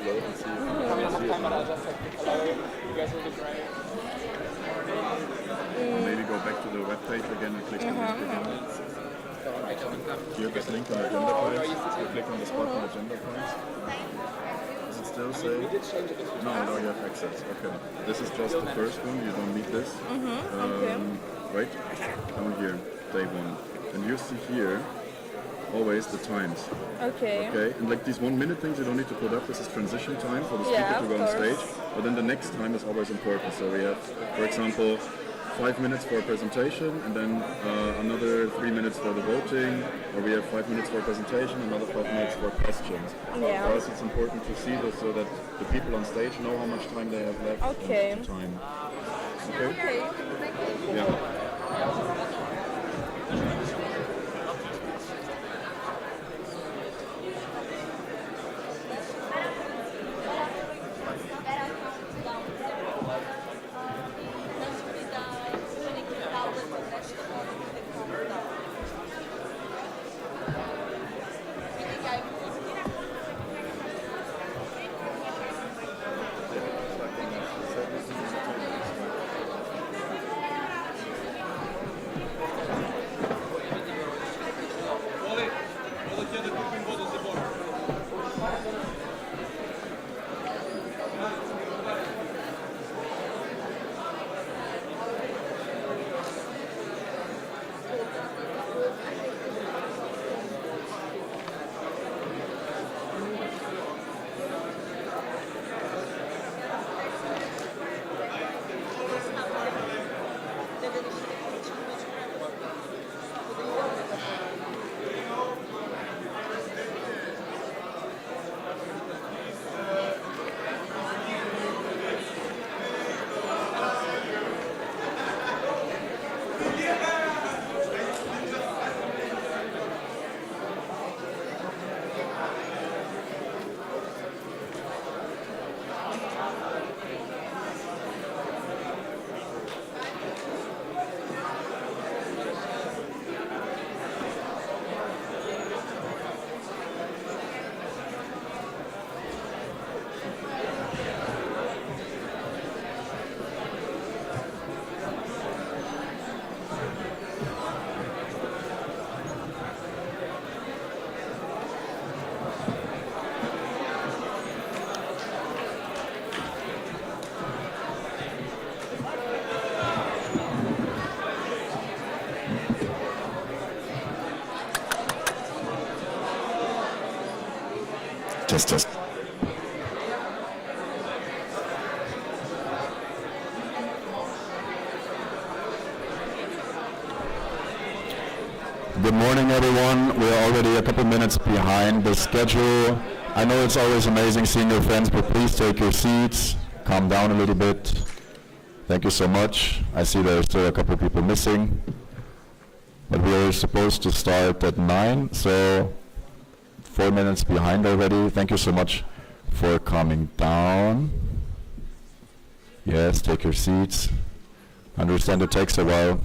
wait and see if you can see it now. just like, hello, you guys will be great. Maybe go back to the web page again and click the link again. Here, this link on agenda points. You click on the spot on agenda points. Does it still say? No, no, you have access. Okay. This is just the first one. You don't need this. Right? Down here, day one. And you see here always the times. Okay. Okay, and like these 1 minute things you don't need to put up. This is transition time for the speaker to go on stage. But then the next time is always important. So we have, for example, 5 minutes for a presentation, and then another 3 minutes for the voting, or we have 5 minutes for a presentation, another 5 minutes for questions. Yeah. For us, it's important to see this so that the people on stage know how much time they have left. Okay. And time. Okay. Yeah. Just. Good morning, everyone. We're already a couple minutes behind the schedule. I know it's always amazing seeing your friends, but please take your seats. Calm down a little bit. Thank you so much. I see there are still a couple people missing. But we're supposed to start at 9, so 4 minutes behind already. Thank you so much for coming down. Yes, take your seats. Understand it takes a while.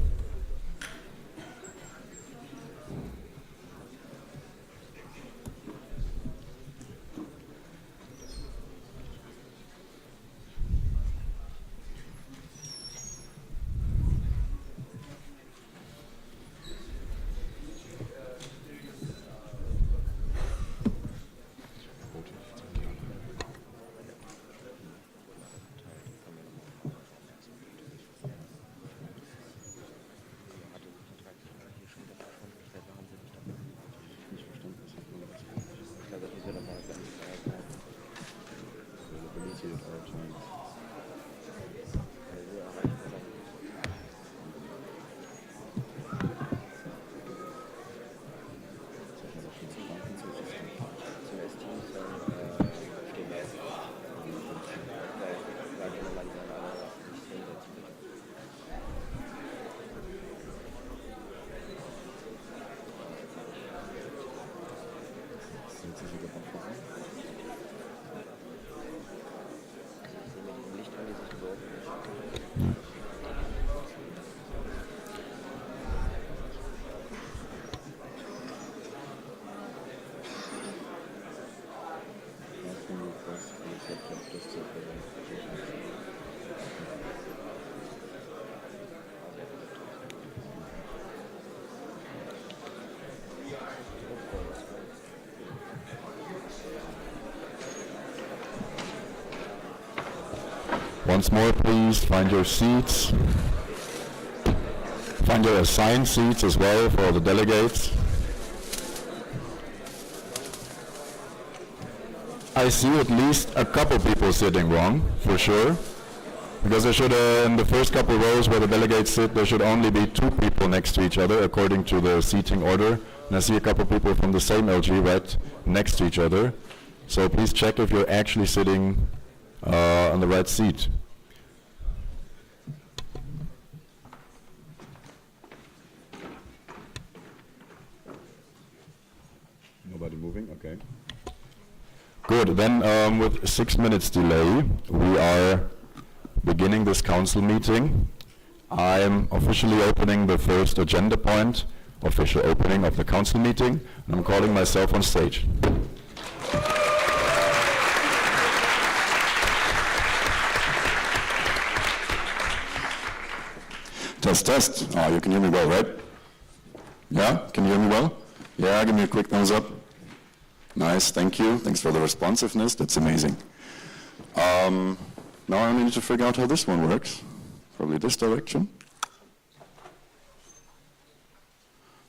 Once more, please find your seats. Find your assigned seats as well for the delegates. I see at least a couple people sitting wrong, for sure. Because there should, in the first couple rows where the delegates sit, there should only be 2 people next to each other, according to the seating order. And I see a couple people from the same LG right next to each other. So please check if you're actually sitting on the right seat. Nobody moving? Okay. Good. Then with 6 minutes delay, we are beginning this council meeting. I am officially opening the first agenda point, official opening of the council meeting, and I'm calling myself on stage. Test, test. Oh, you can hear me well, right? Yeah? Can you hear me well? Yeah, give me a quick thumbs up. Nice, thank you. Thanks for the responsiveness. That's amazing. Now I need to figure out how this one works. Probably this direction.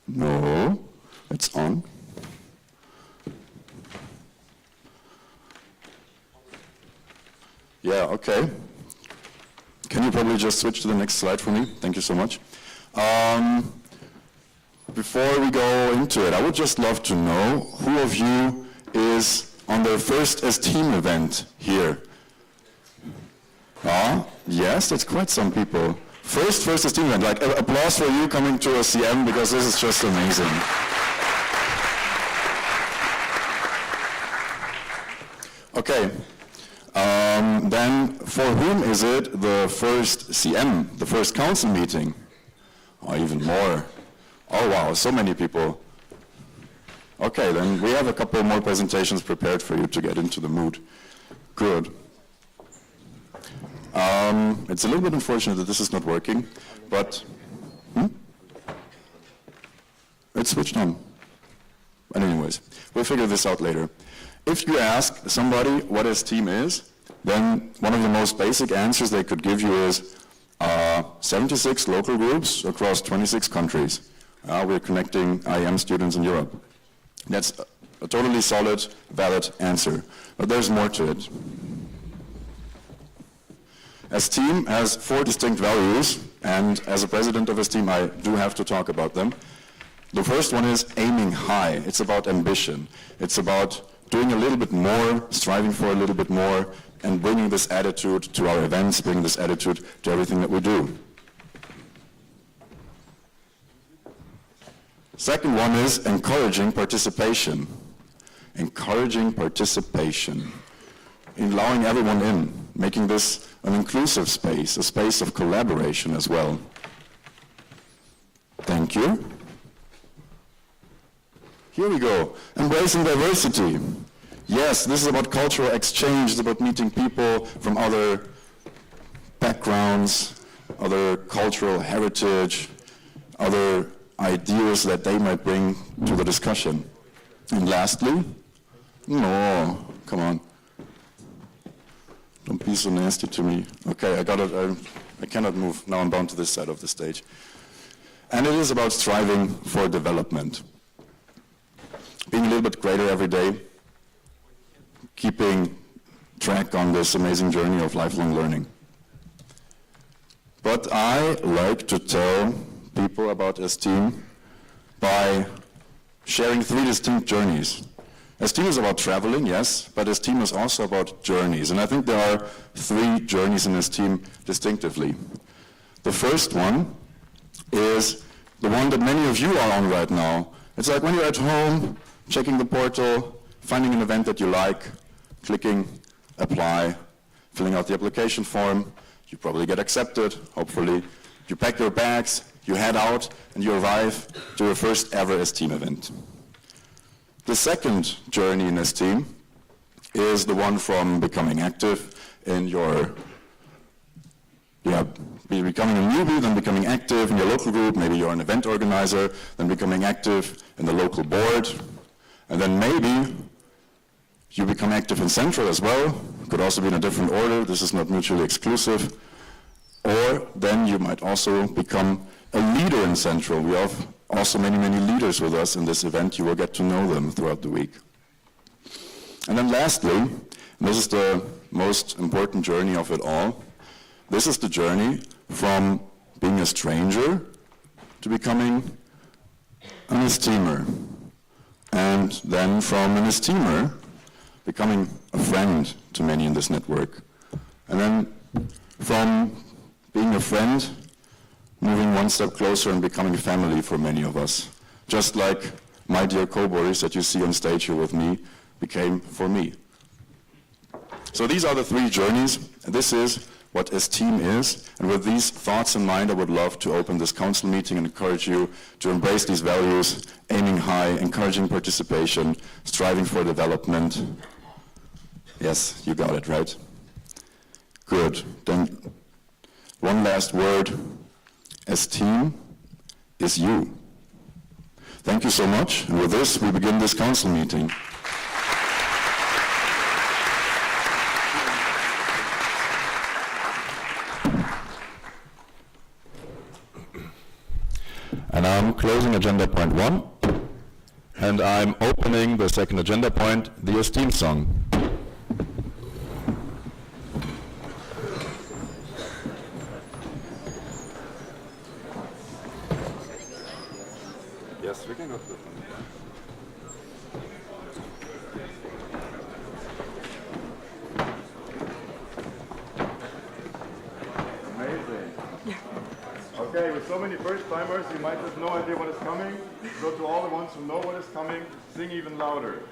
No, it's on. Yeah, okay. Can you probably just switch to the next slide for me? Thank you so much. Before we go into it, I would just love to know who of you is on their first esteem event here. Yes, that's quite some people. First esteem event, like applause for you coming to a CM because this is just amazing. Okay, then for whom is it the first CM, the first council meeting? Or even more. Oh wow, so many people. Okay, then we have a couple more presentations prepared for you to get into the mood. Good. It's a little bit unfortunate that this is not working, but it's switched on. But anyways, we'll figure this out later. If you ask somebody what esteem is, then one of the most basic answers they could give you is 76 local groups across 26 countries. We're connecting IEM students in Europe. That's a totally solid, valid answer. But there's more to it. Esteem has 4 distinct values, and as a president of Esteem, I do have to talk about them. The first one is aiming high. It's about ambition. It's about doing a little bit more, striving for a little bit more, and bringing this attitude to our events, bringing this attitude to everything that we do. Second one is encouraging participation. Encouraging participation. Allowing everyone in, making this an inclusive space, a space of collaboration as well. Thank you. Here we go. Embracing diversity. Yes, this is about cultural exchange. It's about meeting people from other backgrounds, other cultural heritage, other ideas that they might bring to the discussion. And lastly, no, come on. Don't be so nasty to me. Okay, I cannot move. Now I'm bound to this side of the stage. And it is about striving for development. Being a little bit greater every day, keeping track on this amazing journey of lifelong learning. But I like to tell people about Esteem by sharing 3 distinct journeys. Esteem is about traveling, yes, but Esteem is also about journeys. And I think there are 3 journeys in Esteem distinctively. The first one is the one that many of you are on right now. It's like when you're at home, checking the portal, finding an event that you like, clicking apply, filling out the application form, you probably get accepted, hopefully. You pack your bags, you head out, and you arrive to your first ever Esteem event. The second journey in Esteem is the one from becoming active in your, becoming a newbie, then becoming active in your local group. Maybe you're an event organizer, then becoming active in the local board. And then maybe you become active in Central as well. Could also be in a different order. This is not mutually exclusive. Or then you might also become a leader in Central. We have also many, many leaders with us in this event. You will get to know them throughout the week. And then lastly, and this is the most important journey of it all, this is the journey from being a stranger to becoming an esteemer. And then from an esteemer, becoming a friend to many in this network. And then from being a friend, moving one step closer and becoming a family for many of us. Just like my dear co-boarders that you see on stage here with me became for me. So these are the three journeys, and this is what Esteem is. And with these thoughts in mind, I would love to open this council meeting and encourage you to embrace these values, aiming high, encouraging participation, striving for development. Yes, you got it, right? Good. Then one last word. Esteem is you. Thank you so much. And with this, we begin this council meeting. And I'm closing agenda point 1, and I'm opening the second agenda point, the Esteem song. Yes, we can go through. Amazing. Okay, with so many first-timers, you might have no idea what is coming. So to all the ones who know what is coming, sing even louder.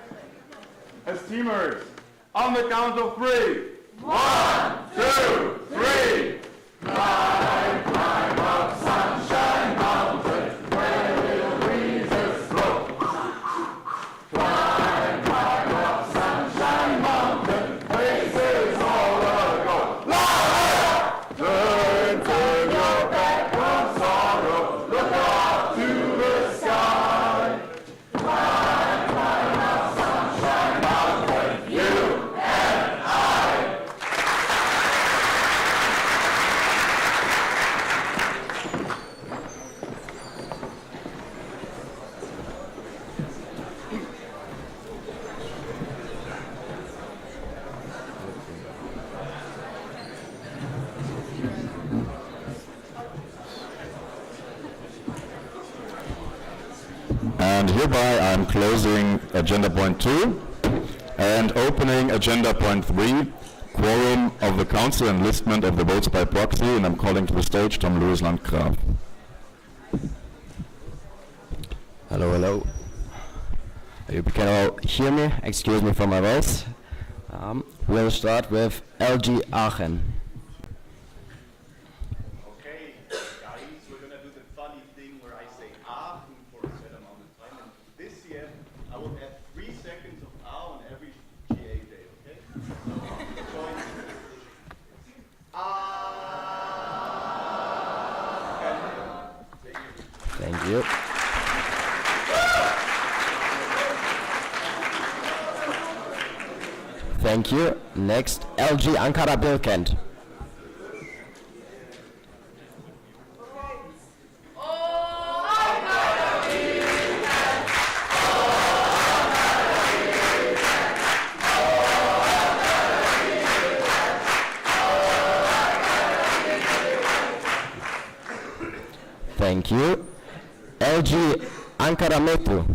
Esteemers, on the count of 3. 1, 2, 3. Climb, climb up Sunshine Mountain, where little breezes blow. Climb, climb up Sunshine Mountain, places all ago. Louder! Turn your back on sorrow, look up to the sky. Climb, climb up Sunshine Mountain, you and I. And hereby I'm closing agenda point 2 and opening agenda point 3, quorum of the council, enlistment of the votes by proxy, and I'm calling to the stage Tom Lewis Landgraf. Hello, hello. You can all hear me. Excuse me for my voice. We'll start with LG Aachen. Okay, guys, we're gonna do the funny thing where I say Aachen for a set amount of time. And this year, I will add 3 seconds of A on every GA day, okay? So, join me. Thank you. Thank you. Next, LG Ankara Bilkent. Thank you. LG Ankara Metro.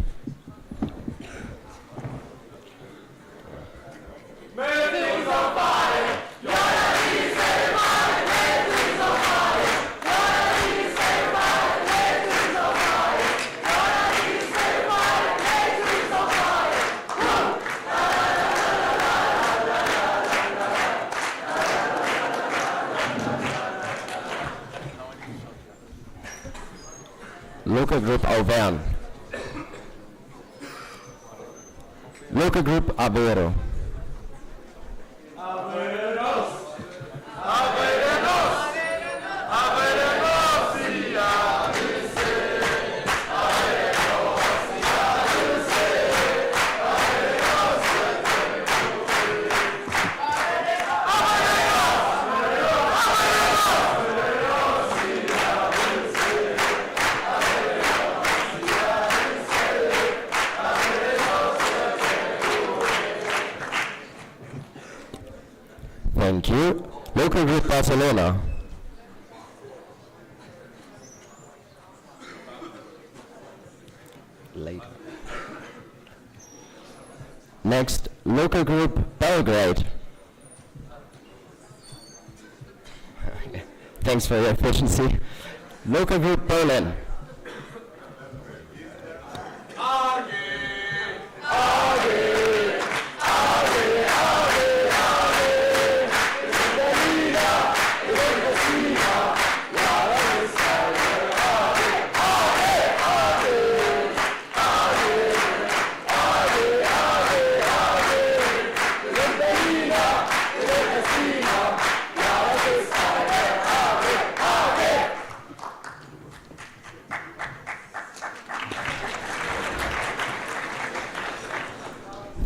Local Group Auvergne. Local Group Aveiro. Thank you. Local group Barcelona. Later. Next, local group Belgrade. Thanks for your efficiency. Local group Berlin.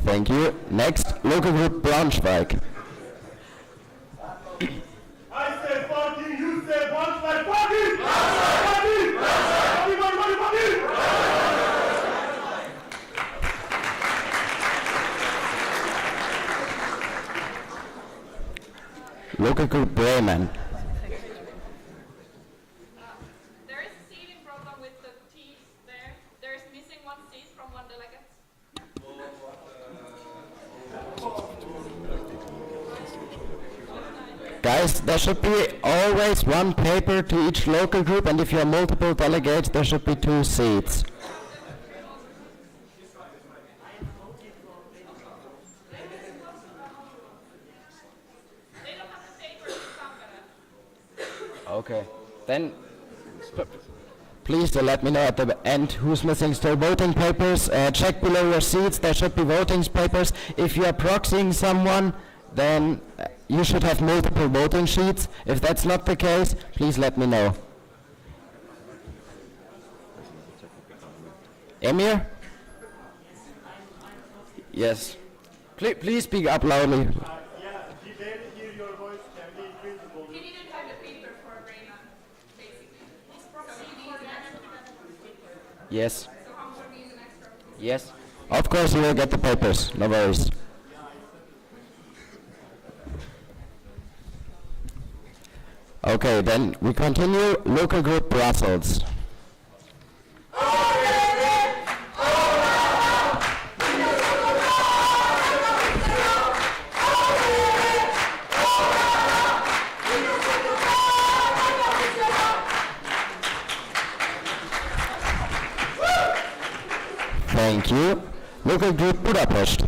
Thank you. Next, local group Braunschweig. I say party, you say Braunschweig party! Party! Party, Local group Bremen. There is a seating problem with the T's there. There is missing one seat from one delegate. Guys, there should be always one paper to each local group, and if you are multiple delegates, there should be 2 seats. Okay, then please let me know at the end who's missing still voting papers. Check below your seats, there should be voting papers. If you are proxying someone, then you should have multiple voting sheets. If that's not the case, please let me know. Emir? Yes. Please speak up loudly. Yeah, we barely hear your voice. Can we increase the volume? He didn't have the paper for Bremen, basically. So he needs an extra. Yes. So how much we use an extra? Yes. Of course you will get the papers, no worries. Okay, then we continue. Local group Brussels. Thank you. Local group Budapest.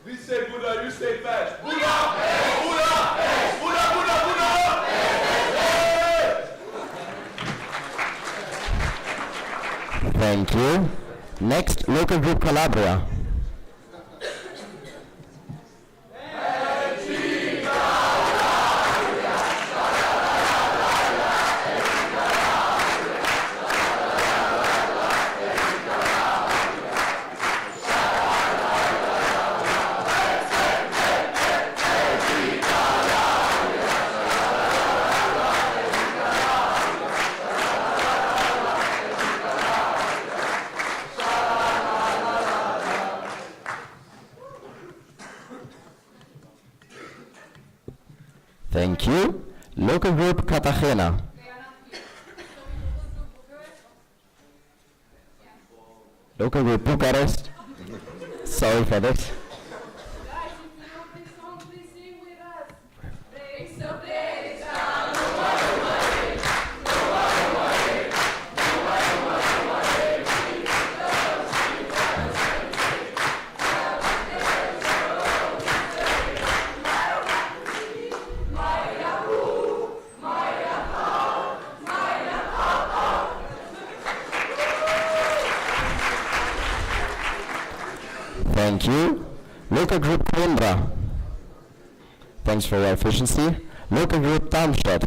We say Buddha, you say fast. Buddha! Buddha! Buddha, Buddha, Buddha! Thank you. Next, local group Calabria. Thank you. Local group Cartagena. Local group Bucharest. Sorry for this. Thank you. Local group Coimbra. Thanks for your efficiency. Local group Darmstadt.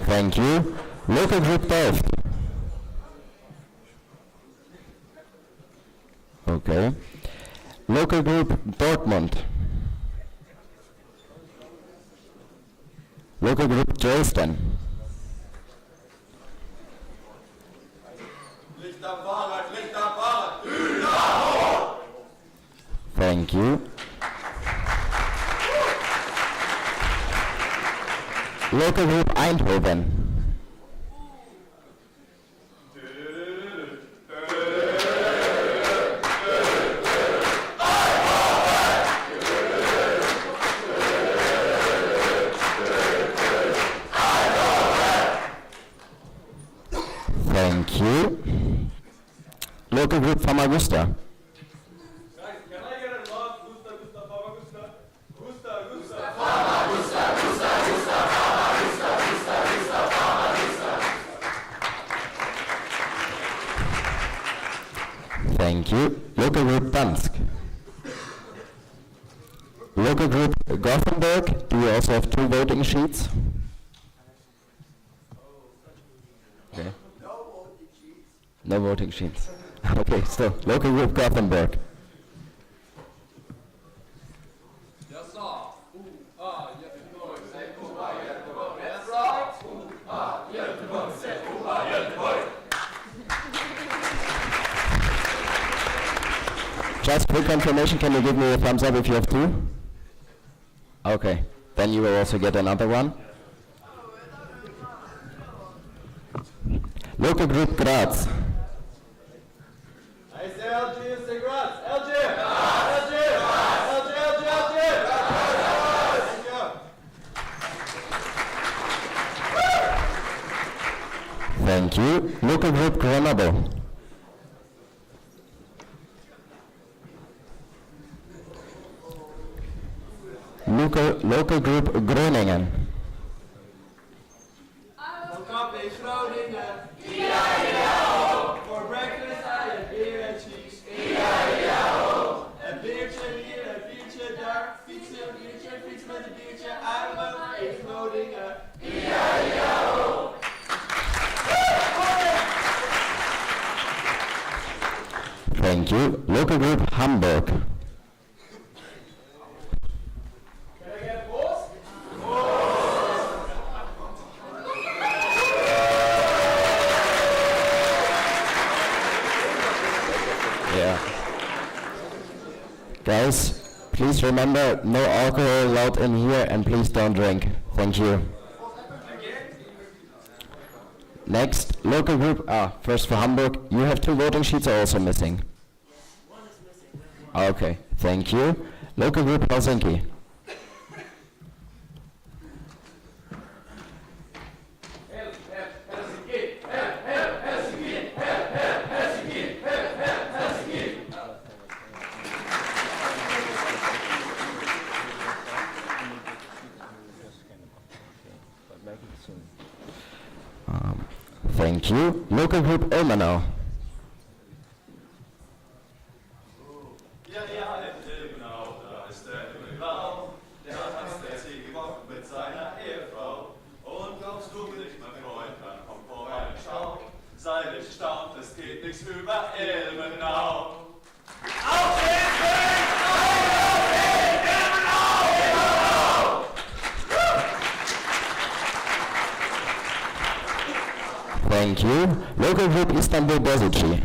Thank you. Local group Delft. Okay. Local group Dortmund. Local group Dresden. Licht am Fahrrad, Licht am Fahrrad. Thank you. Local group Eindhoven. Thank you. Local group Famagusta. Guys, can I get a love? Gusta, Gusta, Fama, Gusta. Gusta, Gusta. Thank you. Local group Dansk. Local group Gothenburg. Do you also have 2 voting sheets? Okay. No voting sheets. Okay, so local group Gothenburg. Yes, sir. Göteborg, säg Opa, Göteborg. Yes, sir. Opa, Göteborg, säg Opa, Göteborg. Just quick confirmation, can you give me a thumbs up if you have 2? Okay, then you will also get another one. Local group Graz. I say LG, say Graz. LG! LG! LG, LG, LG! Thank you. Local group Grenoble. Local group Groningen. Copy Groningen. For breakfast I had beer and cheese. Een biertje hier, een biertje daar. Fietsen, fiets met een biertje. I love in Groningen. Thank you. Local group Hamburg. Can I get a boss? Yeah. Guys, please remember no alcohol allowed in here and please don't drink. Thank you. Next, local group, first for Hamburg, you have 2 voting sheets are also missing. One is missing. Okay, thank you. Local group Helsinki. Thank you. Local group Ilmenau. Ja, genau, da ist der Grau. Der hat der Ziege mit seiner Ehefrau. Und glaubst du nicht, mein Freund, dann kommt vorbei und schau. Sei nicht staunt, es geht nichts über Ilmenau. Auf den Weg! Auf den Ilmenau! Thank you. Local group Istanbul Bozici.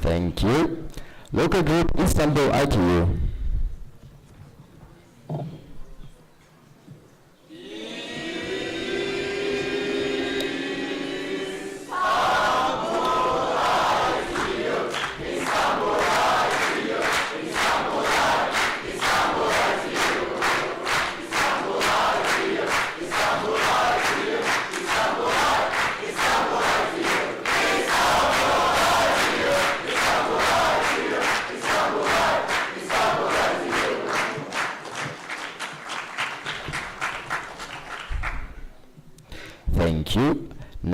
Thank you. Local group Istanbul ITU.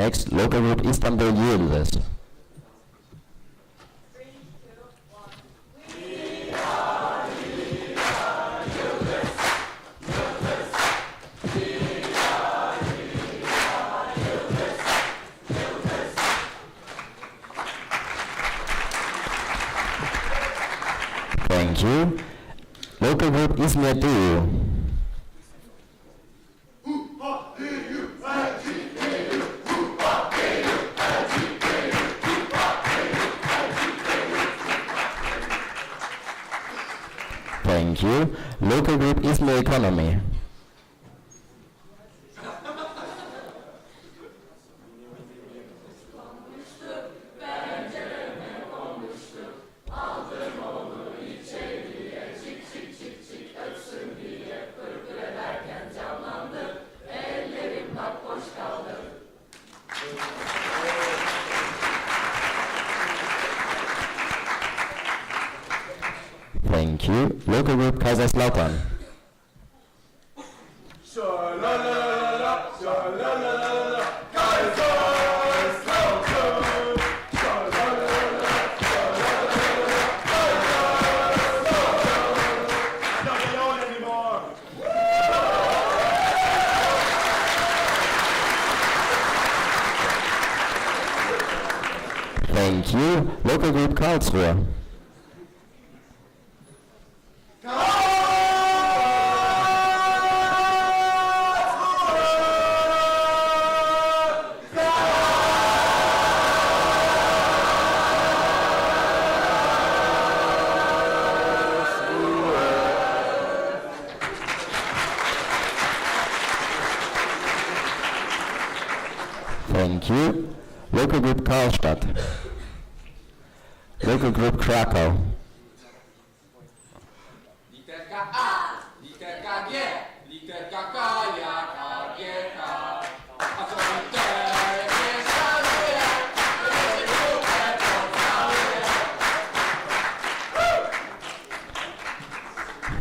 Next, local group Istanbul Yıldız. Thank you. Local group İzmir Duo. Thank you. Local group İzmir Economy. Thank you. Local group Kaiserslautern. Thank you. Local group Karlsruhe. Thank you. Local group Karlstadt. Local group Krakow.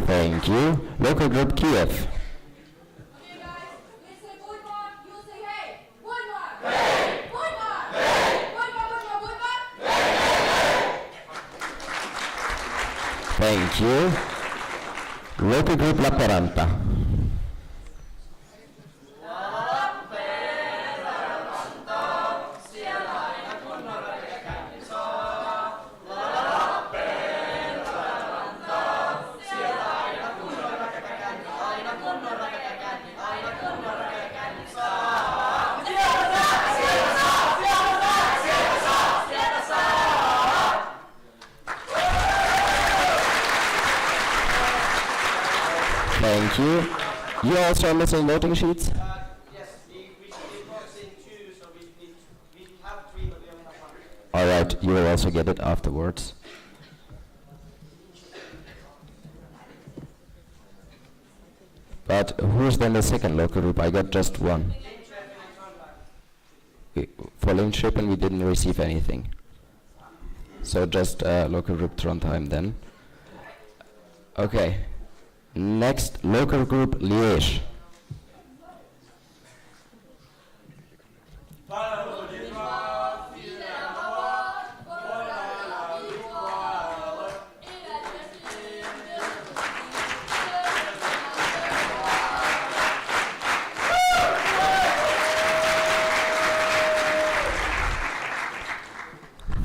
Thank you. Local group Kiev. Okay, guys, we say Bulvar, you say hey. Bulvar. Hey. Bulvar. Hey. Bulvar, Bulvar, Bulvar. Thank you. Local group La Peranta. Thank you. You also are missing voting sheets? Yes, we should be boxing two, so we have three, but we only have one. Alright, you will also get it afterwards. But who's then the second local group? I got just one. For Linköping we didn't receive anything. So just local group Trondheim then. Okay. Next, local group Liège.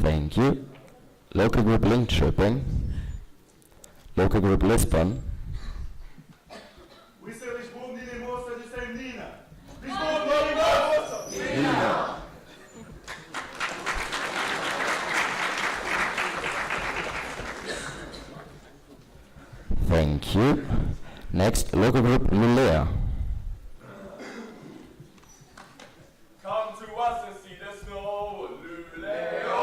Thank you. Local group Linköping. Local group Lisbon. We say Lisbon Nina Moça, you say Nina. Lisbon Nina Moça. Nina. Thank you. Next, local group Lulea. Come to us and see the snow, Luleo.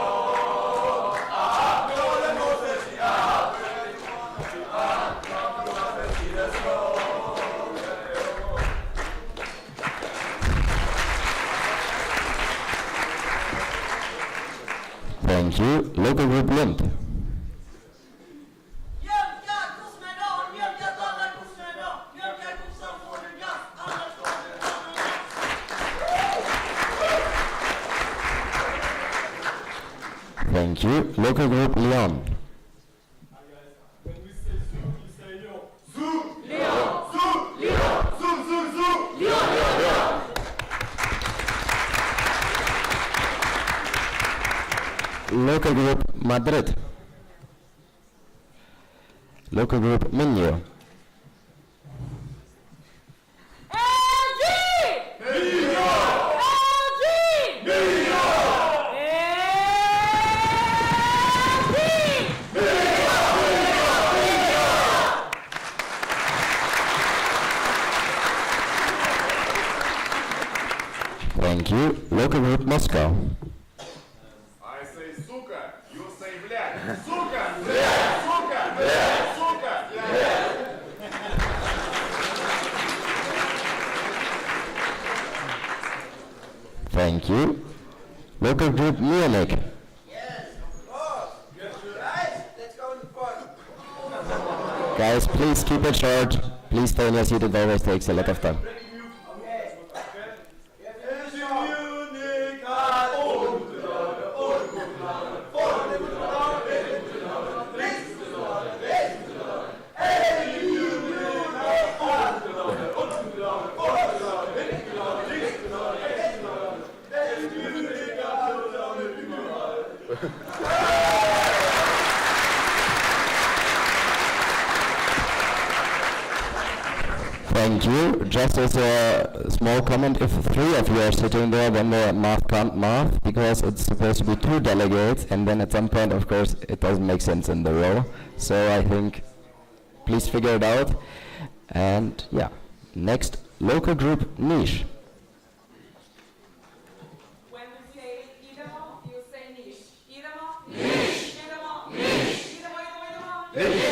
Thank you. Local group Lund. Mjölka kossorna idag, mjölka alla kossorna idag, mjölka kossan får du glass, annars får du glass. Thank you. Local group Leon. When we say zoo, you say Lyon. Zoo! Lyon! Zoo! Lyon! Zoo, zoo, zoo! Lyon, Lyon, Lyon! Local group Madrid. Local group Minho. Thank you. Local group Moscow. I say suka, you say блядь. Сука, блядь, сука, блядь, сука, блядь. Thank you. Local group Munich. Yes, of course. Guys, let's go in the front. Guys, please keep it short. Please stay in your seat. It always takes a lot of time. Thank you. Just as a small comment, if three of you are sitting there, then the math can't math, because it's supposed to be two delegates, and then at some point, of course, it doesn't make sense in the row. So I think, please figure it out. And yeah, next, local group Niche. When we say Idemo, you say niche. Idemo, niche. Idemo, niche. Idemo, idemo, idemo.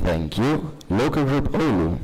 Thank you. Local group Oulu.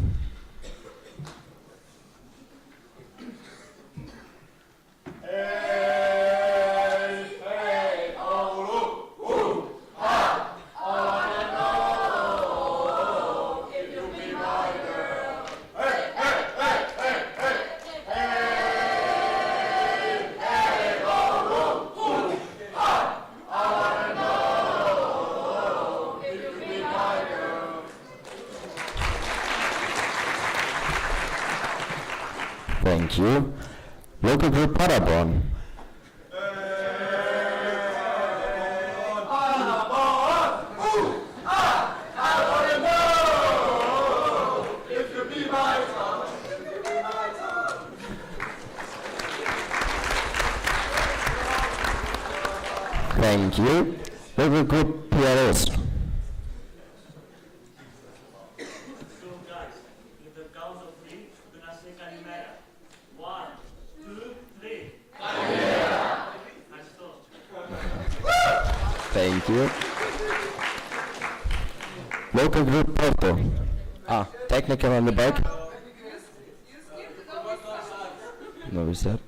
Thank you. Local group Paderborn. Thank you. Local group PRS. So guys, with the count of three, we're gonna say Kalimera. 1, 2, 3. Kalimera. Nice talk. Thank you. Local group Porto. Technical on the back. No reset.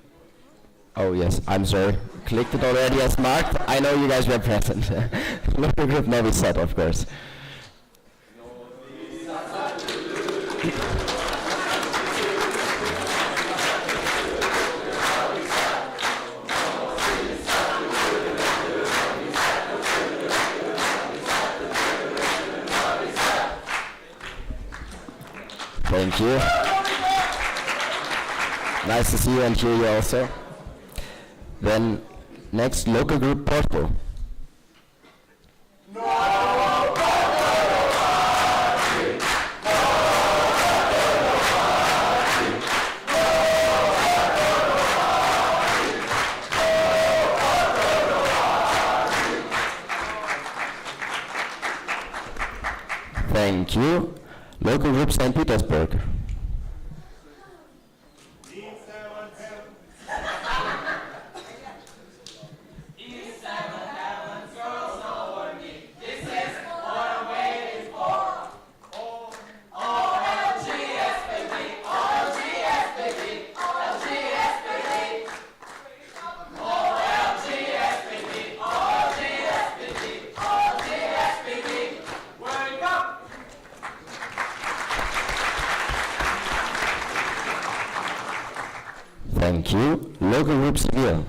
Oh yes, I'm sorry. Clicked it already as marked. I know you guys were present. Local group Novi Sad, of course. Thank you. Nice to see you and hear you also. Then next, local group Porto. Thank you. Local group St. Petersburg. Thank you. Local group Seville.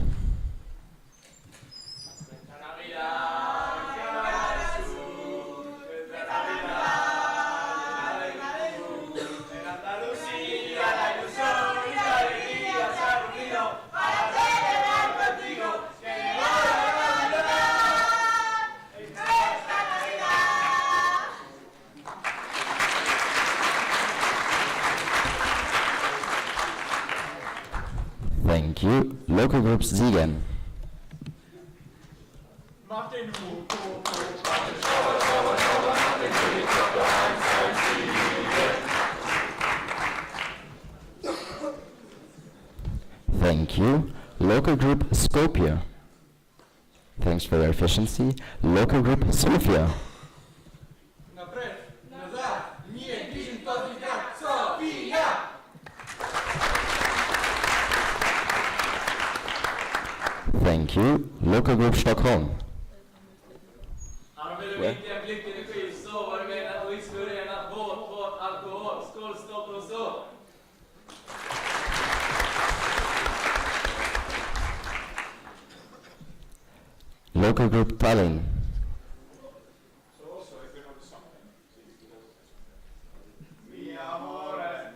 Thank you. Local group Siegen. Mach den Hut. Thank you. Local group Skopje. Thanks for their efficiency. Local group Sofia. Напред, назад, ние движим този град. София! Thank you. Local group Stockholm. Använder viktiga klick energi, så var det menat, risk för renat, båt, alkohol, skål, stopp och så. Local group Tallinn. Mi amore.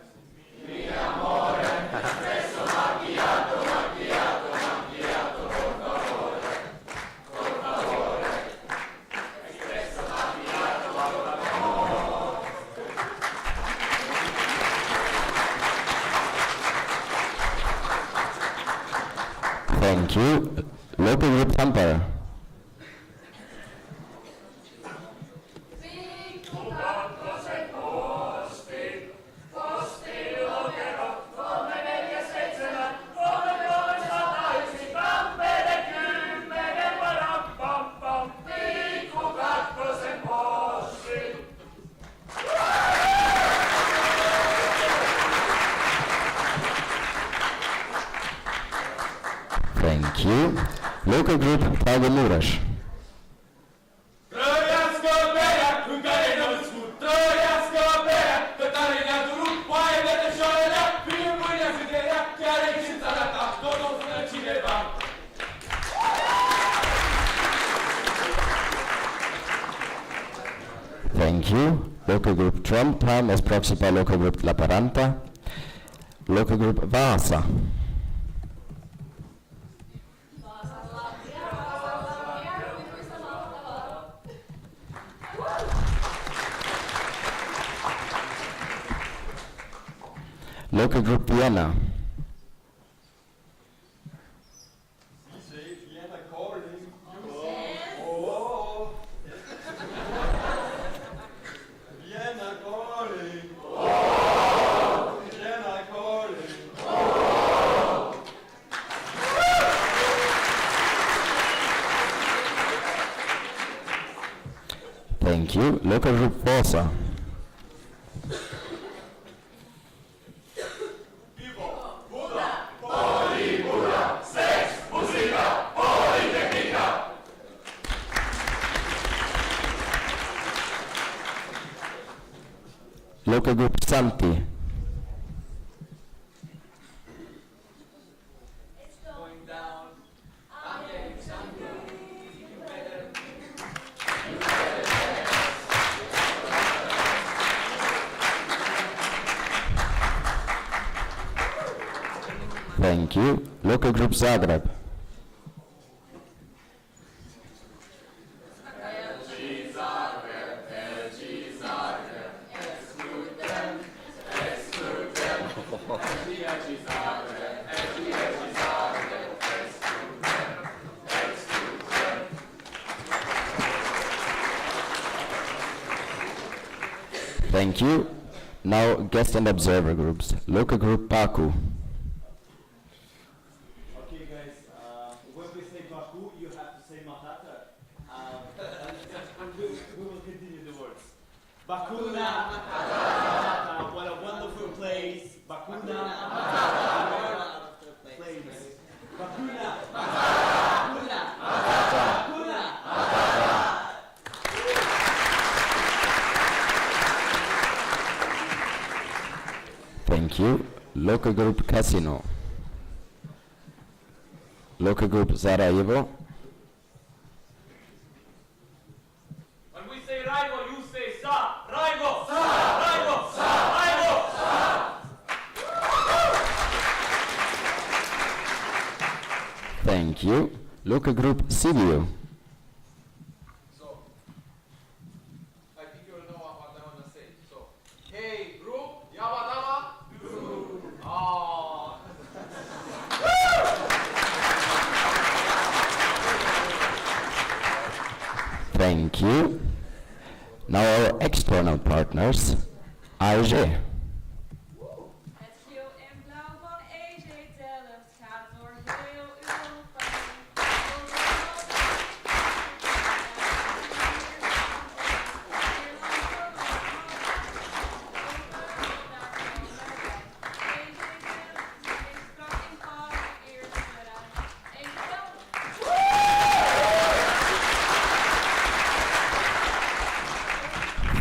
Thank you. Local group Tampere. Thank you. Local group Tagomuras. Thank you. Local group Trondheim as proxy by local group La Paranta. Local group Vasa. Local group Vienna. Thank you. Local group Vasa. Local group Santi. Thank you. Local group Zagreb. Thank you. Now guest and observer groups. Local group Baku. Okay, guys, when we say Baku, you have to say Matata. And we will continue the words. Bakuna, Matata, what a wonderful place. Bakuna, Matata, place. Bakuna, Bakuna, Bakuna. Thank you. Local group Casino. Local group Sarajevo. When we say Raigo, you say Sa. Raigo! Sa! Raigo! Sa! Raigo! Sa! Thank you. Local group Sibiu. So, I think you will know what I want to say. So, hey group, Yawadama. Oh. Thank you. Now our external partners, AG. Het geel en blauw van EG Delft gaat door heel Europa.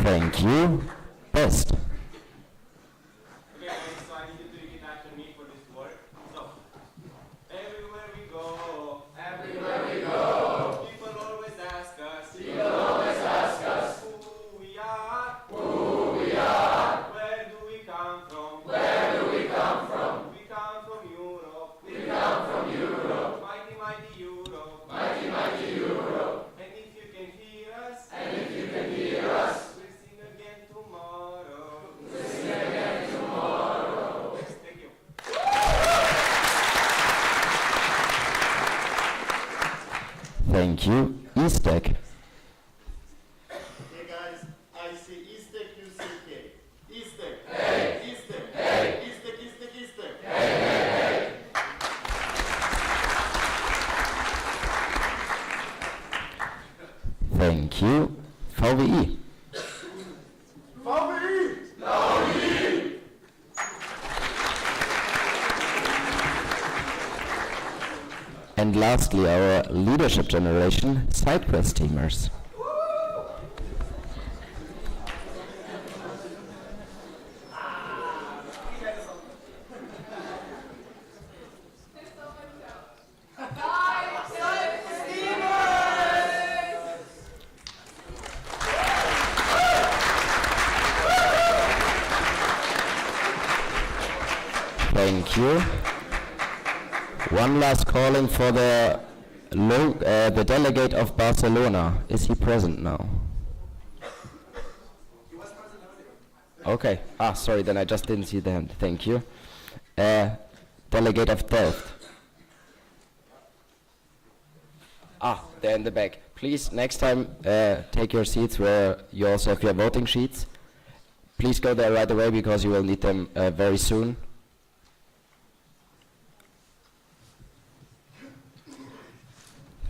Thank you. Best. Okay, guys, so I need you to repeat after me for this word. So, everywhere we go, people always ask us, who we are, where do we come from, we come from Europe, mighty, mighty Europe, and if you can hear us, we'll sing again tomorrow. Thank you. Thank you. Istek. Hey guys, I say Istek, you say K. Istek. Hey. Istek. Hey. Istek, Istek, Istek. Hey, hey, hey. Thank you. VWI. And lastly, our leadership generation, SideQuest teamers. Thank you. One last calling for the delegate of Barcelona. Is he present now? Okay. Sorry, then I just didn't see the hand. Thank you. Delegate of Delft. They're in the back. Please, next time, take your seats where you also have your voting sheets. Please go there right away because you will need them very soon.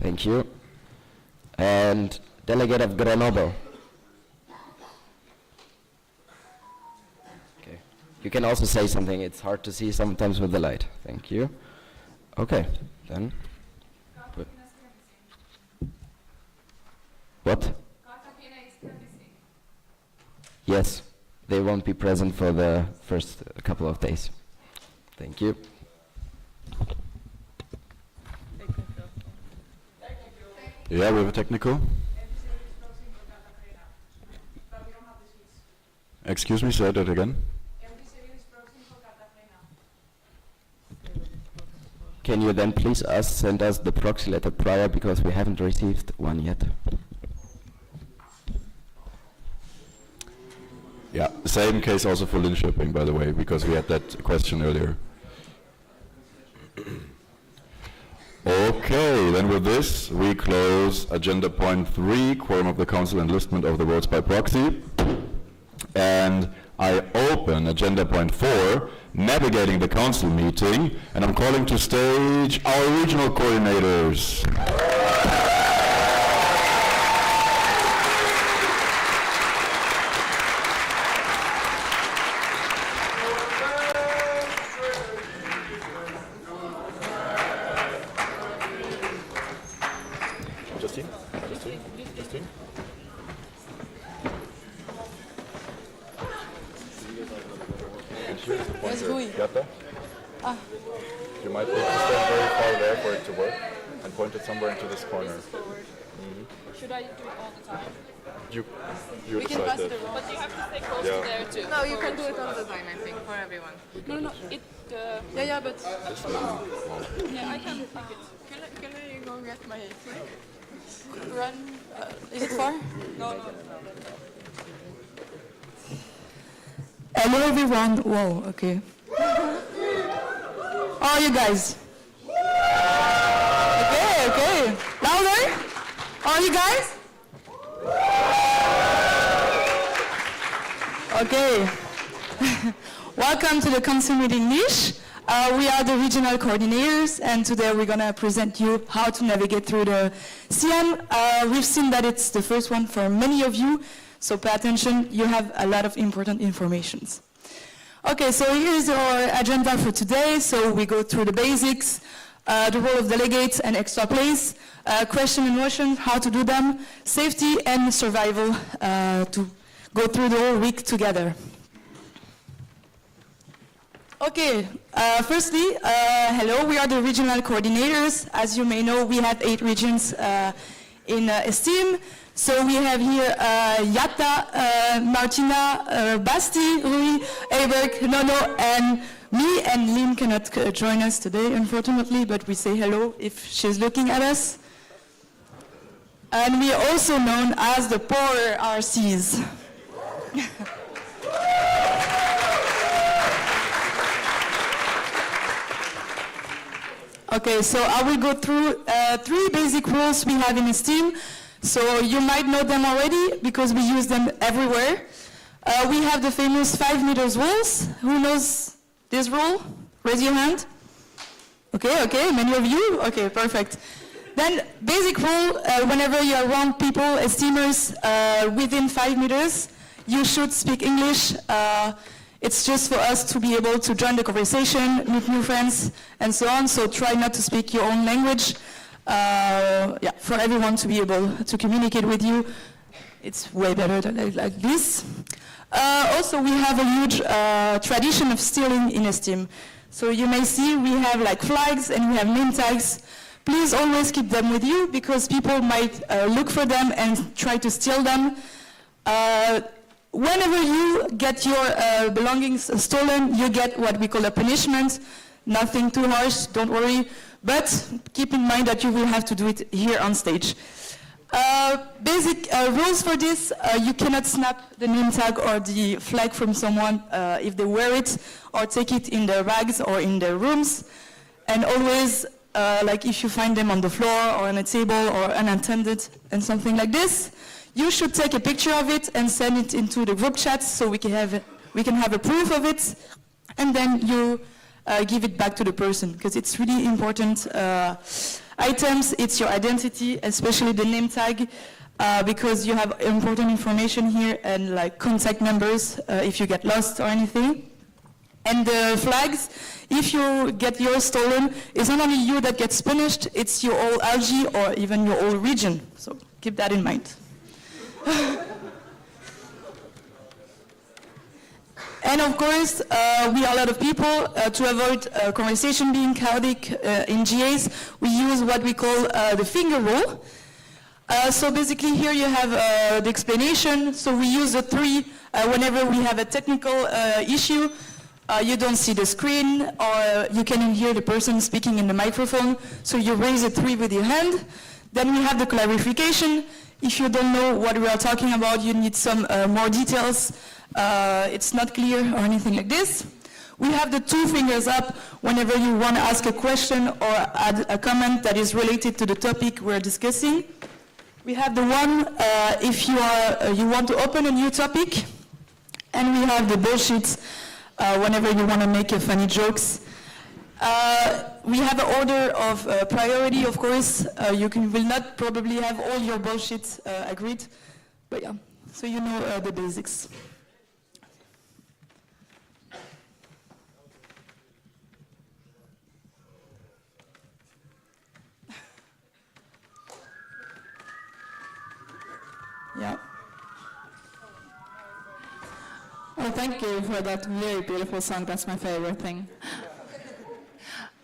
Thank you. And delegate of Grenoble. Okay. You can also say something. It's hard to see sometimes with the light. Thank you. Okay, then. What? Yes, they won't be present for the first couple of days. Thank you. Yeah, we have a technical. Excuse me, say that again. Can you then please send us the proxy letter prior because we haven't received one yet? Yeah, same case also for Linköping, by the way, because we had that question earlier. Okay, then with this, we close agenda point 3, quorum of the council, enlistment of the votes by proxy. And I open agenda point 4, navigating the council meeting, and I'm calling to stage our regional coordinators. Justine? Dat is goed. Got that? You might need to stand very far there for it to work and point it somewhere into this corner. Should I do it all the time? You We can decide pass that. it around. But you have to stay close Yeah. to there too. No, you can do it all the time, I think, for everyone. No, it. Yeah, but Yeah, I can take it. can I go get my mic? Run. Is it far? No. Hello everyone. Whoa, okay. How are you guys? Okay. Louder? How are you guys? Okay. Welcome to the Council meeting niche. We are the regional coordinators, and today we're going to present you how to navigate through the CM. We've seen that it's the first one for many of you, so pay attention. You have a lot of important informations. Okay, so here's our agenda for today. So we go through the basics, the role of delegates and extra plays, question and motion, how to do them, safety and survival, to go through the whole week together. Okay, firstly, hello, we are the regional coordinators. As you may know, we have 8 regions in Esteem. So we have here Yatta, Martina, Basti, Rui, Eiberg, Nono, and me, and Lynn cannot join us today, unfortunately, but we say hello if she's looking at us. And we are also known as the Power RCs. Okay, so I will go through 3 basic rules we have in Esteem. So you might know them already because we use them everywhere. We have the famous 5 meters rules. Who knows this rule? Raise your hand. Okay, many of you? Okay, perfect. Then basic rule, whenever you are around people, esteemers, within 5 meters, you should speak English. It's just for us to be able to join the conversation, meet new friends, and so on. So try not to speak your own language. For everyone to be able to communicate with you. It's way better than like this. Also, we have a huge tradition of stealing in Esteem. So you may see we have like flags and we have name tags. Please always keep them with you because people might look for them and try to steal them. Whenever you get your belongings stolen, you get what we call a punishment. Nothing too harsh, don't worry. But keep in mind that you will have to do it here on stage. Basic rules for this, you cannot snap the name tag or the flag from someone if they wear it, or take it in their bags or in their rooms. And always, like if you find them on the floor or on a table or unattended and something like this, you should take a picture of it and send it into the group chat so we can have a proof of it, and then you give it back to the person, because it's really important items. It's your identity, especially the name tag, because you have important information here and like contact numbers if you get lost or anything. And the flags, if you get yours stolen, it's not only you that gets punished, it's your whole algae or even your whole region. So keep that in mind. And of course, we are a lot of people. To avoid conversation being chaotic in GAs, we use what we call the finger rule. So basically here you have the explanation. So we use the 3 whenever we have a technical issue. You don't see the screen, or you can hear the person speaking in the microphone. So you raise a 3 with your hand. Then we have the clarification. If you don't know what we are talking about, you need some more details. It's not clear or anything like this. We have the 2 fingers up whenever you want to ask a question or add a comment that is related to the topic we're discussing. We have the 1 if you want to open a new topic. And we have the bullshit whenever you want to make funny jokes. We have an order of priority, of course. You will not probably have all your bullshit agreed. But yeah, so you know the basics. Yeah. Oh, thank you for that very beautiful song. That's my favorite thing.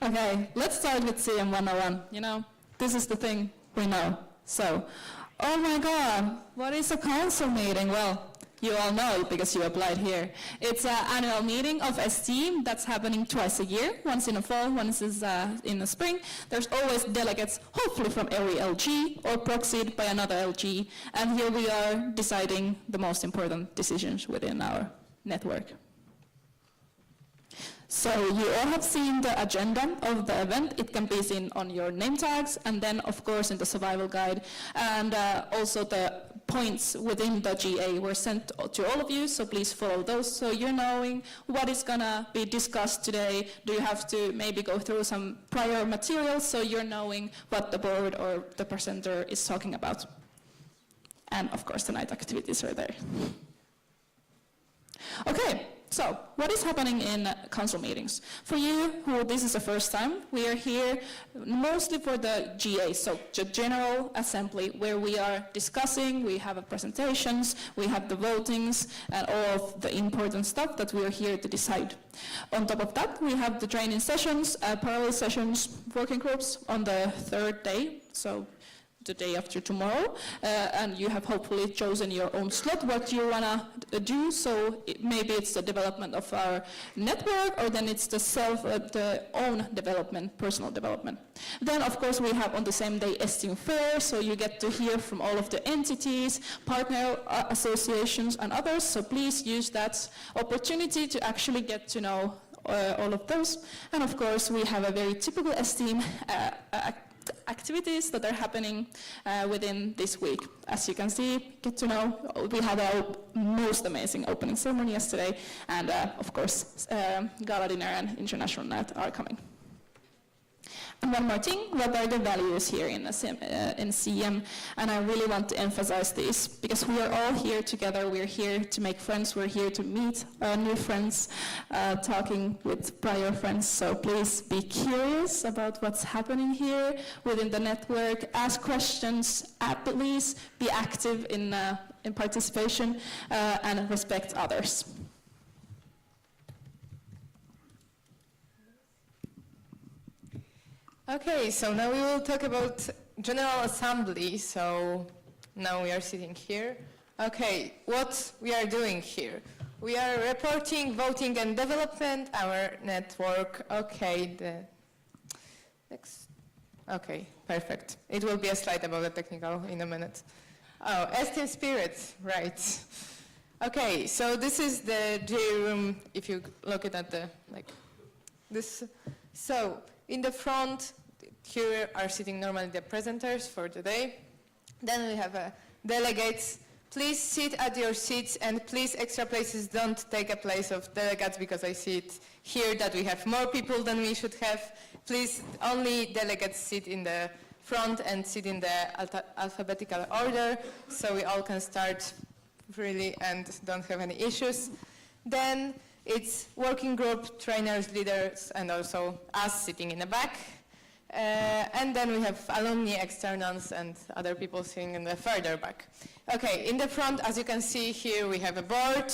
Okay, let's start with CM 101. You know, this is the thing we know. So, oh my God, what is a council meeting? Well, you all know it because you applied here. It's an annual meeting of ST that's happening twice a year, once in the fall, once is in the spring. There's always delegates, hopefully from every LG or proxied by another LG. And here we are deciding the most important decisions within our network. So you all have seen the agenda of the event. It can be seen on your name tags and then of course in the survival guide. And also the points within the GA were sent to all of you, so please follow those so you're knowing what is gonna be discussed today. Do you have to maybe go through some prior materials so you're knowing what the board or the presenter is talking about. And of course the night activities are there. Okay. So, what is happening in council meetings? For you who this is the first time, we are here mostly for the GA, so the General Assembly, where we are discussing, we have presentations, we have the votings, and all of the important stuff that we are here to decide. On top of that, we have the training sessions, parallel sessions, working groups on the third day, so the day after tomorrow, and you have hopefully chosen your own slot, what you want to do, so maybe it's the development of our network, or then it's the own development, personal development. Then, of course, we have on the same day STEAM Fair, so you get to hear from all of the entities, partner associations, and others, so please use that opportunity to actually get to know all of those. And, of course, we have a very typical STEAM activities that are happening within this week. As you can see, get to know, we had our most amazing opening ceremony yesterday, and of course, Gala Dinner and International Night are coming. And one more thing, what are the values here in CM? And I really want to emphasize this, because we are all here together, we're here to make friends, we're here to meet new friends, talking with prior friends, so please be curious about what's happening here within the network, ask questions, at least be active in participation, and respect others. Okay, so now we will talk about General Assembly. So now we are sitting here. Okay, what we are doing here? We are reporting, voting and development, our network. Okay, the next. Okay, perfect. It will be a slide about the technical in a minute. Oh, STEAM Spirit, right. Okay, so this is the J room, if you look at the, like, this. So, in the front, here are sitting normally the presenters for the day. Then we have delegates. Please sit at your seats, and please extra places don't take a place of delegates, because I see it here that we have more people than we should have. Please, only delegates sit in the front and sit in the alphabetical order, so we all can start freely and don't have any issues. Then it's working group, trainers, leaders, and also us sitting in the back. And then we have alumni, externals, and other people sitting in the further back. Okay, in the front, as you can see here, we have a board.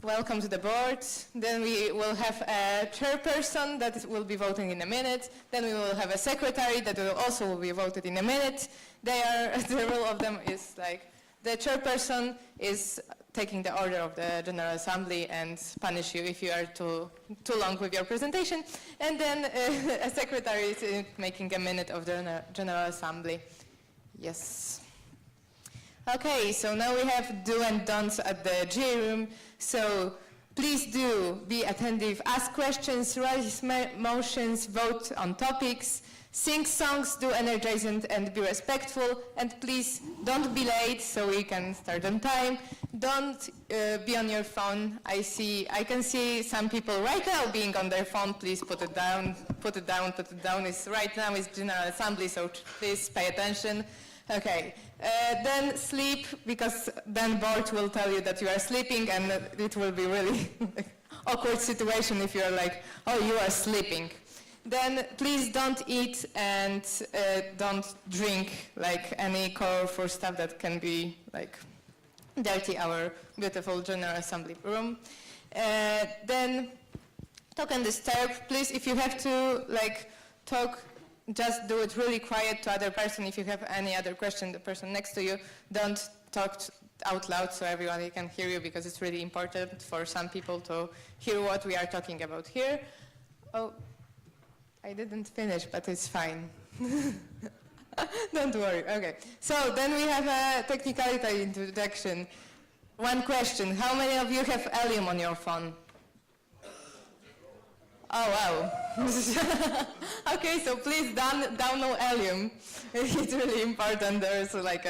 Welcome to the board. Then we will have a chairperson that will be voting in a minute. Then we will have a secretary that will also be voted in a minute. The role of them is like, the chairperson is taking the order of the General Assembly and punish you if you are too long with your presentation. And then a secretary is making a minute of the General Assembly. Yes. Okay, so now we have do and don'ts at the J room. So please do be attentive, ask questions, raise motions, vote on topics, sing songs, do energize and be respectful, and please don't be late so we can start on time. Don't be on your phone. I can see some people right now being on their phone. Please put it down, put it down, put it down. Right now it's General Assembly, so please pay attention. Okay, then sleep, because then board will tell you that you are sleeping, and it will be really awkward situation if you are like, oh, you are sleeping. Then please don't eat and don't drink like any colorful stuff that can be like dirty our beautiful General Assembly room. Then talk and disturb. Please, if you have to like talk, just do it really quiet to other person. If you have any other question, the person next to you, don't talk out loud so everyone can hear you, because it's really important for some people to hear what we are talking about here. Oh, I didn't finish, but it's fine. Don't worry. Okay. So then we have a technicality introduction. One question: how many of you have Allium on your phone? Oh wow. Okay, so please download Allium. It's really important. There's like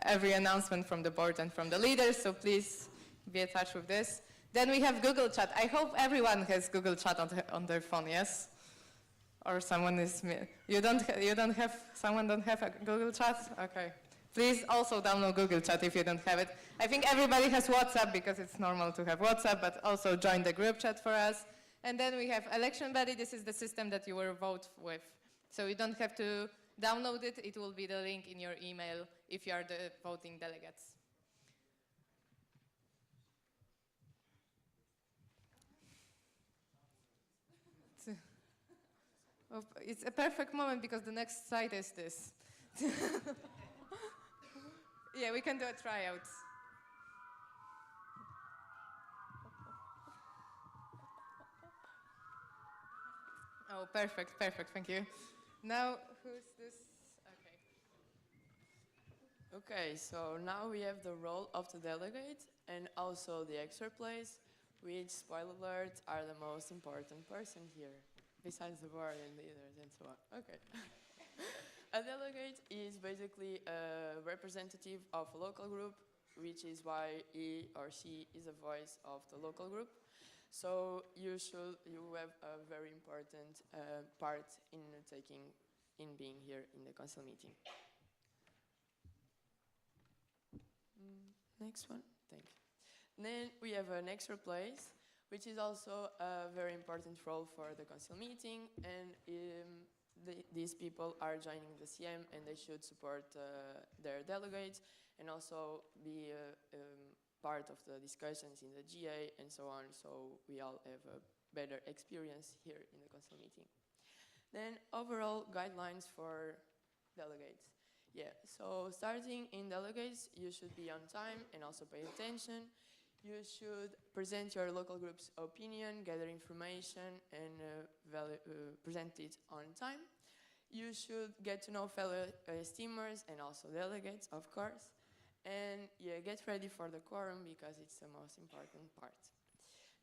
every announcement from the board and from the leaders, so please be in touch with this. Then we have Google Chat. I hope everyone has Google Chat on their phone, yes? Or someone is, someone don't have a Google Chat? Okay. Please also download Google Chat if you don't have it. I think everybody has WhatsApp because it's normal to have WhatsApp, but also join the group chat for us. And then we have Election Buddy. This is the system that you will vote with. So you don't have to download it. It will be the link in your email if you are the voting delegates. It's a perfect moment because the next slide is this. Yeah, we can do a tryout. Oh, perfect, perfect, thank you. Now, who's this? Okay. Okay, so now we have the role of the delegate and also the extra place, which, spoiler alert, are the most important person here, besides the board and leaders and so on. Okay. A delegate is basically a representative of a local group, which is why he or she is a voice of the local group. So you have a very important part in being here in the council meeting. Next one, thank you. Then we have an extra place, which is also a very important role for the council meeting, and these people are joining the CM and they should support their delegates and also be part of the discussions in the GA and so on, so we all have a better experience here in the council meeting. Then overall guidelines for delegates. Yeah, so starting in delegates, you should be on time and also pay attention. You should present your local group's opinion, gather information, and present it on time. You should get to know fellow steamers and also delegates, of course. And yeah, get ready for the quorum because it's the most important part.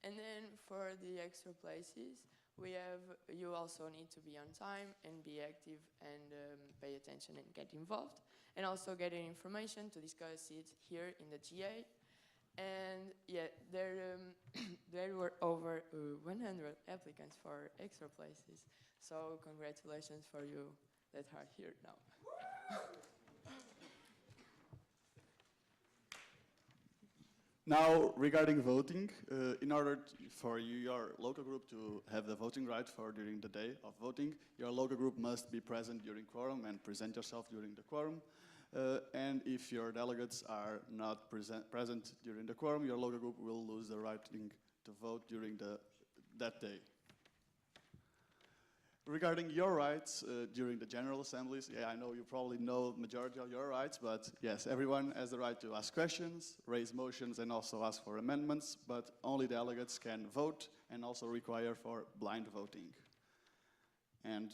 And then for the extra places, you also need to be on time and be active and pay attention and get involved. And also getting information to discuss it here in the GA. And yeah, there were over 100 applicants for extra places. So congratulations for you that are here now. Now, regarding voting, in order for your local group to have the voting right for during the day of voting, your local group must be present during quorum and present yourself during the quorum. And if your delegates are not present during the quorum, your local group will lose the right to vote during that day. Regarding your rights during the general assemblies, yeah, I know you probably know the majority of your rights, but yes, everyone has the right to ask questions, raise motions, and also ask for amendments, but only delegates can vote and also require for blind voting. And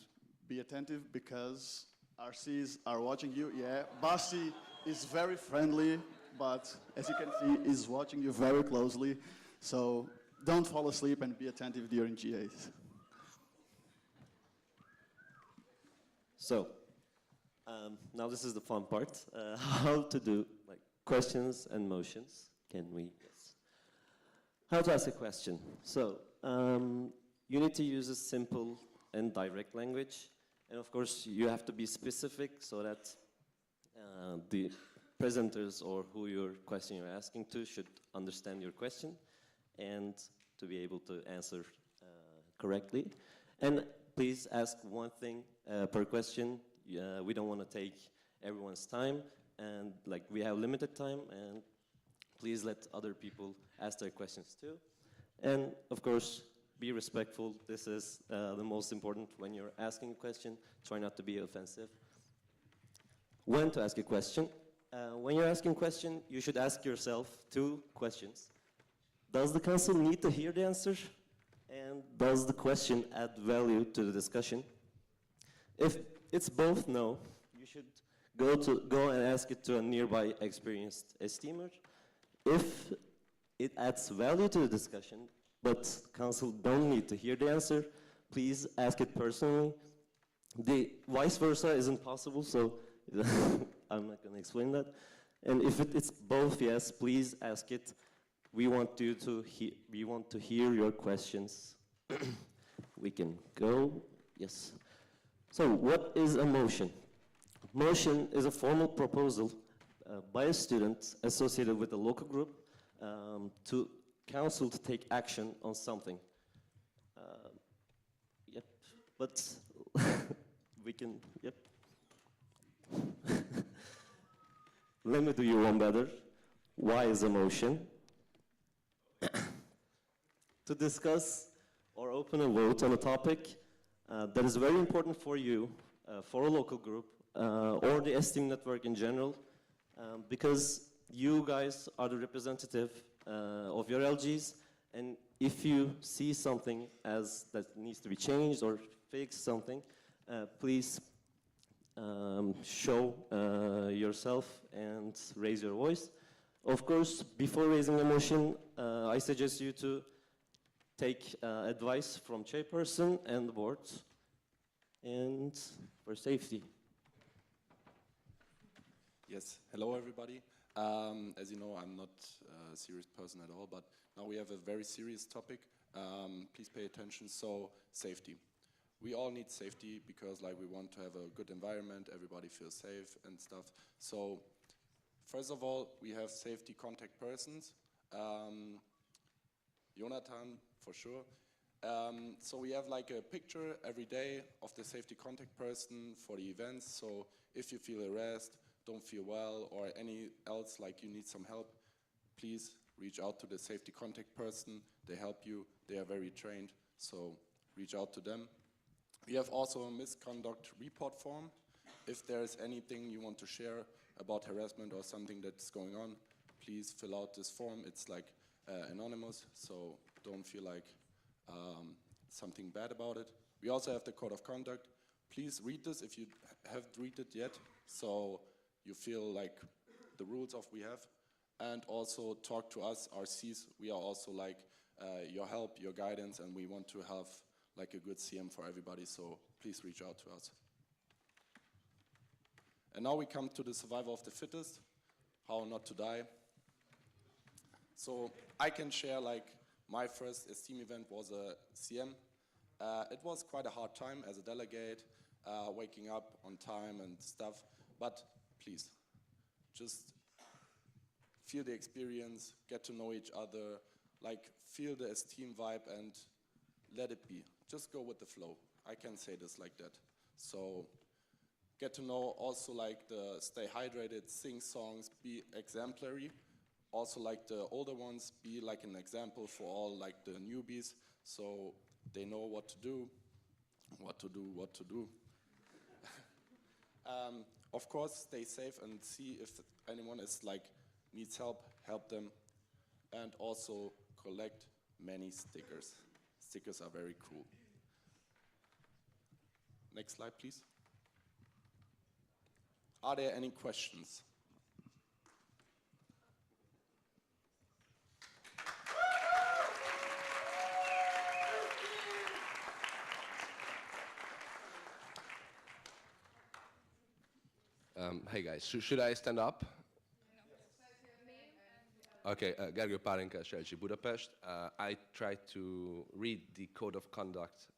be attentive because RCs are watching you. Yeah, Basti is very friendly, but as you can see, is watching you very closely. So don't fall asleep and be attentive during GAs. So, now this is the fun part. How to do like questions and motions. Can we? Yes. How to ask a question. So, you need to use a simple and direct language. And of course, you have to be specific so that the presenters or who your question you're asking to should understand your question and to be able to answer correctly. And please ask one thing per question. We don't want to take everyone's time, and like we have limited time, and please let other people ask their questions too. And of course, be respectful. This is the most important when you're asking a question. Try not to be offensive. When to ask a question. When you're asking a question, you should ask yourself 2 questions. Does the council need to hear the answer? And does the question add value to the discussion? If it's both no, you should go and ask it to a nearby experienced esteemer. If it adds value to the discussion, but council don't need to hear the answer, please ask it personally. The vice versa isn't possible, so I'm not going to explain that. And if it's both yes, please ask it. We want to hear your questions. We can go. Yes. So what is a motion? Motion is a formal proposal by a student associated with a local group to council to take action on something. Yep, but we can, yep. Let me do you one better. Why is a motion? To discuss or open a vote on a topic that is very important for you, for a local group, or the esteem network in general, because you guys are the representative of your LGs, and if you see something as that needs to be changed or fix something, please show yourself and raise your voice. Of course, before raising a motion, I suggest you to take advice from chairperson and the board, and for safety. Yes, hello everybody. As you know, I'm not a serious person at all, but now we have a very serious topic. Please pay attention. So, safety. We all need safety because we want to have a good environment, everybody feels safe and stuff. So, first of all, we have safety contact persons. Jonathan, for sure. So we have a picture every day of the safety contact person for the events. So if you feel harassed, don't feel well, or any else you need some help, please reach out to the safety contact person. They help you. They are very trained. So reach out to them. We have also a misconduct report form. If there is anything you want to share about harassment or something that's going on, please fill out this form. It's anonymous, so don't feel something bad about it. We also have the code of conduct. Please read this if you haven't read it yet, so you feel the rules of we have. And also talk to us, RCs. We are also your help, your guidance, and we want to have a good CM for everybody, so please reach out to us. And now we come to the survival of the fittest, how not to die. So I can share my first esteem event was a CM. It was quite a hard time as a delegate, waking up on time and stuff, but please, just feel the experience, get to know each other, feel the esteem vibe and let it be. Just go with the flow. I can say this like that. So get to know also the stay hydrated, sing songs, be exemplary. Also the older ones, be an example for all the newbies, so they know what to do, what to do, what to do. Of course, stay safe and see if anyone is needs help, help them. And also collect many stickers. Stickers are very cool. Next slide, please. Are there any questions? Hey guys, should I stand up? Okay, Gergő Pálinka, LXXI Budapest. I tried to read the code of conduct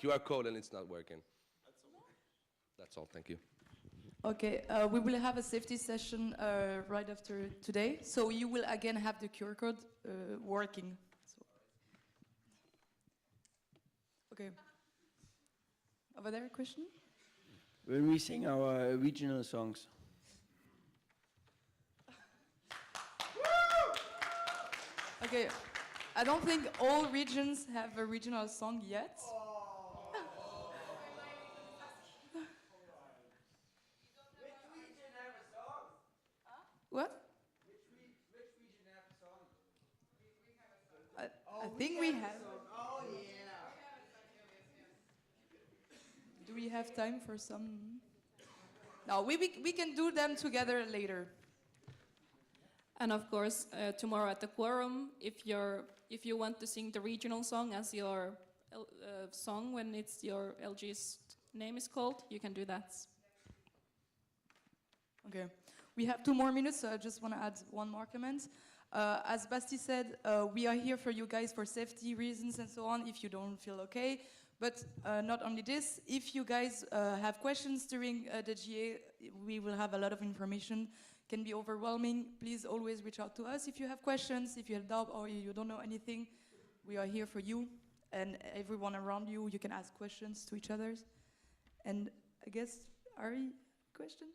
QR code and it's not working. That's all, thank you. Okay, we will have a safety session right after today, so you will again have the QR code working. So. Okay. Over there, question? Will we sing our regional songs? Okay. I don't think all regions have a regional song yet. What? Which region have a song? I think we have. Oh yeah. Do we have time for some? No, we can do them together later. And of course, tomorrow at the quorum, if you want to sing the regional song as your song when it's your LG's name is called, you can do that. Okay, we have 2 more minutes, so I just want to add one more comment. As Basti said, we are here for you guys for safety reasons and so on, if you don't feel okay. But not only this, if you guys have questions during the GA, we will have a lot of information. Can be overwhelming. Please always reach out to us if you have questions, if you have doubt or you don't know anything. We are here for you and everyone around you. You can ask questions to each other. And I guess, Ari, question?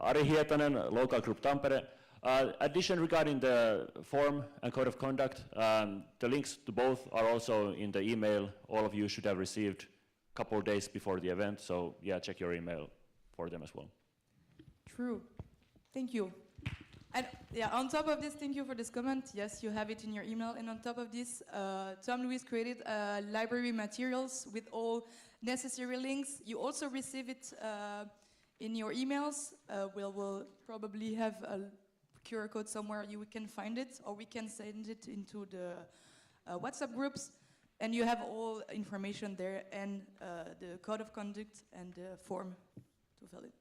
Ari Hietanen, local group Tampere. Addition regarding the form and code of conduct, the links to both are also in the email. All of you should have received a couple of days before the event, so yeah, check your email for them as well. True. Thank you. And yeah, on top of this, thank you for this comment. Yes, you have it in your email. And on top of this, Tom Luis created library materials with all necessary links. You also receive it in your emails. We'll probably have a QR code somewhere you can find it, or we can send it into the WhatsApp groups. And you have all information there and the code of conduct and the form to fill it.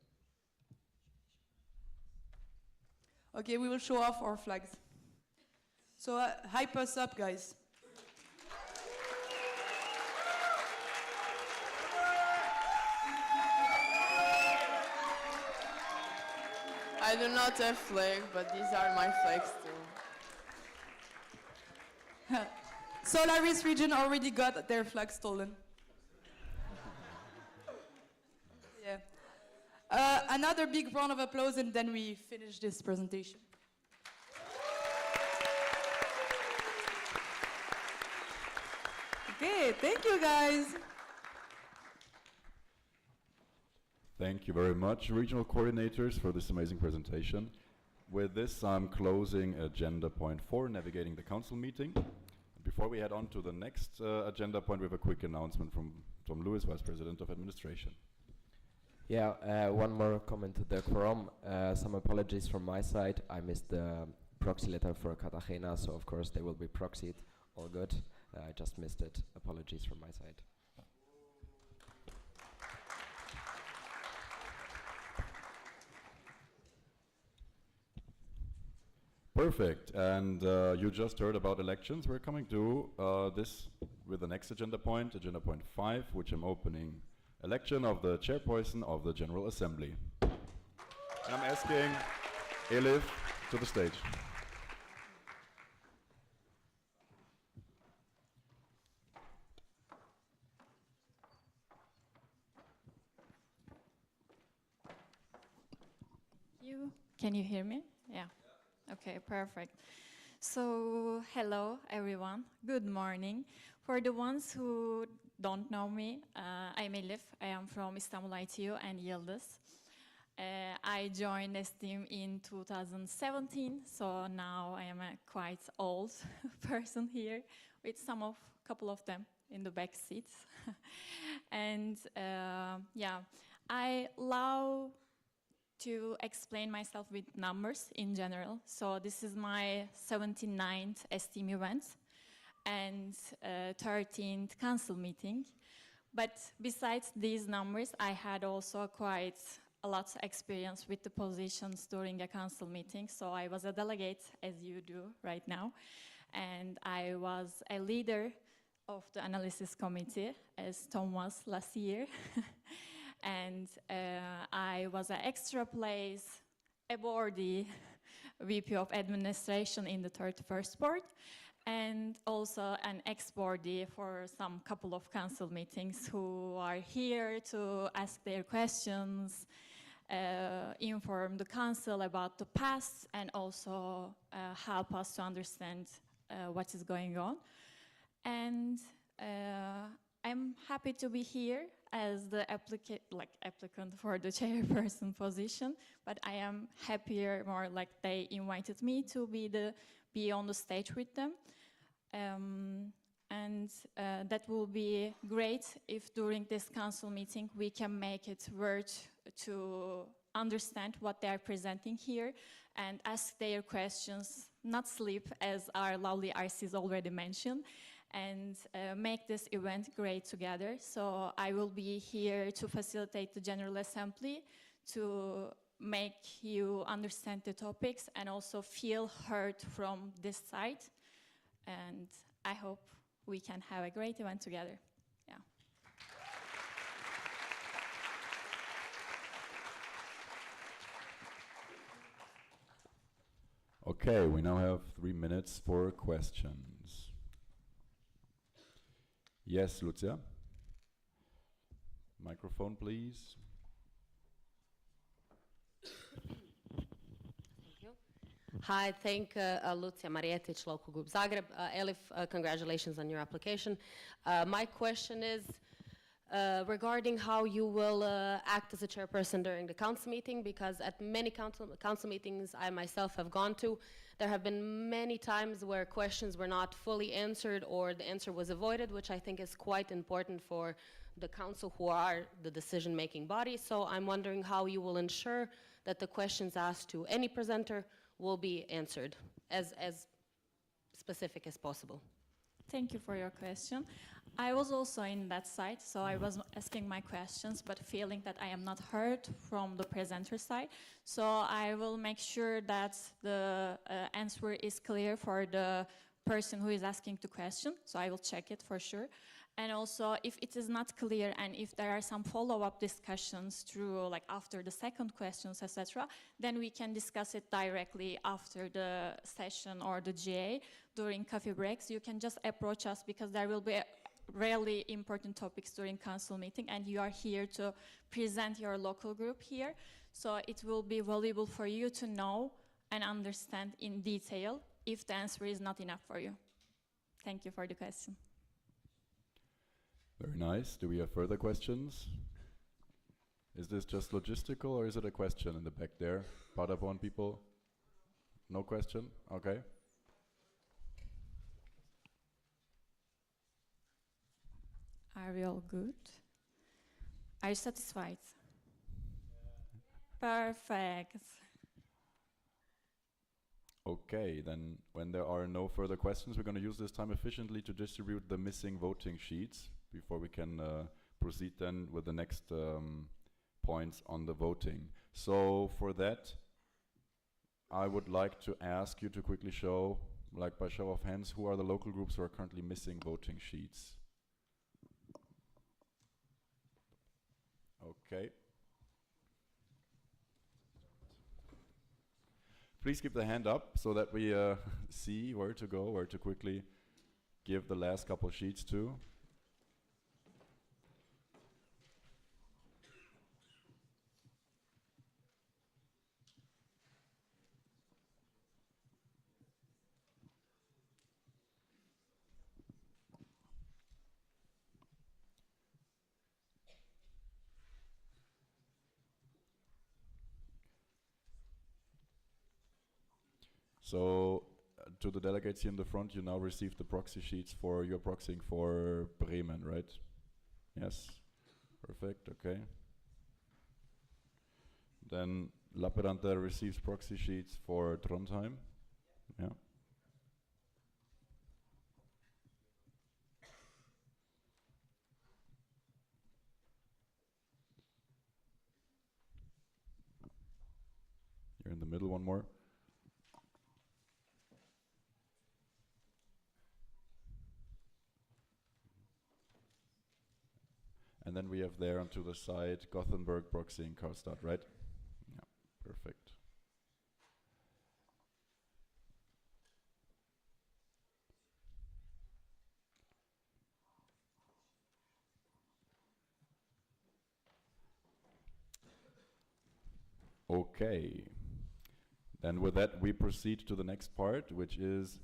Okay, we will show off our flags. So hype us up, guys. I do not have flag, but these are my flags too. Solaris region already got their flag stolen. Yeah. Another big round of applause and then we finish this presentation. Okay, thank you guys. Thank you very much, regional coordinators, for this amazing presentation. With this, I'm closing agenda point 4, navigating the council meeting. Before we head on to the next agenda point, we have a quick announcement from Tom Lewis, Vice President of Administration. Yeah, one more comment to the quorum. Some apologies from my side. I missed the proxy letter for Cartagena, so of course they will be proxied. All good. I just missed it. Apologies from my side. Perfect, and you just heard about elections. We're coming to this with the next agenda point 5, which I'm opening. Election of the chairperson of the General Assembly. And I'm asking Elif to the stage. Can you hear me? Yeah. Okay, perfect. So, hello everyone. Good morning. For the ones who don't know me, I'm Elif. I am from Istanbul ITU and Yıldız. I joined STEAM in 2017, so now I am a quite old person here, with couple of them in the back seats. And yeah, I love to explain myself with numbers in general. So this is my 79th STEAM event and 13th council meeting. But besides these numbers, I had also quite a lot of experience with the positions during a council meeting. So I was a delegate, as you do right now. And I was a leader of the analysis committee, as Tom was last year. And I was an extra place awardee, VP of Administration in the 31st board, and also an ex-boardee for some couple of council meetings who are here to ask their questions inform the council about the past and also help us to understand what is going on. And I'm happy to be here as the applicant for the chairperson position, but I am happier more like they invited me to be on the stage with them. And that will be great if during this council meeting we can make it worth to understand what they are presenting here and ask their questions, not sleep, as our lovely RCs already mentioned, and make this event great together. So I will be here to facilitate the General Assembly, to make you understand the topics and also feel heard from this side. And I hope we can have a great event together. Yeah. Okay, we now have 3 minutes for questions. Yes, Lucia? Microphone, please. Hi, thank Lucia Marietic, local group Zagreb. Elif, congratulations on your application. My question is regarding how you will act as a chairperson during the council meeting, because at many council meetings I myself have gone to, there have been many times where questions were not fully answered or the answer was avoided, which I think is quite important for the council, who are the decision-making body. So I'm wondering how you will ensure that the questions asked to any presenter will be answered as specific as possible. Thank you for your question. I was also in that side, so I was asking my questions, but feeling that I am not heard from the presenter side. So I will make sure that the answer is clear for the person who is asking the question. So I will check it for sure. And also, if it is not clear and if there are some follow-up discussions through, like after the second questions, etc., then we can discuss it directly after the session or the GA during coffee breaks. You can just approach us because there will be really important topics during council meeting and you are here to present your local group here. So it will be valuable for you to know and understand in detail if the answer is not enough for you. Thank you for the question. Very nice. Do we have further questions? Is this just logistical or is it a question in the back there? Paderborn people? No question? Okay. Are we all good? Are you satisfied? Perfect. Okay, then when there are no further questions, we're going to use this time efficiently to distribute the missing voting sheets before we can proceed then with the next points on the voting. So for that, I would like to ask you to quickly show, like by show of hands, who are the local groups who are currently missing voting sheets? Okay. Please keep the hand up so that we see where to go, where to quickly give the last couple sheets to. So, to the delegates here in the front, you now received the proxy sheets for your proxying for Bremen, right? Yes? Perfect, okay. Then Lappeenranta receives proxy sheets for Trondheim. Yeah. You're in the middle, one more. And then we have there onto the side Gothenburg, proxy and Karlstad, right? Yeah, perfect. Okay. Then with that, we proceed to the next part, which is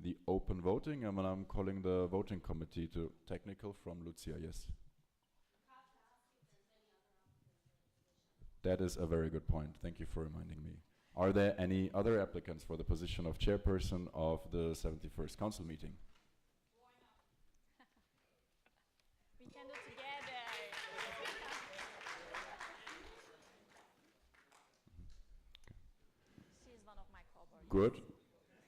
the open voting. And I'm calling the voting committee to technical from Lucia, yes. That is a very good point. Thank you for reminding me. Are there any other applicants for the position of chairperson of the 71st Council meeting? We can do together. She's one of my co-board. Good.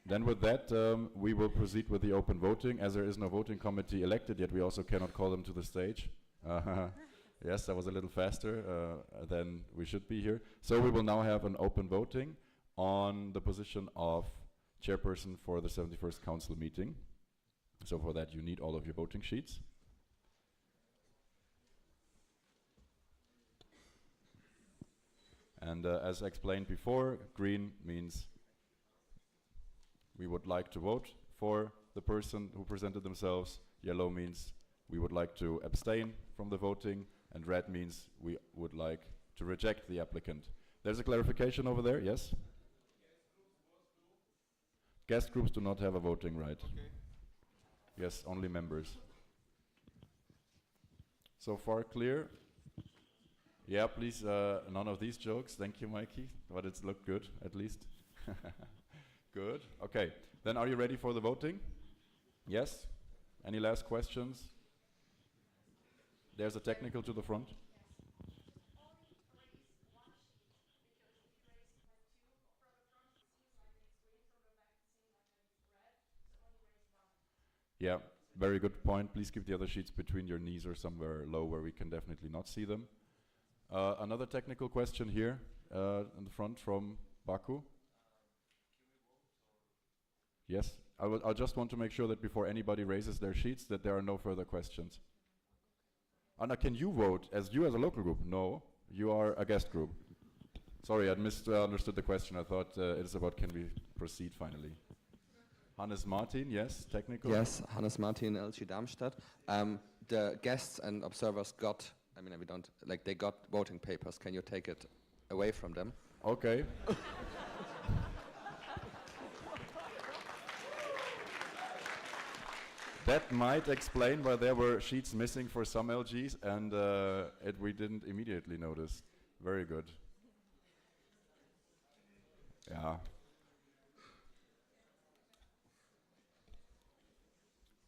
Then with that, we will proceed with the open voting. As there is no voting committee elected yet, we also cannot call them to the stage. Yes, that was a little faster than we should be here. So we will now have an open voting on the position of chairperson for the 71st Council meeting. So for that, you need all of your voting sheets. And as explained before, green means we would like to vote for the person who presented themselves. Yellow means we would like to abstain from the voting. And red means we would like to reject the applicant. There's a clarification over there, yes? Guest groups do not have a voting right. Okay. Yes, only members. So far clear? Yeah, please, none of these jokes. Thank you, Mikey. But it's looked good, at least. Good. Okay. Then are you ready for the voting? Yes? Any last questions? There's a technical to the front. Yeah, very good point. Please keep the other sheets between your knees or somewhere low where we can definitely not see them. Another technical question here in the front from Baku. Yes, I just want to make sure that before anybody raises their sheets that there are no further questions. Anna, can you vote as you as a local group? No, you are a guest group. Sorry, I misunderstood the question. I thought it is about can we proceed finally. Hannes Martin, yes, technical? Yes, Hannes Martin, LG Darmstadt. The guests and observers got, I mean, we don't, like they got voting papers. Can you take it away from them? Okay. That might explain why there were sheets missing for some LGs and we didn't immediately notice. Very good. Yeah.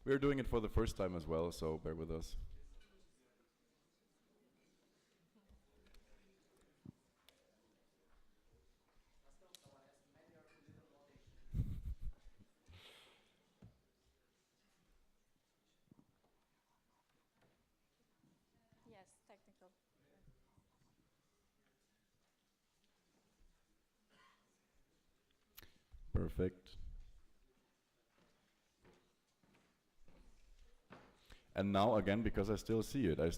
We're doing it for the first time as well, so bear with us. Yes, technical. Perfect. And now again, because I still see it, I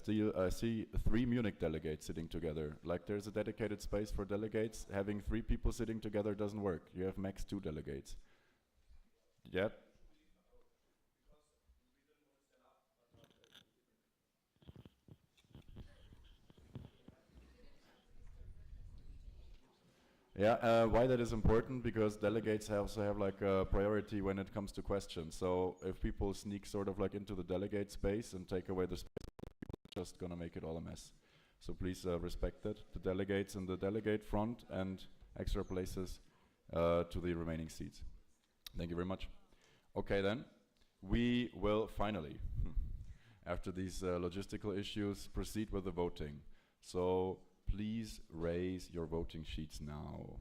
see 3 Munich delegates sitting together. Like there's a dedicated space for delegates. Having 3 people sitting together doesn't work. You have max 2 delegates. Yeah. Yeah, why that is important, because delegates also have like a priority when it comes to questions. So if people sneak sort of like into the delegate space and take away the space, people are just gonna make it all a mess. So please respect that. The delegates in the delegate front and extra places to the remaining seats. Thank you very much. Okay then, we will finally, after these logistical issues, proceed with the voting. So please raise your voting sheets now.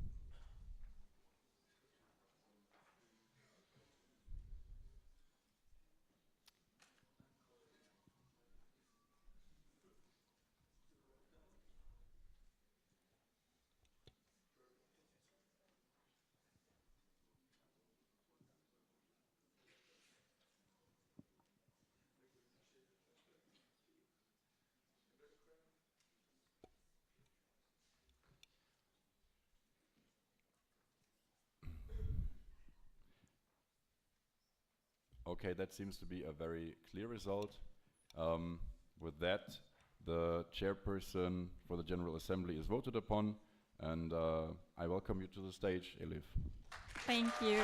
Okay, that seems to be a very clear result. With that, the chairperson for the General Assembly is voted upon. And I welcome you to the stage, Elif. Thank you.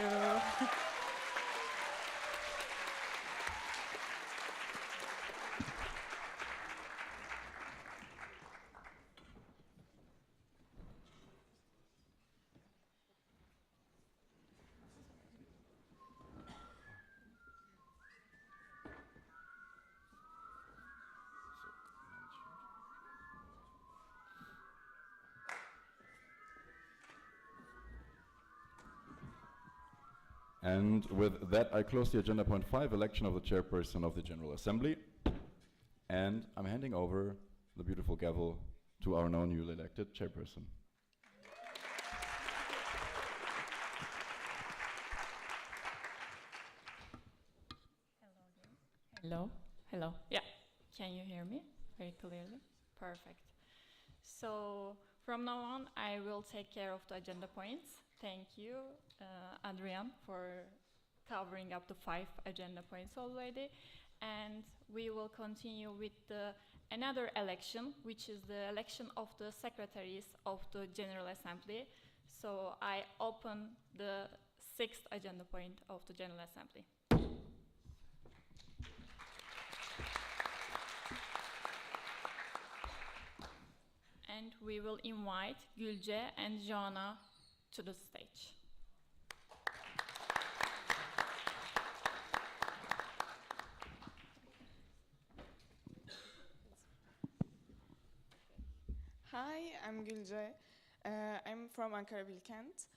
And with that, I close the agenda point 5, election of the chairperson of the General Assembly. And I'm handing over the beautiful gavel to our now newly elected chairperson. Hello? Hello. Yeah. Can you hear me very clearly? Perfect. So from now on, I will take care of the agenda points. Thank you, Adrian, for covering up the 5 agenda points already. And we will continue with another election, which is the election of the secretaries of the General Assembly. So I open the 6th agenda point of the General Assembly. And we will invite Gülce and Joanna to the stage. Hi, I'm Gülce. I'm from Ankara Bilkent,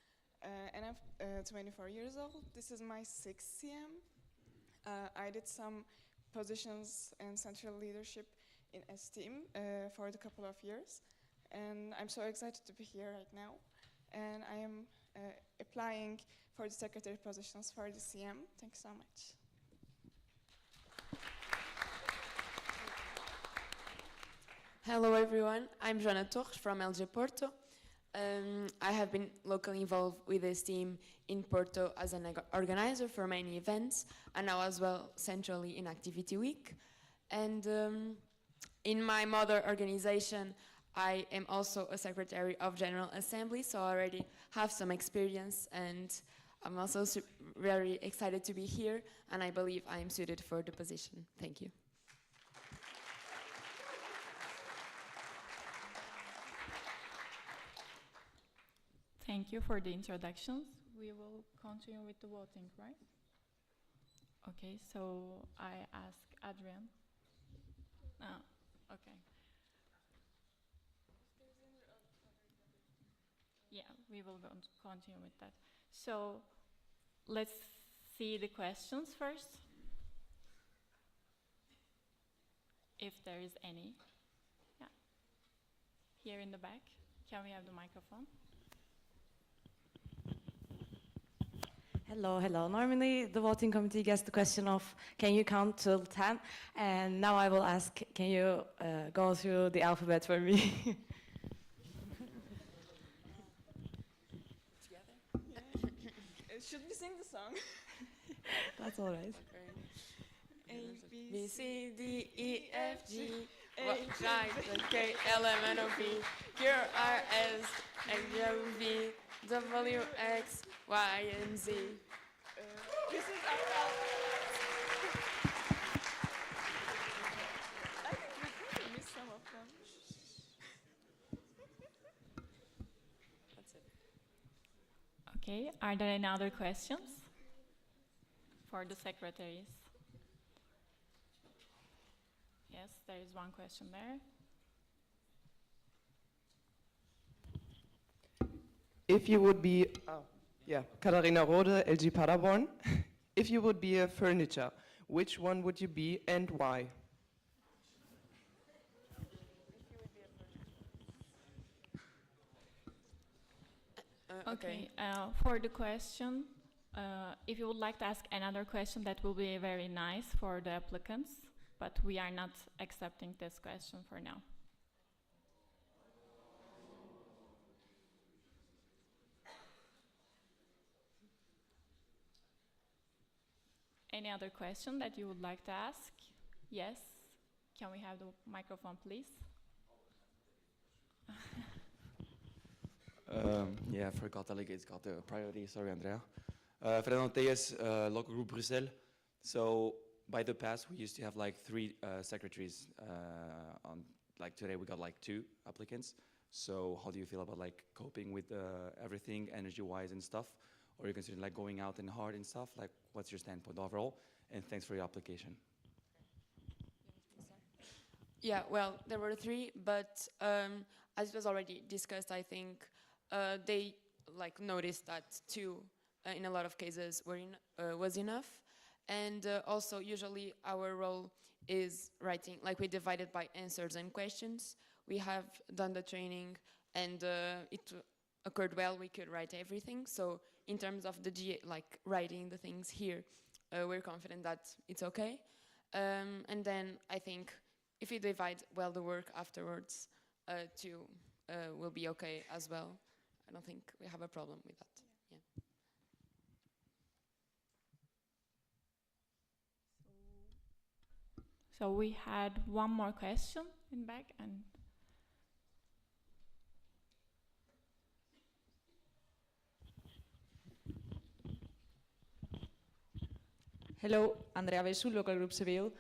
and I'm 24 years old. This is my 6th CM. I did some positions in central leadership in STEAM for a couple of years, and I'm so excited to be here right now. And I am applying for the secretary positions for the CM. Thanks so much. Hello everyone, I'm Joana Torres from LG Porto. I have been locally involved with this team in Porto as an organizer for many events, and now as well centrally in Activity Week. And in my mother organization, I am also a secretary of General Assembly, so I already have some experience, and I'm also very excited to be here, and I believe I am suited for the position. Thank you. Thank you for the introductions. We will continue with the voting, right? Okay, so I ask Adrian. Okay. Yeah, we will continue with that. So let's see the questions first, if there is any. Yeah. Here in the back, can we have the microphone? Hello, hello. Normally the voting committee gets the question of can you count till 10, and now I will ask, can you go through the alphabet for me? Should we sing the song? That's all right. A, B, C, D, E, F, G, H, I, K, L, M, N, O, P, Q, R, S, U, V, W, X, Y, and Z. This is our I think we probably missed some of them. That's it. Okay, are there any other questions for the secretaries? Yes, there is one question there. If you would be, Katharina Rode, LG Paderborn. If you would be a furniture, which one would you be and why? Okay, for the question, if you would like to ask another question, that will be very nice for the applicants, but we are not accepting this question for now. Any other question that you would like to ask? Yes? Can we have the microphone, please? Yeah, I forgot delegates got the priority. Sorry, Andrea. Fernando Telles, local group Brussels. So by the past, we used to have like 3 secretaries. On like today, we got like 2 applicants. So how do you feel about like coping with everything, energy-wise and stuff? Or you consider like going out and hard and stuff? Like, what's your standpoint overall? And thanks for your application. Yeah, well, there were 3, but as it was already discussed, I think they like noticed that 2, in a lot of cases, was enough. And also, usually our role is writing, like we divide it by answers and questions. We have done the training, and it occurred well. We could write everything. So in terms of the GA, like writing the things here, we're confident that it's okay. And then I think if we divide well the work afterwards, will be okay as well. I don't think we have a problem with that. Yeah. So we had one more question in back, and hello, Andrea Besu, local group Seville.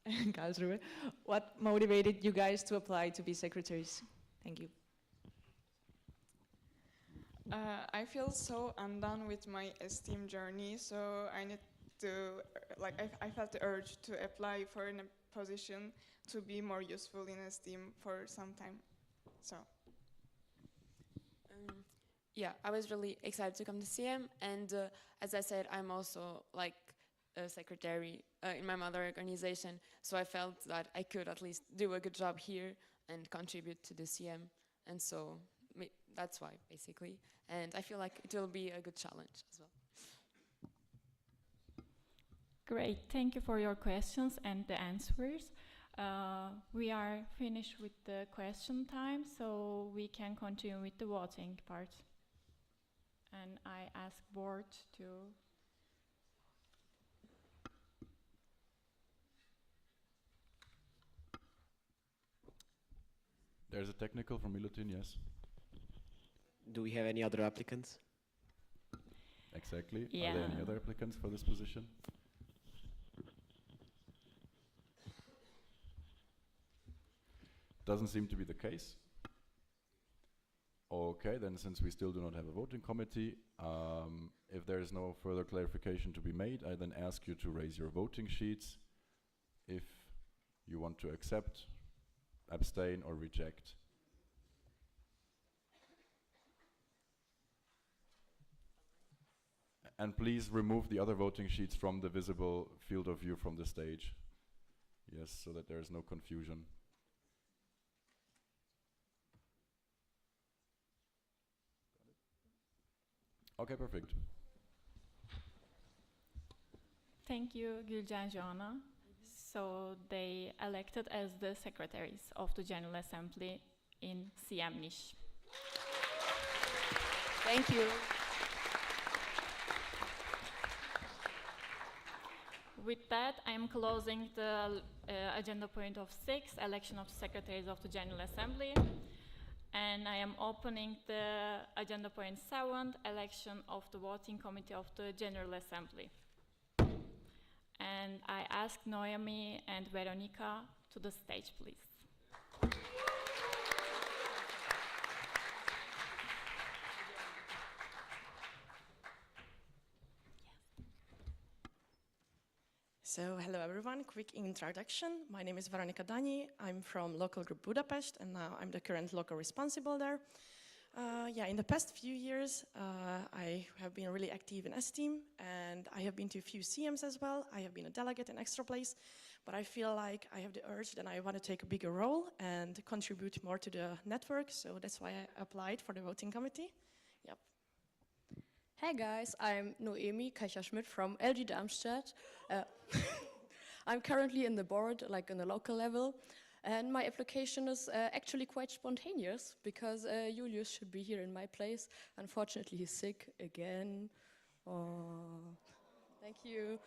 Karlsruhe, what motivated you guys to apply to be secretaries? Thank you. I feel so undone with my STEAM journey, so I need to, like, I felt the urge to apply for a position to be more useful in STEAM for some time. So. Yeah, I was really excited to come to CM, and as I said, I'm also like a secretary in my mother organization, so I felt that I could at least do a good job here and contribute to the CM, and so that's why, basically. And I feel like it will be a good challenge as well. great, thank you for your questions and the answers. We are finished with the question time, so we can continue with the voting part. And I ask board to... There's a technical from Milutin, yes. Do we have any other applicants? Exactly. Yeah. Are there any other applicants for this position? Doesn't seem to be the case. Okay, then since we still do not have a voting committee, if there is no further clarification to be made, I then ask you to raise your voting sheets if you want to accept, abstain or reject. And please remove the other voting sheets from the visible field of view from the stage. Yes, so that there is no confusion. Okay, perfect. Thank you, Gülcan Joanna. So they elected as the secretaries of the General Assembly in CM Niche. Thank you. With that, I am closing the agenda point of 6, election of secretaries of the General Assembly. And I am opening the agenda point 7, election of the voting committee of the General Assembly. And I ask Noemi and Veronica to the stage, please. So, hello everyone, quick introduction. My name is Veronika Dani. I'm from local group Budapest, and now I'm the current local responsible there. In the past few years, I have been really active in S-Team, and I have been to a few CMs as well. I have been a delegate in Extra Place, but I feel like I have the urge that I want to take a bigger role and contribute more to the network, so that's why I applied for the voting committee. Yep. Hey guys, I'm Noemi Kaicher-Schmidt from LG Darmstadt. I'm currently in the board, like on the local level, and my application is actually quite spontaneous because Julius should be here in my place. Unfortunately, he's sick again. Oh, thank you.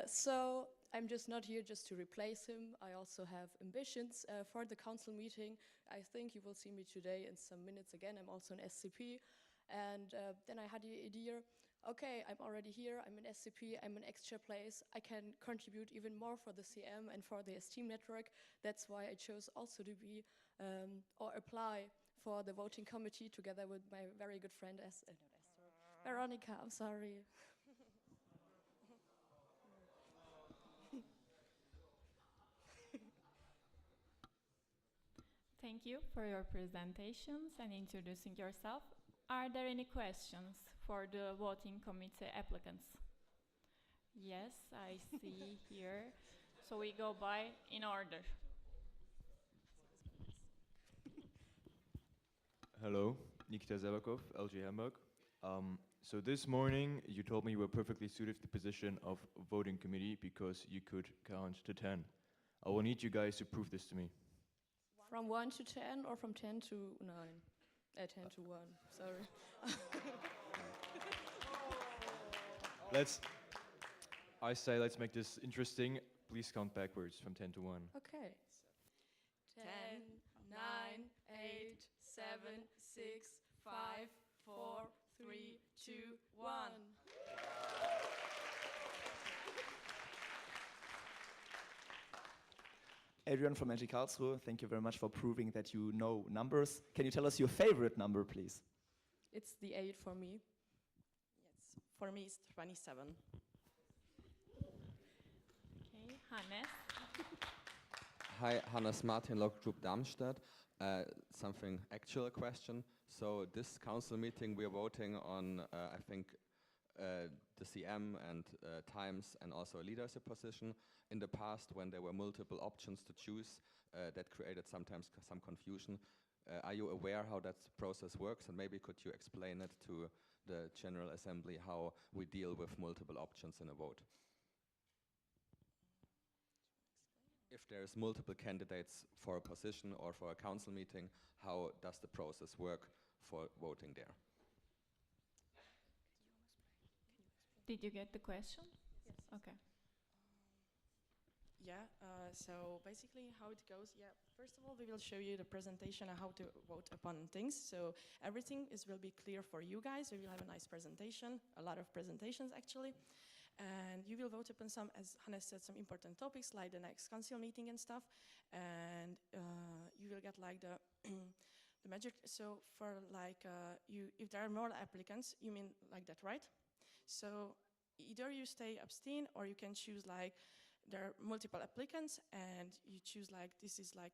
So I'm just not here just to replace him. I also have ambitions for the council meeting. I think you will see me today in some minutes again. I'm also an SCP. And then I had the idea, okay, I'm already here, I'm an SCP, I'm an extra place. I can contribute even more for the CM and for the esteem network. That's why I chose also to be or apply for the voting committee together with my very good friend Veronica, I'm sorry. Thank you for your presentations and introducing yourself. Are there any questions for the voting committee applicants? Yes, I see here. So we go by in order. Hello, Nikita Zevakov, LG Hamburg. So this morning you told me you were perfectly suited to the position of voting committee because you could count to 10. I will need you guys to prove this to me. From 1 to 10 or from 10 to 9? 10 to 1, sorry. Let's make this interesting. Please count backwards from 10 to 1. Okay. 10, 9, 8, 7, 6, 5, 4, 3, 2, 1. Adrian from LG Karlsruhe, thank you very much for proving that you know numbers. Can you tell us your favorite number, please? It's the 8 for me. Yes, for me it's 27. Okay, Hannes. Hi, Hannes Martin, local group Darmstadt. Something actual question. So this council meeting we are voting on, I think, the CM and times and also a leadership position. In the past, when there were multiple options to choose, that created sometimes some confusion. Are you aware how that process works? And maybe could you explain it to the General Assembly how we deal with multiple options in a vote? If there's multiple candidates for a position or for a council meeting, how does the process work for voting there? Did you get the question? Yes. Okay. So basically how it goes, first of all we will show you the presentation on how to vote upon things. So everything will be clear for you guys. We will have a nice presentation, a lot of presentations actually. And you will vote upon some, as Hannes said, some important topics like the next council meeting and stuff. And you will get like the the magic. So for like if there are more applicants, you mean like that, right? So either you stay abstain or you can choose like there are multiple applicants and you choose like this is like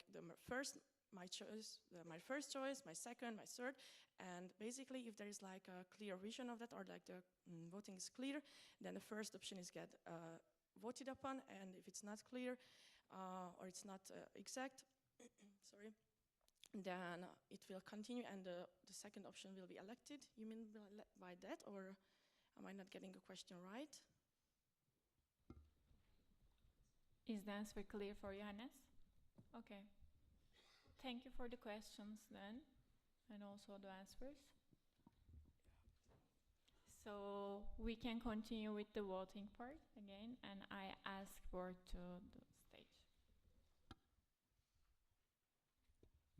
my choice, my first choice, my second, my third, and basically if there is like a clear vision of that or like the voting is clear, then the first option is get voted upon, and if it's not clear or it's not exact, sorry, then it will continue and the second option will be elected. You mean by that, or am I not getting the question right? Is the answer clear for you, Hannes? Okay. Thank you for the questions then, and also the answers. So we can continue with the voting part again, and I ask for to the stage.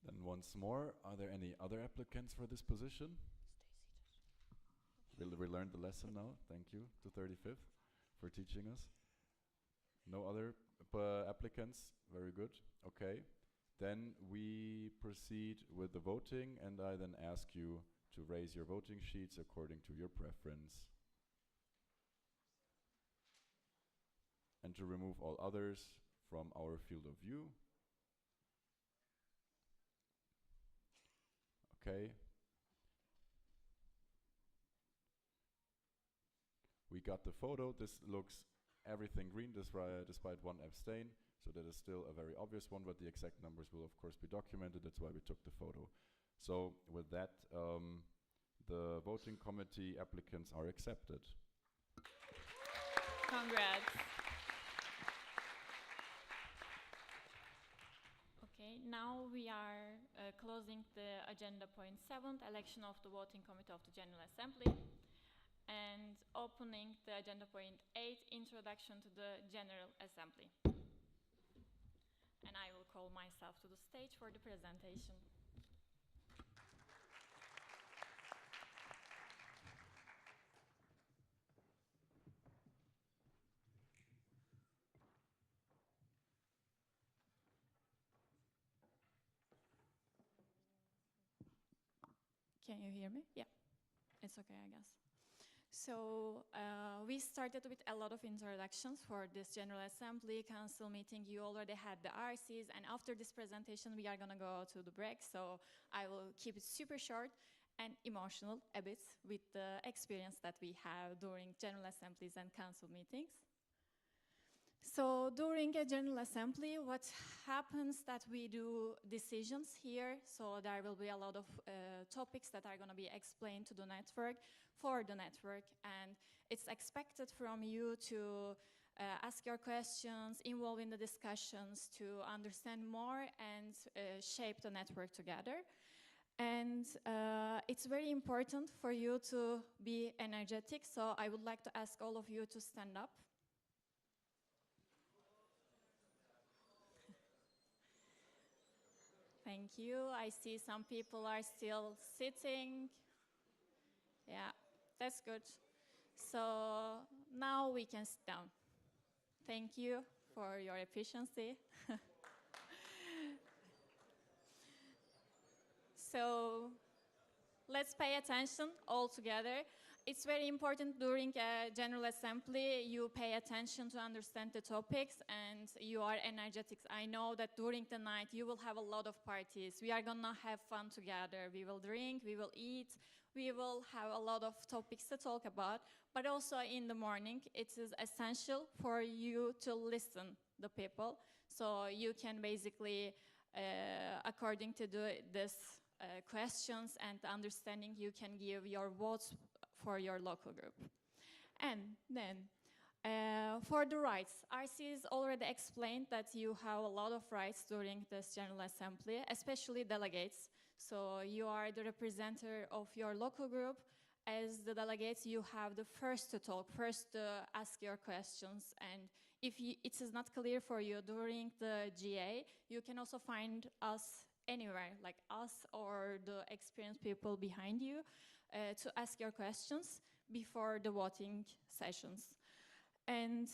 Then once more, are there any other applicants for this position? We learned the lesson now. Thank you to 35th for teaching us. No other applicants? Very good. Okay. Then we proceed with the voting, and I then ask you to raise your voting sheets according to your preference. And to remove all others from our field of view. Okay. We got the photo. This looks everything green despite one abstain. So that is still a very obvious one, but the exact numbers will of course be documented. That's why we took the photo. So with that, the voting committee applicants are accepted. Congrats. Okay, now we are closing the agenda point 7, election of the voting committee of the General Assembly. And opening the agenda point 8, Introduction to the General Assembly. And I will call myself to the stage for the presentation. Can you hear me? Yeah, it's okay, I guess. So we started with a lot of introductions for this General Assembly Council meeting. You already had the RCs, and after this presentation, we are going to go to the break. So I will keep it super short and emotional a bit with the experience that we have during General Assemblies and Council meetings. So during a General Assembly, what happens that we do decisions here. So there will be a lot of topics that are going to be explained to the network, for the network. And it's expected from you to ask your questions, involve in the discussions, to understand more and shape the network together. And it's very important for you to be energetic. So I would like to ask all of you to stand up. Thank you. I see some people are still sitting. Yeah, that's good. So now we can sit down. Thank you for your efficiency. So let's pay attention all together. It's very important during a General Assembly, you pay attention to understand the topics and you are energetic. I know that during the night you will have a lot of parties. We are gonna have fun together. We will drink, we will eat, we will have a lot of topics to talk about. But also in the morning, it is essential for you to listen the people. So you can basically, according to this questions and understanding, you can give your votes for your local group. And then for the rights, RC's already explained that you have a lot of rights during this General Assembly, especially delegates. So you are the representative of your local group. As the delegates, you have the first to talk, first to ask your questions. And if it is not clear for you during the GA, you can also find us anywhere, like us or the experienced people behind you, to ask your questions before the voting sessions. And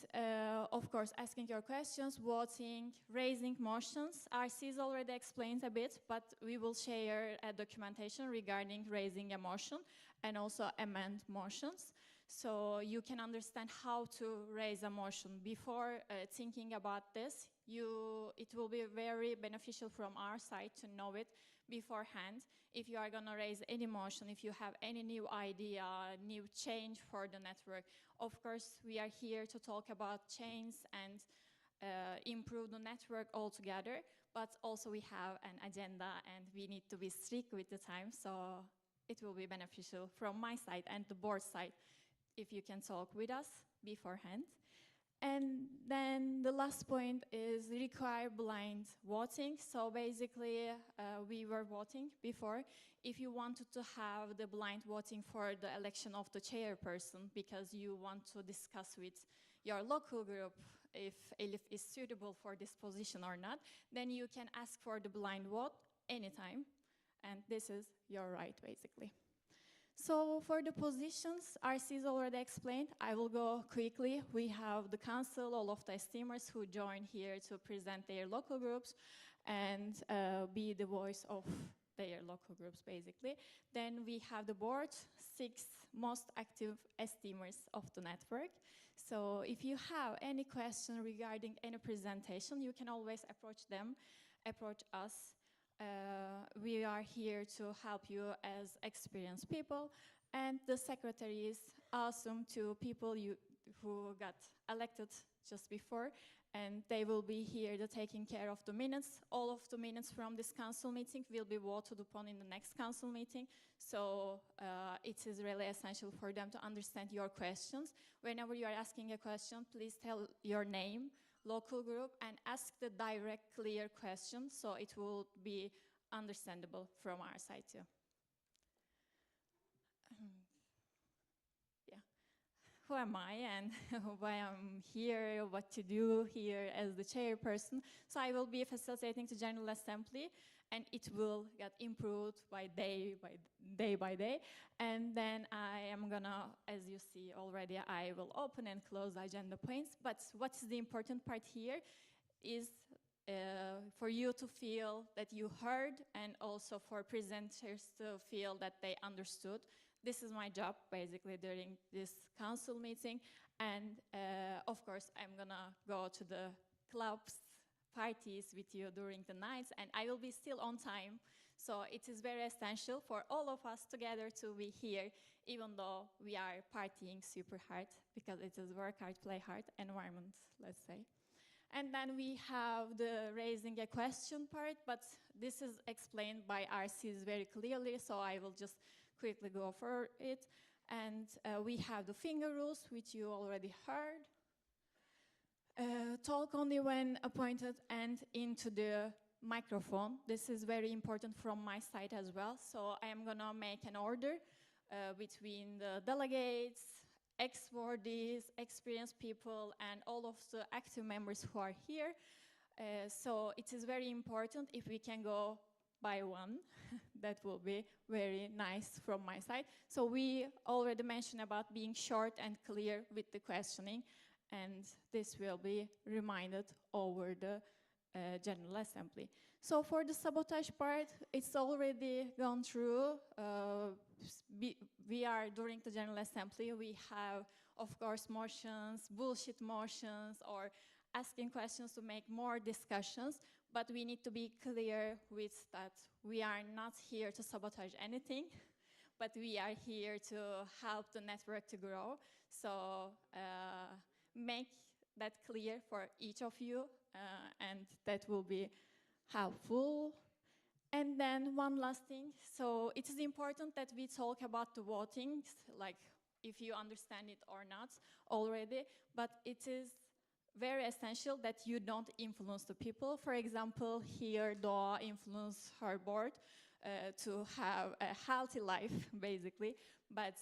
of course, asking your questions, voting, raising motions. RC's already explained a bit, but we will share a documentation regarding raising a motion and also amend motions. So you can understand how to raise a motion. Before thinking about this, it will be very beneficial from our side to know it beforehand. If you are going to raise any motion, if you have any new idea, new change for the network, of course, we are here to talk about change and improve the network altogether, but also we have an agenda and we need to be strict with the time, so it will be beneficial from my side and the board side if you can talk with us beforehand. And then the last point is require blind voting. So basically, we were voting before. If you wanted to have the blind voting for the election of the chairperson because you want to discuss with your local group if Elif is suitable for this position or not, then you can ask for the blind vote anytime. And this is your right, basically. So for the positions, RC's already explained. I will go quickly. We have the council, all of the esteemers who join here to present their local groups and be the voice of their local groups, basically. Then we have the board, 6 most active esteemers of the network. So if you have any question regarding any presentation, you can always approach them, approach us. We are here to help you as experienced people, and the secretary is awesome to people who got elected just before, and they will be here to taking care of the minutes. All of the minutes from this council meeting will be voted upon in the next council meeting, so it is really essential for them to understand your questions. Whenever you are asking a question, please tell your name, local group, and ask the direct, clear question, so it will be understandable from our side too. Yeah. who am I and why I'm here, what to do here as the chairperson. So I will be facilitating the General Assembly, and it will get improved by day by day. And then I am gonna, as you see already, I will open and close agenda points. But what is the important part here is for you to feel that you heard, and also for presenters to feel that they understood. This is my job, basically, during this council meeting. And of course, I'm gonna go to the clubs, parties with you during the nights, and I will be still on time. So it is very essential for all of us together to be here, even though we are partying super hard, because it is work hard, play hard environment, let's say. And then we have the raising a question part, but this is explained by RCs very clearly, so I will just quickly go for it. And we have the finger rules, which you already heard. Talk only when appointed and into the microphone. This is very important from my side as well. So I am gonna make an order between the delegates, ex-wardies, experienced people, and all of the active members who are here. So it is very important if we can go by one. That will be very nice from my side. So we already mentioned about being short and clear with the questioning, and this will be reminded over the General Assembly. So for the sabotage part, it's already gone through. We are during the General Assembly, we have, of course, motions, bullshit motions, or asking questions to make more discussions, but we need to be clear with that we are not here to sabotage anything, but we are here to help the network to grow. So make that clear for each of you, and that will be helpful. And then one last thing, so it is important that we talk about the voting, like if you understand it or not already, but it is very essential that you don't influence the people. For example, here Doğa influenced her board to have a healthy life, basically. But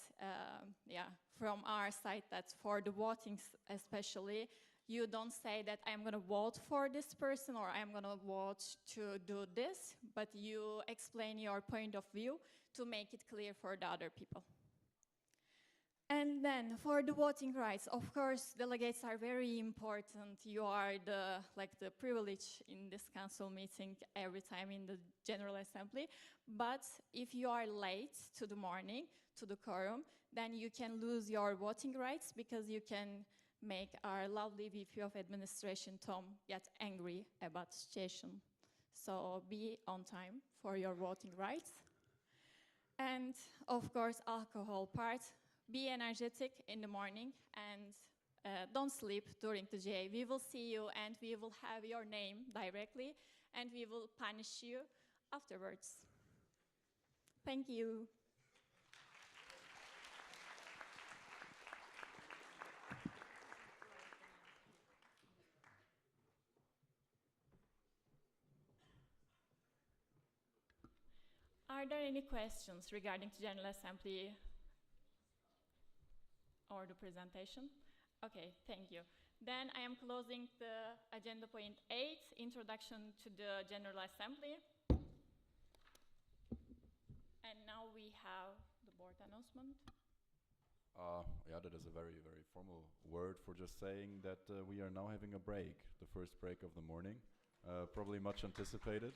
yeah, from our side, that's for the voting especially, you don't say that I'm gonna vote for this person or I'm gonna vote to do this, but you explain your point of view to make it clear for the other people. And then for the voting rights, of course, delegates are very important. You are the privilege in this council meeting every time in the General Assembly. But if you are late to the morning, to the quorum, then you can lose your voting rights because you can make our lovely VP of Administration, Tom, get angry about the situation. So be on time for your voting rights. And of course, alcohol part. Be energetic in the morning and don't sleep during the GA. We will see you and we will have your name directly and we will punish you afterwards. Thank you. Are there any questions regarding the General Assembly or the presentation? Okay, thank you. Then I am closing the agenda point 8, introduction to the General Assembly. And now we have the board announcement. Yeah, that is a very, very formal word for just saying that we are now having a break, the first break of the morning, probably much anticipated.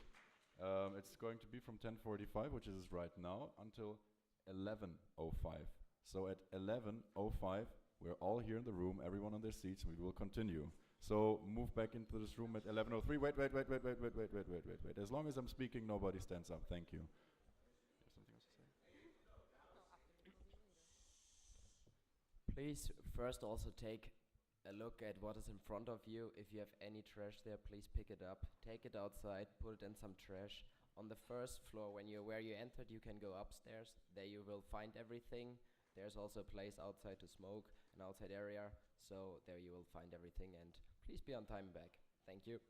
It's going to be from 10:45, which is right now, until 11:05. So at 11:05, we're all here in the room, everyone on their seats, we will continue. So move back into this room at 11:03. Wait. As long as I'm speaking, nobody stands up. Thank you. There's something else to say? Please first also take a look at what is in front of you. If you have any trash there, please pick it up. Take it outside, put it in some trash. On the first floor, where you entered, you can go upstairs. There you will find everything. There's also a place outside to smoke, an outside area. So there you will find everything, and please be on time back. Thank you.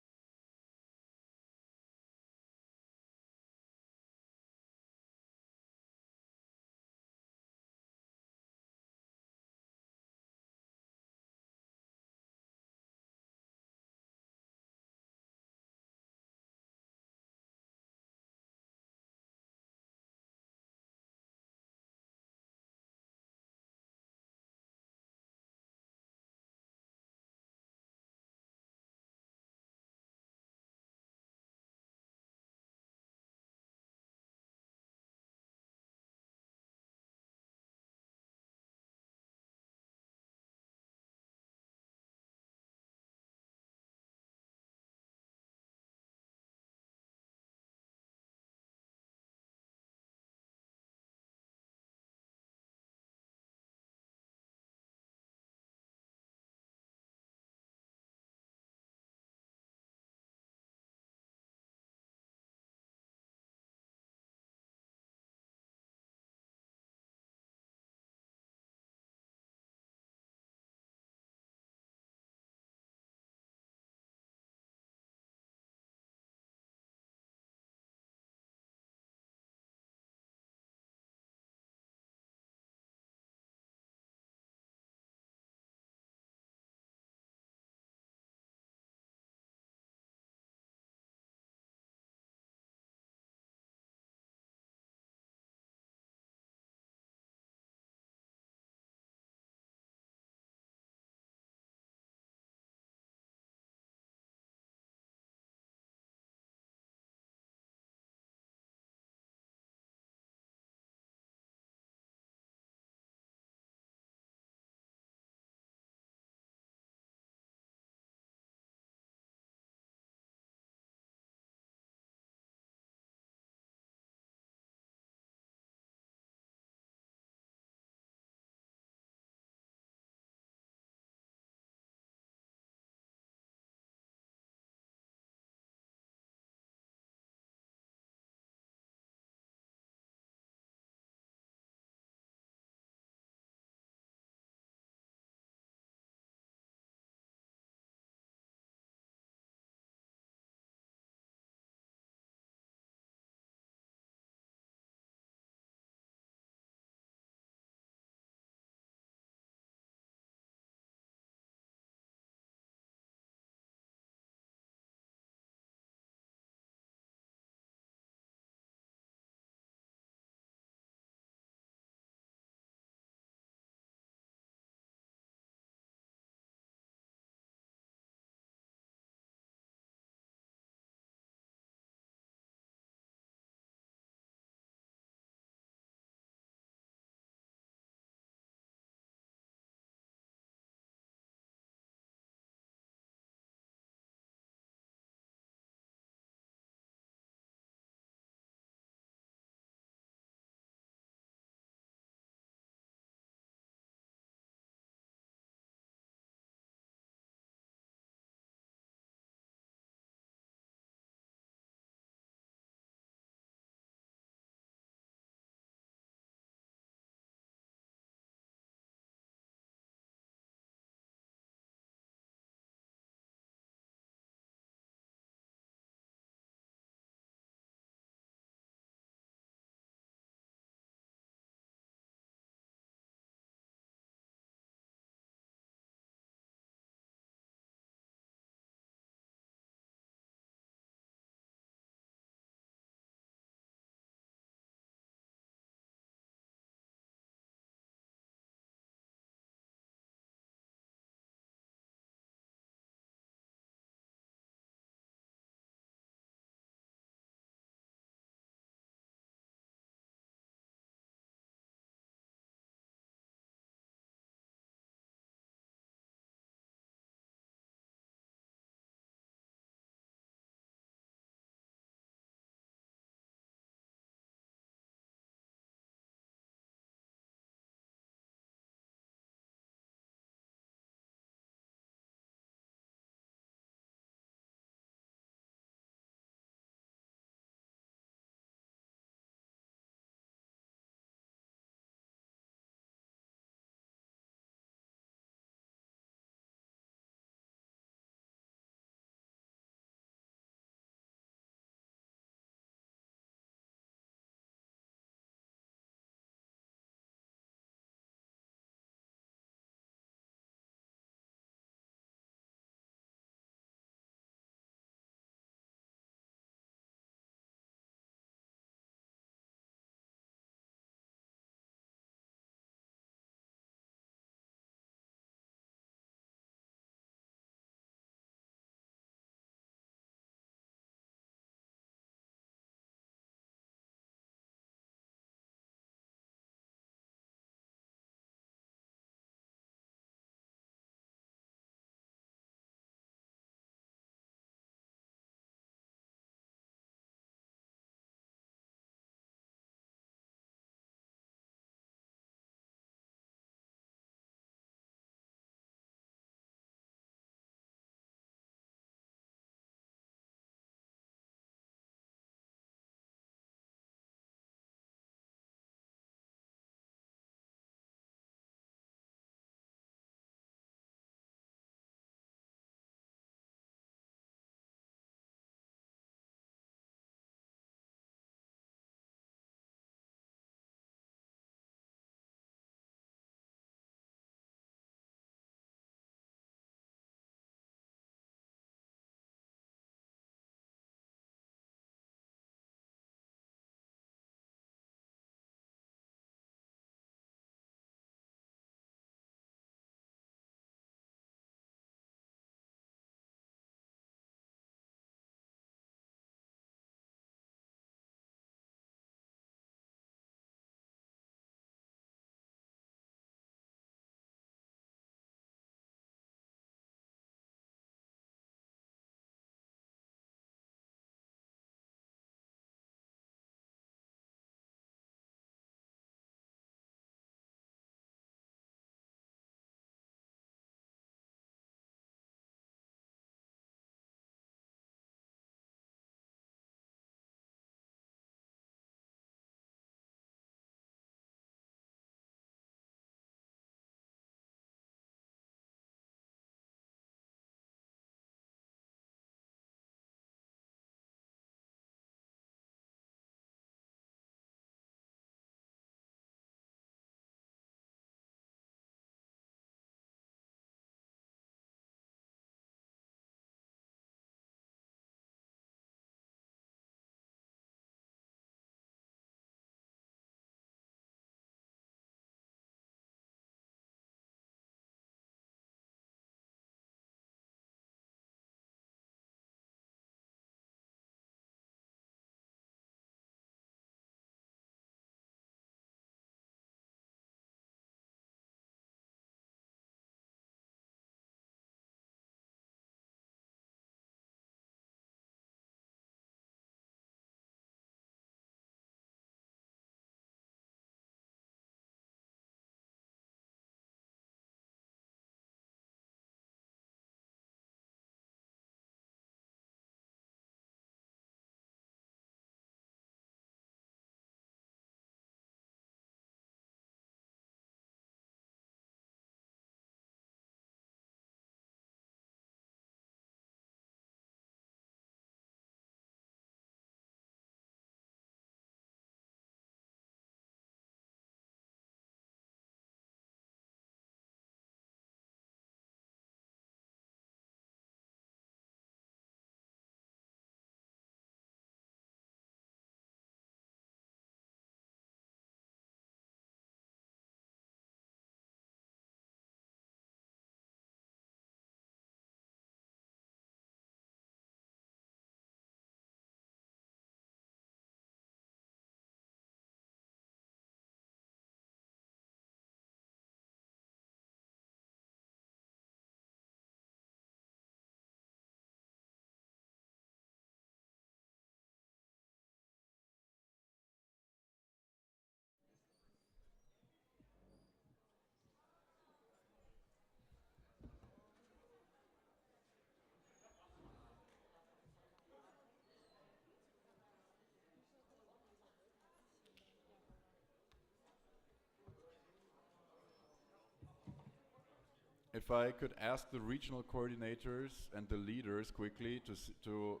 If I could ask the regional coordinators and the leaders quickly to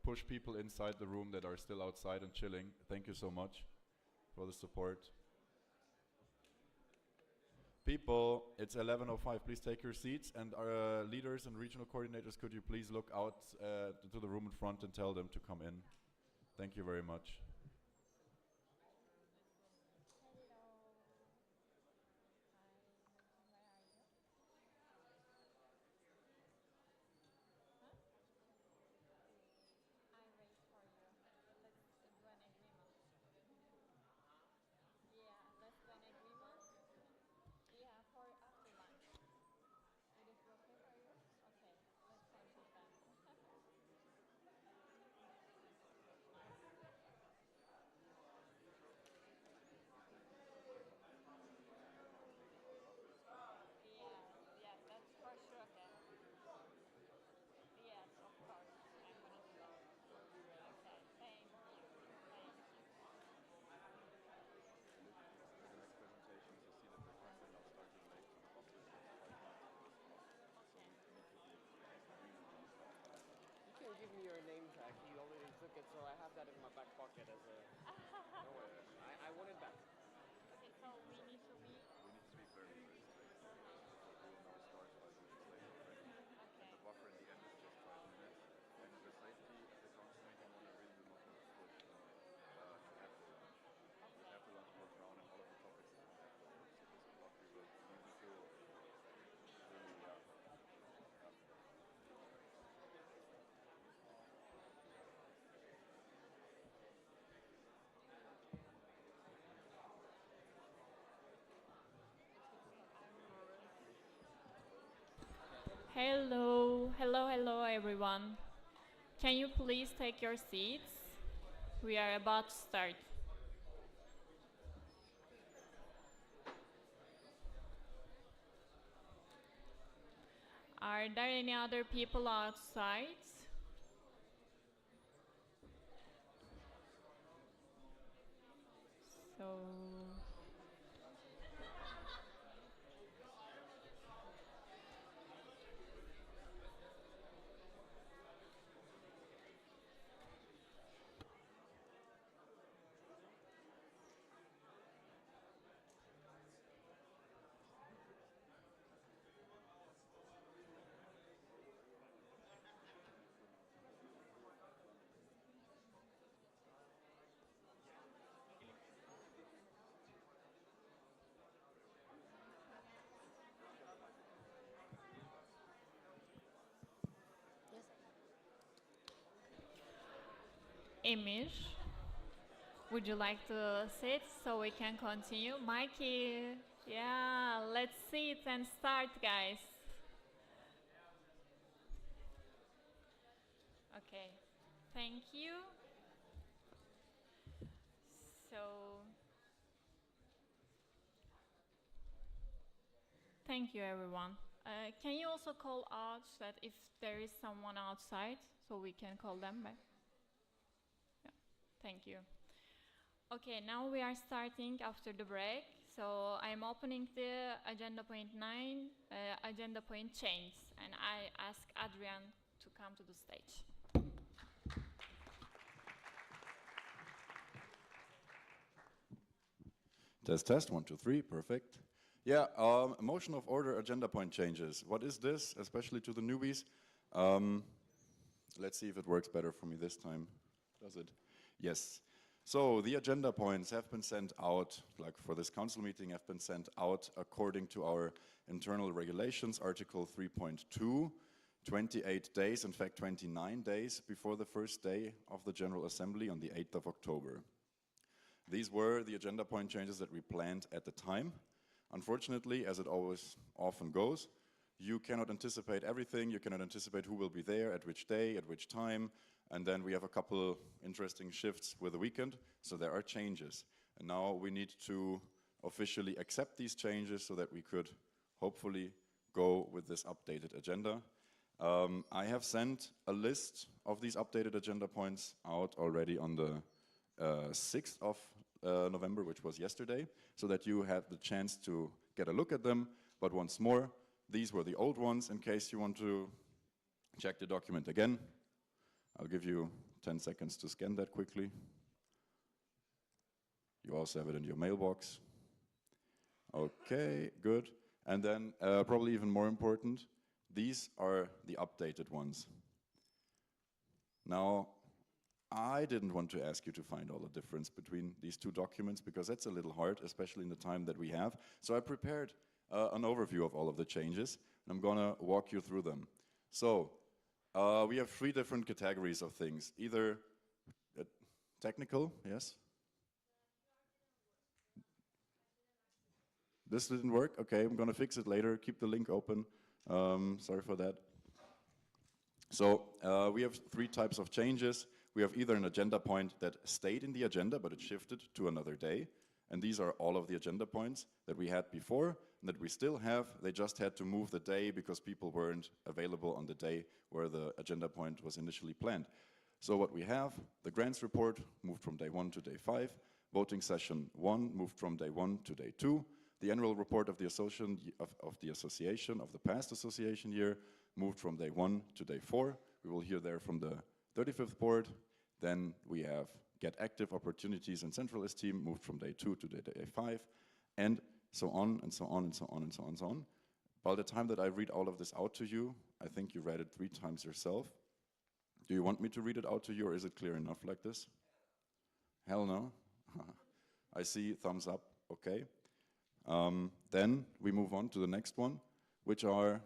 push people inside the room that are still outside and chilling. Thank you so much for the support. People, it's 11:05. Please take your seats. And our leaders and regional coordinators, could you please look out to the room in front and tell them to come in? Thank you very much. You can give me your name tag. He already took it, so I have that in my back pocket as a. No worry. I want it back. Okay, so we need to be. We need to speak very first. We will now start 5 minutes later already. And the buffer in the end is just 5 minutes. And the safety at the council meeting one, I really do not want to push after lunch. Because after lunch we'll drown in all of the topics that we have to work. So this block we will need to really, Hello everyone. Can you please take your seats? We are about to start. Are there any other people outside? So Amish, would you like to sit so we can continue? Mikey, yeah, let's sit and start, guys. Okay, thank you. So, thank you everyone. Can you also call out that if there is someone outside so we can call them back? Yeah, thank you. Okay, now we are starting after the break. So I'm opening the agenda point 9, agenda point change, and I ask Adrian to come to the stage. Test, 1, 2, 3, perfect. Yeah, a motion of order, agenda point changes. What is this, especially to the newbies? Let's see if it works better for me this time. Does it? Yes. So the agenda points have been sent out, like for this council meeting, have been sent out according to our internal regulations, Article 3.2, 28 days, in fact 29 days before the first day of the General Assembly on the 8th of October. These were the agenda point changes that we planned at the time. Unfortunately, as it always often goes, you cannot anticipate everything, you cannot anticipate who will be there, at which day, at which time, and then we have a couple interesting shifts with the weekend, so there are changes. And now we need to officially accept these changes so that we could hopefully go with this updated agenda. I have sent a list of these updated agenda points out already on the 6th of November, which was yesterday, so that you had the chance to get a look at them. But once more, These were the old ones in case you want to check the document again. I'll give you 10 seconds to scan that quickly. You also have it in your mailbox. Okay, good. And then probably even more important, these are the updated ones. Now, I didn't want to ask you to find all the difference between these two documents because that's a little hard, especially in the time that we have. So I prepared an overview of all of the changes, and I'm gonna walk you through them. So, we have 3 different categories of things. Either technical, yes? This didn't work? Okay, I'm gonna fix it later. Keep the link open. Sorry for that. So we have 3 types of changes. We have either an agenda point that stayed in the agenda, but it shifted to another day. And these are all of the agenda points that we had before and that we still have. They just had to move the day because people weren't available on the day where the agenda point was initially planned. So what we have, the grants report moved from day 1 to day 5. Voting session 1 moved from day 1 to day 2. The annual report of the association of the past association year moved from day 1 to day 4. We will hear there from the 35th board. Then we have Get Active Opportunities and Centralist team moved from day 2 to day 5, and so on and so on and so on and so on and so on. By the time that I read all of this out to you, I think you read it 3 times yourself. Do you want me to read it out to you, or is it clear enough like this? Hell no. I see thumbs up. Okay. Then we move on to the next one, which are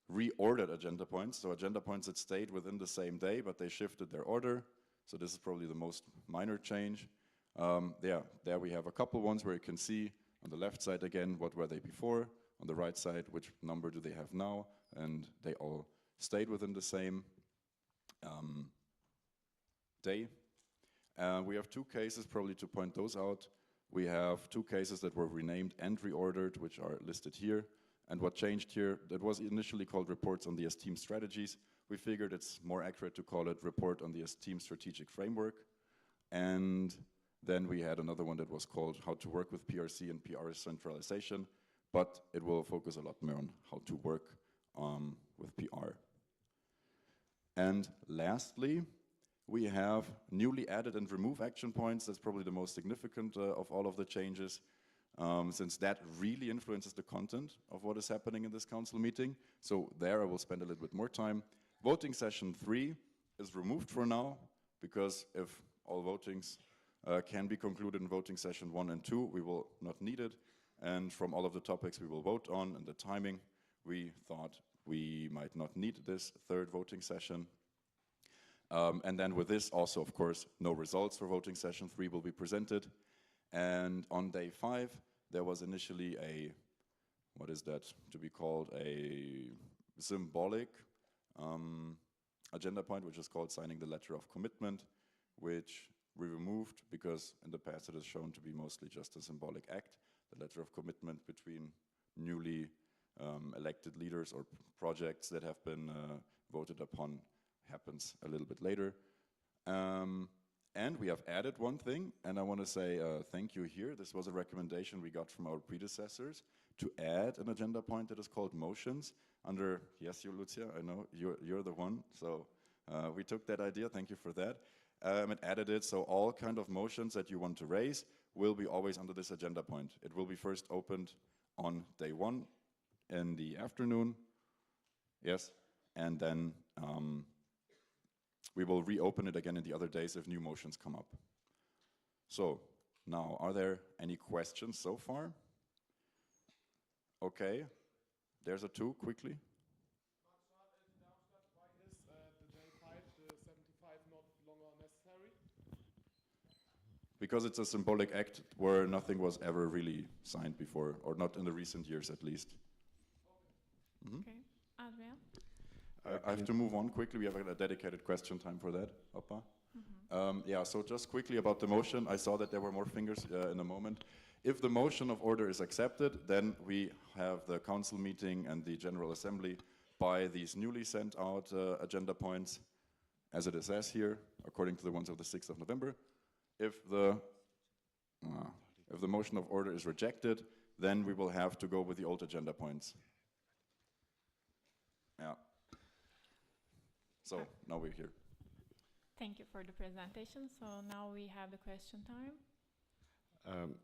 reordered agenda points. So agenda points that stayed within the same day, but they shifted their order. So this is probably the most minor change. There we have a couple ones where you can see on the left side again, what were they before? On the right side, which number do they have now? And they all stayed within the same day. We have 2 cases, probably to point those out. We have 2 cases that were renamed and reordered, which are listed here. And what changed here, that was initially called Reports on the S-Team Strategies. We figured it's more accurate to call it Report on the S-Team Strategic Framework. And then we had another one that was called How to Work with PRC and PR Centralization, but it will focus a lot more on how to work with PR. And lastly, we have newly added and remove action points. That's probably the most significant of all of the changes, since that really influences the content of what is happening in this council meeting. So there I will spend a little bit more time. Voting session 3 is removed for now, because if all votings can be concluded in voting session 1 and 2, we will not need it. And from all of the topics we will vote on and the timing, we thought we might not need this 3rd voting session. And then with this also, of course, no results for voting session 3 will be presented. And on day 5, there was initially a, what is that to be called, a symbolic agenda point, which is called signing the letter of commitment, which we removed because in the past it is shown to be mostly just a symbolic act. The letter of commitment between newly elected leaders or projects that have been voted upon happens a little bit later. And we have added one thing, and I want to say thank you here. This was a recommendation we got from our predecessors to add an agenda point that is called motions under, yes, you, Lucia, I know, you're the one. So we took that idea, thank you for that, and added it. So all kind of motions that you want to raise will be always under this agenda point. It will be first opened on day 1 in the afternoon, yes, and then we will reopen it again in the other days if new motions come up. So, now, are there any questions so far? Okay, there's a 2, quickly. Why is the day 5, the 75, not longer necessary? Because it's a symbolic act where nothing was ever really signed before, or not in the recent years at least. Mm-hmm. Okay, Adrian? I have to move on quickly. We have a dedicated question time for that. Opa. Yeah, so just quickly about the motion. I saw that there were more fingers in a moment. If the motion of order is accepted, then we have the council meeting and the General Assembly by these newly sent out agenda points, as it says here, according to the ones of the 6th of November. If the motion of order is rejected, then we will have to go with the old agenda points. Yeah. So now we're here. Thank you for the presentation. So now we have the question time.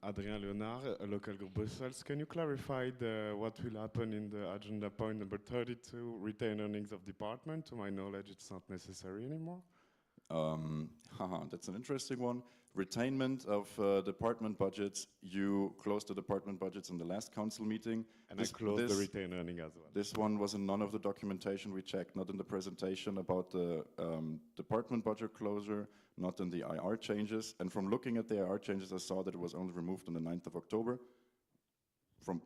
Adrien Léonard, Local Group Brussels. Can you clarify what will happen in the agenda point number 32, retain earnings of department? To my knowledge, it's not necessary anymore. That's an interesting one. Retainment of department budgets. You closed the department budgets in the last council meeting. And I closed the retain earning as well. This one was in none of the documentation we checked, not in the presentation about the department budget closure, not in the IR changes. And from looking at the IR changes, I saw that it was only removed on the 9th of October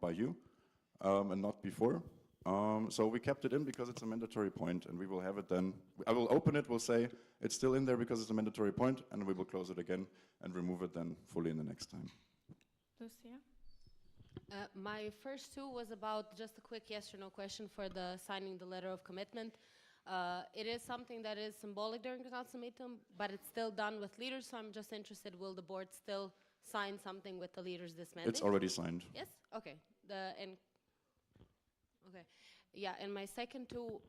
by you, and not before. So we kept it in because it's a mandatory point, and we will have it then. I will open it, we'll say it's still in there because it's a mandatory point, and we will close it again and remove it then fully in the next time. Lucia? My first two was about just a quick yes or no question for the signing the letter of commitment. It is something that is symbolic during the council meeting, but it's still done with leaders, so I'm just interested, will the board still sign something with the leaders this mandate? It's already signed. Yes? Okay. Okay. Yeah, and my second two,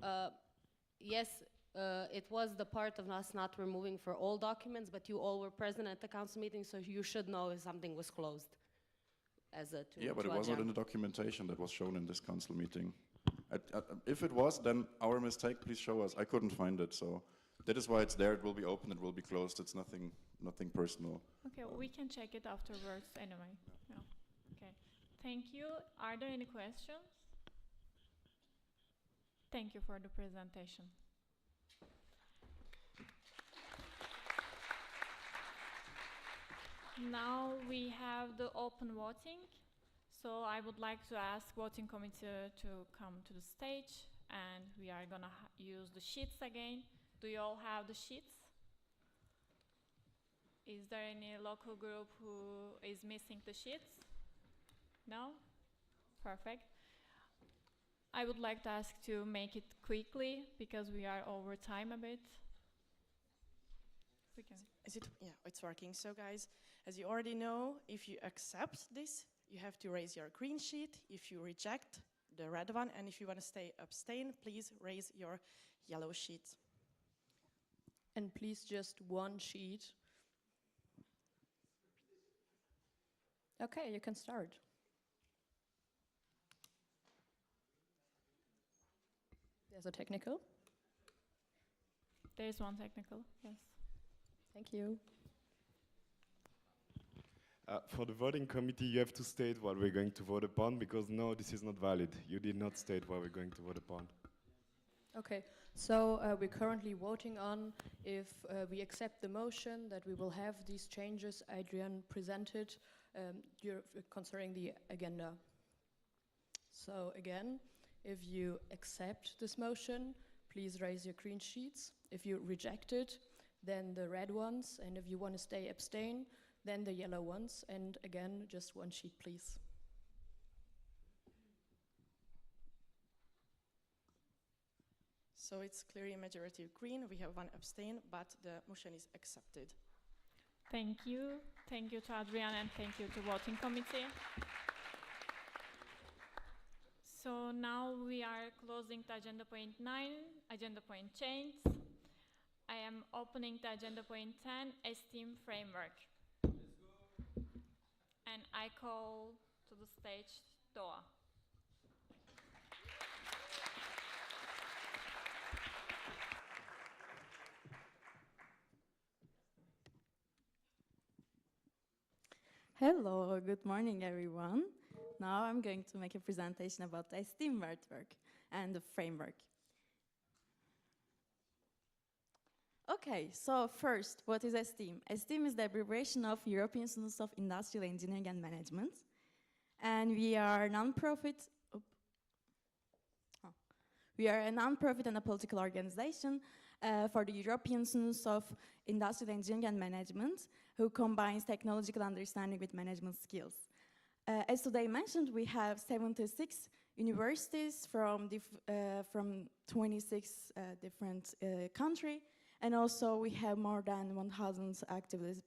yes, it was the part of us not removing for all documents, but you all were present at the council meeting, so you should know if something was closed. Yeah, but it was not in the documentation that was shown in this council meeting. If it was, then our mistake, please show us. I couldn't find it, so that is why it's there. It will be open, it will be closed. It's nothing personal. Okay, we can check it afterwards anyway. Yeah. Okay. Thank you. Are there any questions? Thank you for the presentation. Now we have the open voting. So I would like to ask voting committee to come to the stage, and we are gonna use the sheets again. Do you all have the sheets? Is there any local group who is missing the sheets? No? Perfect. I would like to ask to make it quickly because we are over time a bit. We can. Yeah, it's working. So guys, as you already know, if you accept this, you have to raise your green sheet. If you reject, the red one. And if you want to stay abstain, please raise your yellow sheet. And please just one sheet. Okay, you can start. There's a technical. There's one technical, yes. Thank you. For the voting committee, you have to state what we're going to vote upon, because no, this is not valid. You did not state what we're going to vote upon. Okay, so we're currently voting on if we accept the motion that we will have these changes Adrian presented concerning the agenda. So again, if you accept this motion, please raise your green sheets. If you reject it, then the red ones, and if you want to stay abstain, then the yellow ones, and again, just one sheet, please. So it's clearly a majority of green. We have one abstain, but the motion is accepted. Thank you. Thank you to Adrian, and thank you to voting committee. So now we are closing the agenda point 9, agenda point change. I am opening the agenda point 10, esteem framework. And I call to the stage Doa. Hello, good morning everyone. Now I'm going to make a presentation about the esteem network and the framework. Okay, so first, what is esteem? Esteem is the abbreviation of European Institute of Industrial Engineering and Management. And we are a non-profit and a political organization for the European Institute of Industrial Engineering and Management, who combines technological understanding with management skills. As today mentioned, we have 76 universities from 26 different countries, and also we have more than 1,000 active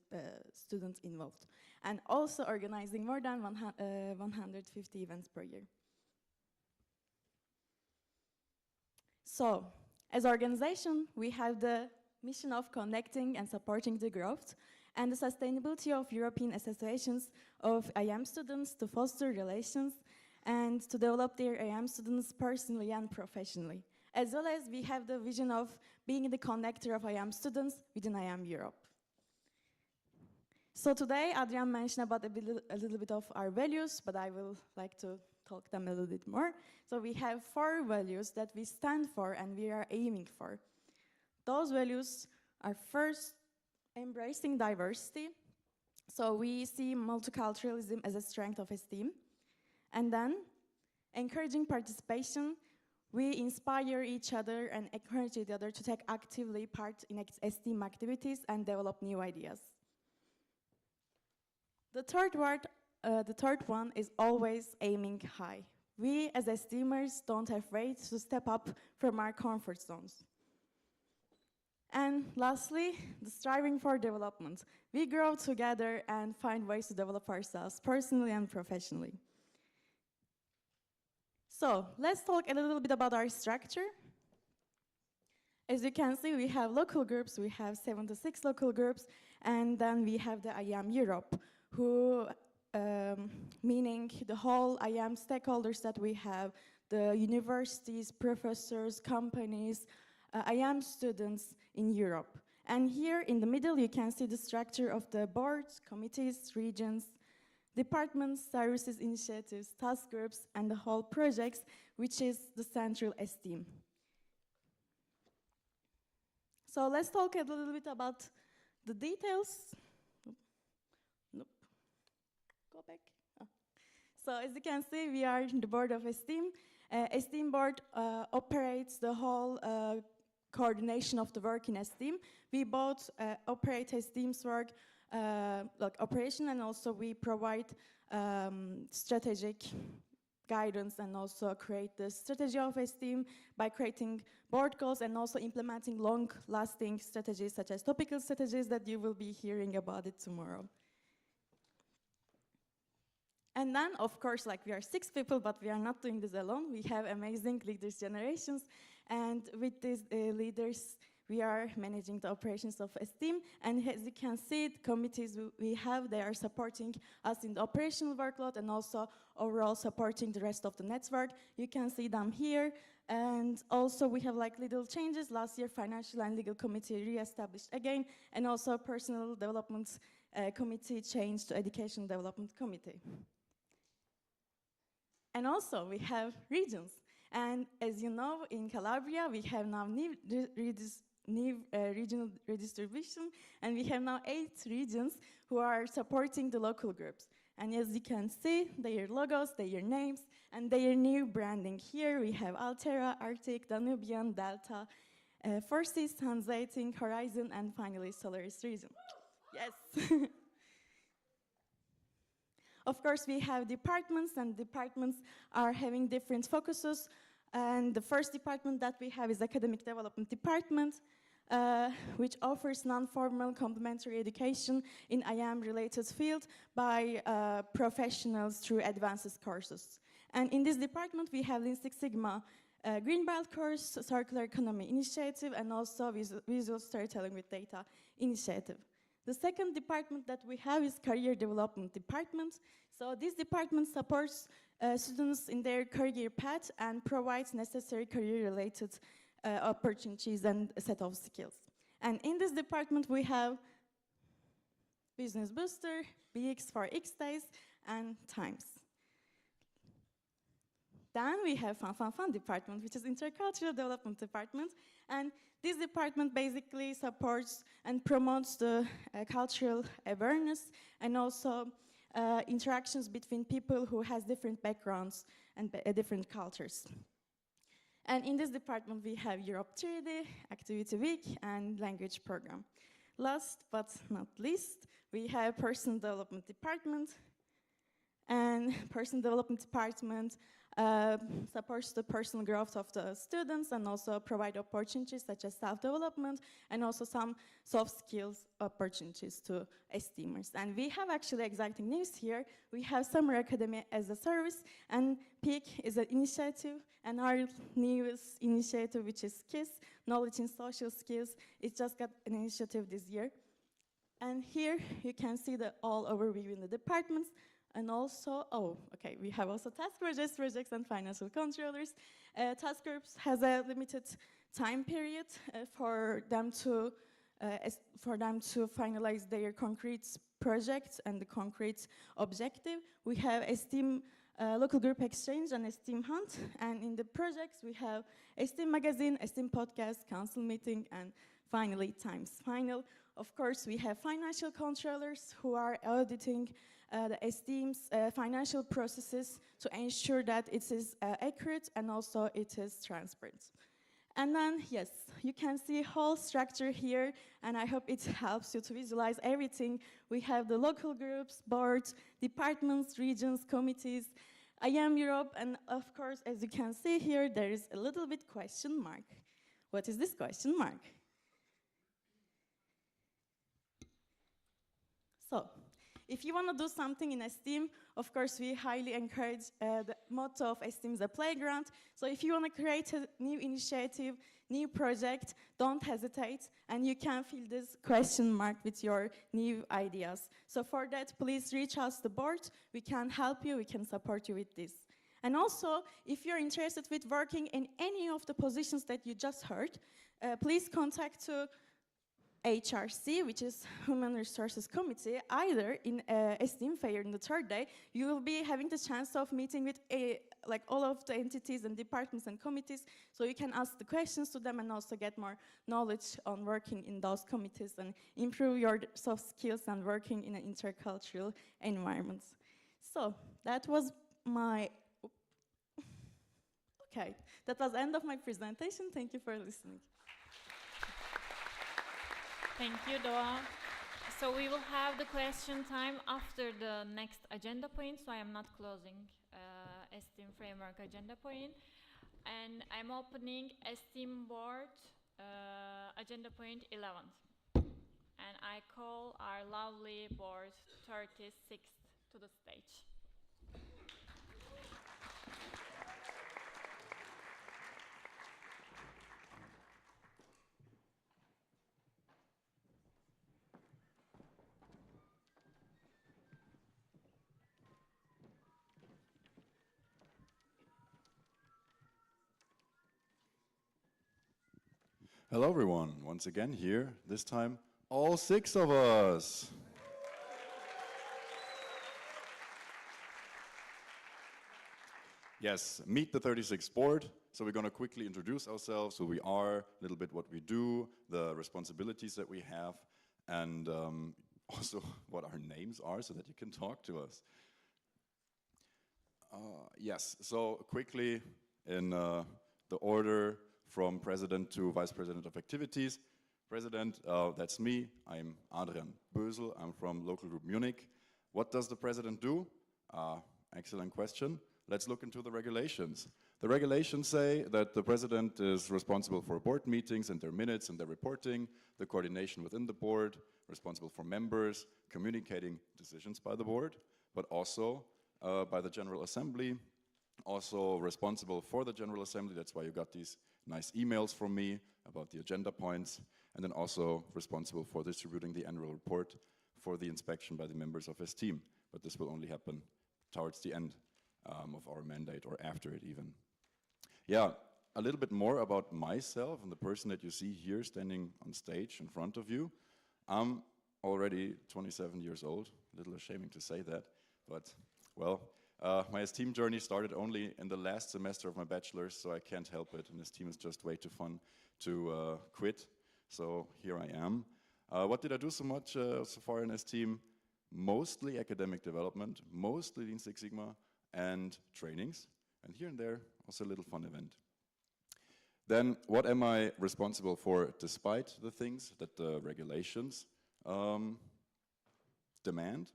students involved, and also organizing more than 150 events per year. So, as organization, we have the mission of connecting and supporting the growth and the sustainability of European associations of IM students to foster relations and to develop their IM students personally and professionally. As well as we have the vision of being the connector of IM students within IM Europe. So today, Adrian mentioned about a little bit of our values, but I will like to talk them a little bit more. So we have 4 values that we stand for and we are aiming for. Those values are first, embracing diversity. So we see multiculturalism as a strength of esteem. And then, encouraging participation. We inspire each other and encourage each other to take actively part in esteem activities and develop new ideas. The third one is always aiming high. We as esteemers don't afraid to step up from our comfort zones. And lastly, the striving for development. We grow together and find ways to develop ourselves personally and professionally. So let's talk a little bit about our structure. As you can see, we have local groups. We have 76 local groups, and then we have the IAM Europe, who, meaning the whole IAM stakeholders that we have, the universities, professors, companies, IAM students in Europe. And here in the middle, you can see the structure of the boards, committees, regions, departments, services, initiatives, task groups, and the whole projects, which is the central esteem. So let's talk a little bit about the details. Nope. Go back. Oh. So as you can see, we are in the board of esteem. Esteem board operates the whole coordination of the work in esteem. We both operate esteem's work like operation, and also we provide strategic guidance and also create the strategy of esteem by creating board goals and also implementing long-lasting strategies such as topical strategies that you will be hearing about it tomorrow. And then, of course, like we are 6 people, but we are not doing this alone. We have amazing leaders generations, and with these leaders, we are managing the operations of esteem. And as you can see, the committees we have, they are supporting us in the operational workload and also overall supporting the rest of the network. You can see them here. And also we have like little changes. Last year, financial and legal committee re-established again, and also personal development committee changed to education development committee. And also we have regions. And as you know, in Calabria, we have now new regional redistribution, and we have now 8 regions who are supporting the local groups. And as you can see, their logos, their names, and their new branding. Here we have Altera, Arctic, Danubian, Delta, Forces, Hanseatic, Horizon, and finally Solaris region. Yes. Of course, we have departments, and departments are having different focuses. And the first department that we have is Academic Development Department, which offers non-formal complementary education in IAM-related field by professionals through advanced courses. And in this department, we have Lean Six Sigma Green Belt course, Circular Economy Initiative, and also Visual Storytelling with Data Initiative. The second department that we have is Career Development Department. So this department supports students in their career path and provides necessary career-related opportunities and a set of skills. And in this department, we have Business Booster, BX for X Days, and Times. Then we have Fun department, which is Intercultural Development Department. And this department basically supports and promotes the cultural awareness and also interactions between people who has different backgrounds and different cultures. And in this department, we have Europe 3D, Activity Week, and Language Program. Last but not least, we have Personal Development Department. and personal development department supports the personal growth of the students and also provide opportunities such as self-development and also some soft skills opportunities to STEAMers. And we have actually exciting news here. We have Summer Academy as a service, and PEAK is an initiative, and our newest initiative, which is KISS, Knowledge in Social Skills, it just got an initiative this year. And here you can see the all overview in the departments. And also, we have also task projects, and financial controllers. Task groups has a limited time period for them to finalize their concrete projects and the concrete objective. We have STEAM local group exchange and STEAM hunt, and in the projects we have STEAM magazine, STEAM podcast, council meeting, and finally times final. Of course, we have financial controllers who are auditing the STEAM's financial processes to ensure that it is accurate and also it is transparent. And then, yes, you can see whole structure here, and I hope it helps you to visualize everything. We have the local groups, boards, departments, regions, committees, IAM Europe, and of course, as you can see here, there is a little bit question mark. What is this question mark? So, if you want to do something in STEAM, of course, we highly encourage the motto of STEAM is a playground. So if you want to create a new initiative, new project, don't hesitate, and you can fill this question mark with your new ideas. So for that, please reach out to the board. We can help you, we can support you with this. And also, if you're interested with working in any of the positions that you just heard, please contact to HRC, which is Human Resources Committee, either in STEAM Fair in the third day, you will be having the chance of meeting with like all of the entities and departments and committees, so you can ask the questions to them and also get more knowledge on working in those committees and improve your soft skills and working in an intercultural environment. So that was that was the end of my presentation. Thank you for listening. Thank you, Doa. So we will have the question time after the next agenda point, so I am not closing STEAM framework agenda point. And I'm opening STEAM board agenda point 11. And I call our lovely board 36th to the stage. Hello everyone, once again here, this time all 6 of us. Yes, meet the 36th board. So we're going to quickly introduce ourselves, who we are, a little bit what we do, the responsibilities that we have, and also what our names are so that you can talk to us. Yes, so quickly in the order from President to Vice President of Activities. President, that's me. I'm Adrian Bösel. I'm from Local Group Munich. What does the President do? Excellent question. Let's look into the regulations. The regulations say that the President is responsible for board meetings and their minutes and their reporting, the coordination within the board, responsible for members, communicating decisions by the board, but also by the General Assembly, also responsible for the General Assembly. That's why you got these nice emails from me about the agenda points, and then also responsible for distributing the annual report for the inspection by the members of his team. But this will only happen towards the end of our mandate, or after it even. Yeah, a little bit more about myself and the person that you see here standing on stage in front of you. I'm already 27 years old, a little ashamed to say that, but well, my esteem journey started only in the last semester of my bachelor's, so I can't help it, and this team is just way too fun to quit, so here I am. What did I do so much so far in this team? Mostly academic development, mostly Lean Six Sigma, and trainings, and here and there, also a little fun event. Then, what am I responsible for despite the things that the regulations demand?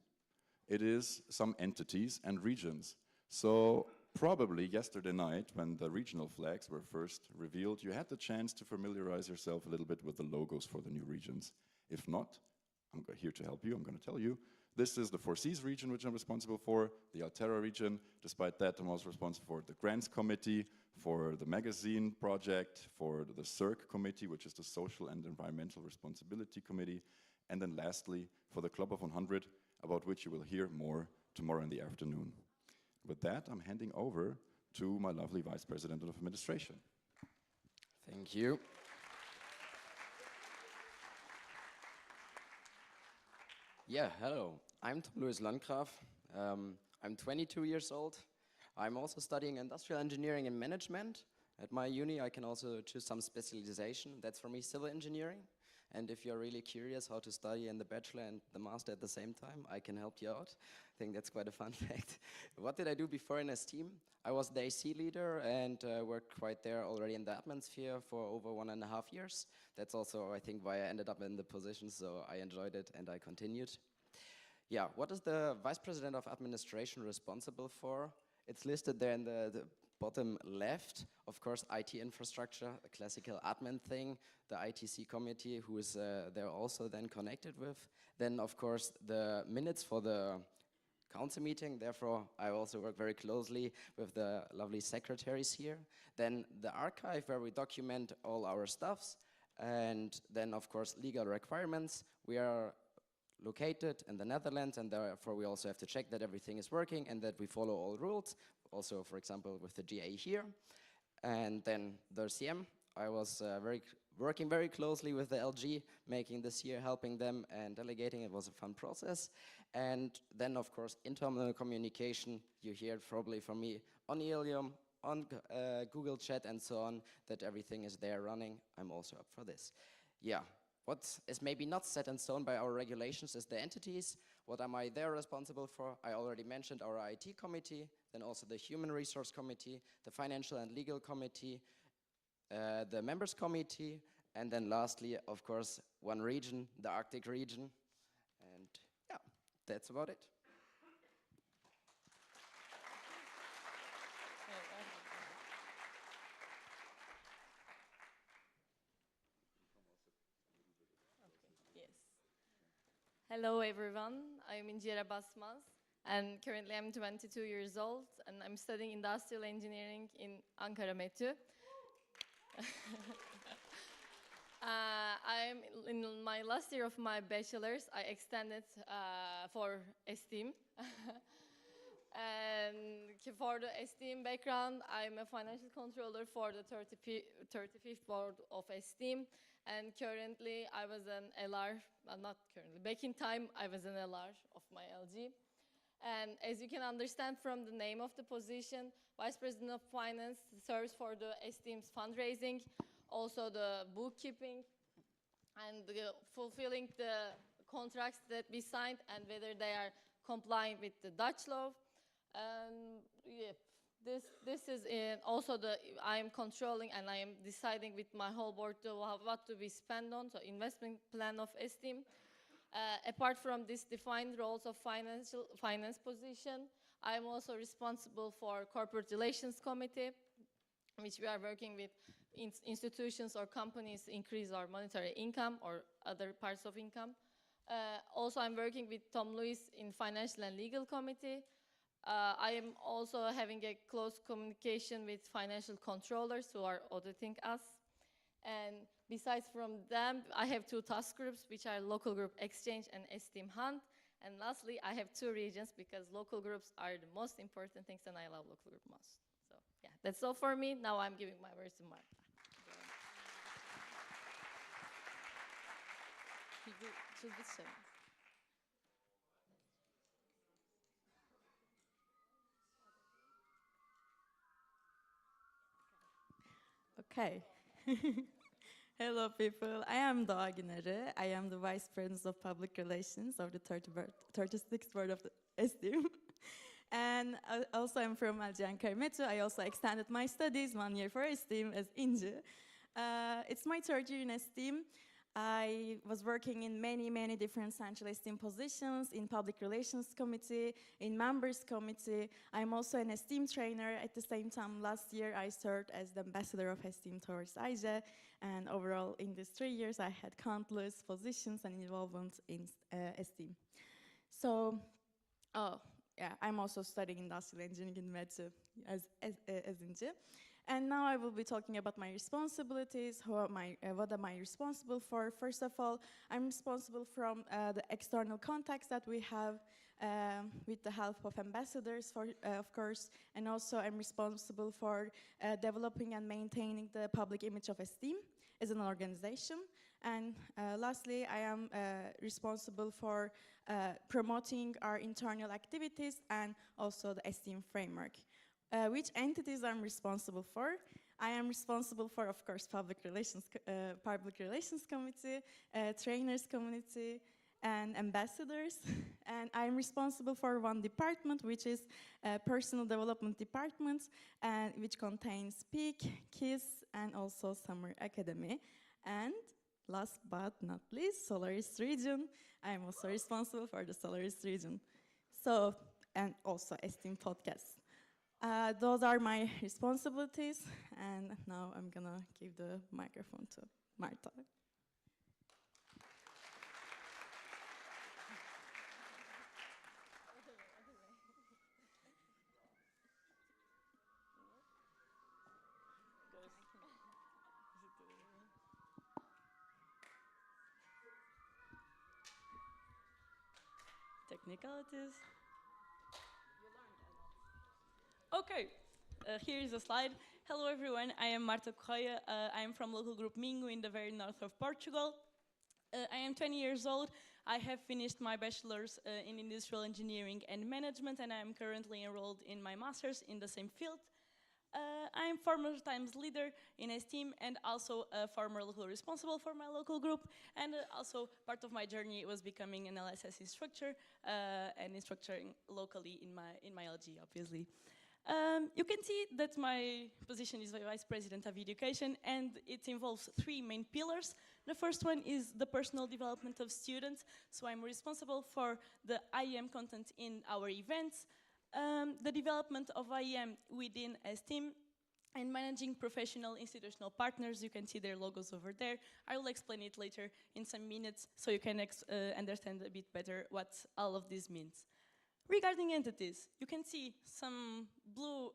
It is some entities and regions. So probably yesterday night, when the regional flags were first revealed, you had the chance to familiarize yourself a little bit with the logos for the new regions. If not, I'm here to help you. I'm going to tell you. This is the Four Seas region, which I'm responsible for, the Altera region. Despite that, I'm also responsible for the Grants Committee, for the magazine project, for the CIRC Committee, which is the Social and Environmental Responsibility Committee, and then lastly, for the Club of 100, about which you will hear more tomorrow in the afternoon. With that, I'm handing over to my lovely Vice President of Administration. Thank you. Yeah, hello. I'm Tom Louis Landgraf. I'm 22 years old. I'm also studying industrial engineering and management. At my uni, I can also choose some specialization. That's for me civil engineering. And if you're really curious how to study in the bachelor and the master at the same time, I can help you out. I think that's quite a fun fact. What did I do before in STEAM? I was the AC leader and worked quite there already in the admin sphere for over 1.5 years. That's also, I think, why I ended up in the position, so I enjoyed it and I continued. Yeah, what is the Vice President of Administration responsible for? It's listed there in the bottom left. Of course, IT infrastructure, a classical admin thing, the ITC committee, who is there also then connected with. Then, of course, the minutes for the council meeting. Therefore, I also work very closely with the lovely secretaries here. Then the archive, where we document all our stuffs. And then, of course, legal requirements. We are located in the Netherlands, and therefore we also have to check that everything is working and that we follow all rules. Also, for example, with the GA here. And then the CM, I was working very closely with the LG, making this year, helping them and delegating. It was a fun process. And then, of course, internal communication. You hear it probably from me on Helium, on Google Chat and so on, that everything is there running. I'm also up for this. Yeah. What is maybe not set in stone by our regulations is the entities. What am I there responsible for? I already mentioned our IT committee, then also the Human Resource Committee, the Financial and Legal Committee, the Members Committee, and then lastly, of course, one region, the Arctic region. And yeah, that's about it. Hello everyone, I'm Injera Basmaz and currently I'm 22 years old and I'm studying industrial engineering in Ankara METÜ. I'm in my last year of my bachelor's. I extended for STEAM. And for the STEAM background, I'm a financial controller for the 35th board of STEAM. And currently, I was an LR, not currently, back in time, I was an LR of my LG. And as you can understand from the name of the position, Vice President of Finance serves for the STEAM's fundraising, also the bookkeeping, and fulfilling the contracts that we signed and whether they are complying with the Dutch law. Yeah, this is also I am controlling and I am deciding with my whole board what do we spend on, so investment plan of STEAM. Apart from this defined roles of finance position, I am also responsible for corporate relations committee, which we are working with institutions or companies to increase our monetary income or other parts of income. Also, I'm working with Tom Lewis in financial and legal committee. I am also having a close communication with financial controllers who are auditing us. And besides from them, I have 2 task groups, which are local group exchange and STEAM Hunt. And lastly, I have 2 regions because local groups are the most important things and I love local group most. So yeah, that's all for me. Now I'm giving my words to Marta. Okay. Hello, people. I am Doğa Güner'i. I am the Vice President of Public Relations of the 36th Board of the STEAM. And also I'm from Ankara METÜ. I also extended my studies 1 year for STEAM as İnci. It's my 3rd year in STEAM. I was working in many different central esteem positions, in public relations committee, in members committee. I'm also an esteem trainer. At the same time, last year I served as the ambassador of esteem towards Asia, and overall in these 3 years I had countless positions and involvement in esteem. So, I'm also studying industrial engineering in Medjugorje as Inci. And now I will be talking about my responsibilities, what am I responsible for. First of all, I'm responsible from the external contacts that we have with the help of ambassadors, of course, and also I'm responsible for developing and maintaining the public image of esteem as an organization. And lastly, I am responsible for promoting our internal activities and also the esteem framework. Which entities I'm responsible for? I am responsible for, of course, public relations committee, trainers community, and ambassadors. And I'm responsible for one department, which is personal development department, and which contains Speak, KISS, and also Summer Academy. And last but not least, Solaris region. I'm also responsible for the Solaris region. So, and also Esteem podcast. Those are my responsibilities, and now I'm gonna give the microphone to Marta. Technicalities. Okay, here is a slide. Hello everyone, I am Marta Correia. I am from local group Mingo in the very north of Portugal. I am 20 years old. I have finished my bachelor's in industrial engineering and management, and I am currently enrolled in my master's in the same field. I am former Times leader in Esteem and also a former local responsible for my local group, and also part of my journey was becoming an LSS instructor and instructing locally in my LG, obviously. You can see that my position is Vice President of Education, and it involves 3 main pillars. The first one is the personal development of students, so I'm responsible for the IEM content in our events, the development of IEM within Esteem, and managing professional institutional partners. You can see their logos over there. I will explain it later in some minutes so you can understand a bit better what all of this means. Regarding entities, you can see some blue,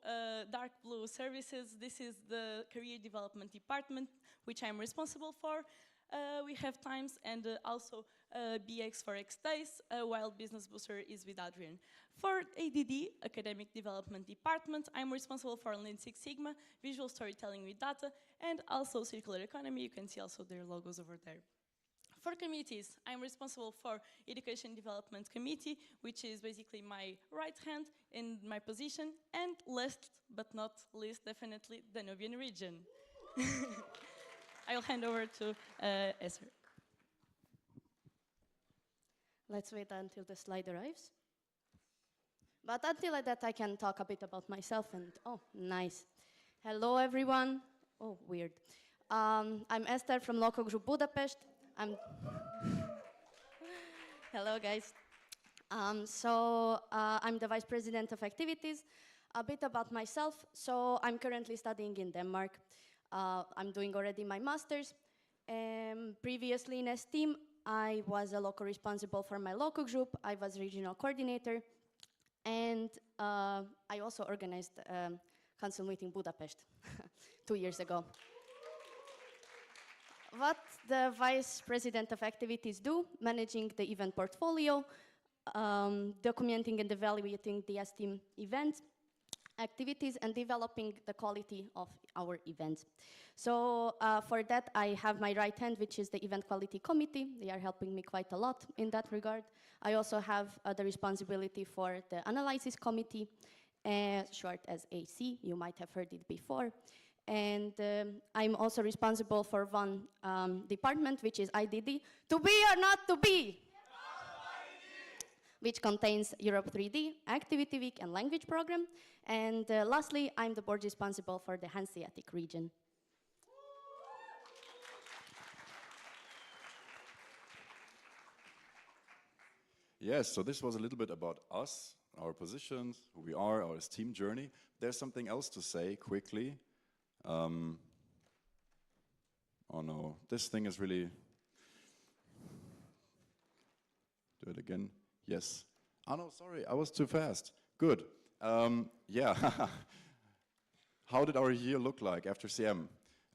dark blue services. This is the Career Development Department, which I'm responsible for. We have Times and also BX for X Days, while Business Booster is with Adrian. For ADD, Academic Development Department, I'm responsible for Lean Six Sigma, Visual Storytelling with Data, and also Circular Economy. You can see also their logos over there. For committees, I'm responsible for Education Development Committee, which is basically my right hand in my position, and last but not least, definitely, Danubian region. I'll hand over to Esther. Let's wait until the slide arrives. But until that, I can talk a bit about myself and, oh, nice. Hello, everyone. Oh, weird. I'm Esther from local group Budapest. Hello, guys. I'm the Vice President of Activities. A bit about myself. So I'm currently studying in Denmark. I'm doing already my master's. Previously in Esteem, I was a local responsible for my local group. I was regional coordinator. And I also organized council meeting Budapest 2 years ago. What the Vice President of Activities do, managing the event portfolio, documenting and evaluating the Esteem events, activities, and developing the quality of our events. So for that, I have my right hand, which is the Event Quality Committee. They are helping me quite a lot in that regard. I also have the responsibility for the Analysis Committee, short as AC. You might have heard it before. And I'm also responsible for one department, which is IDD, to be or not to be, which contains Europe 3D, Activity Week, and Language Program. And lastly, I'm the board responsible for the Hanseatic region. Yes, so this was a little bit about us, our positions, who we are, our team journey. There's something else to say quickly. Oh no, this thing is really... Do it again. Yes. Oh no, sorry, I was too fast. Good. Yeah. How did our year look like after CM?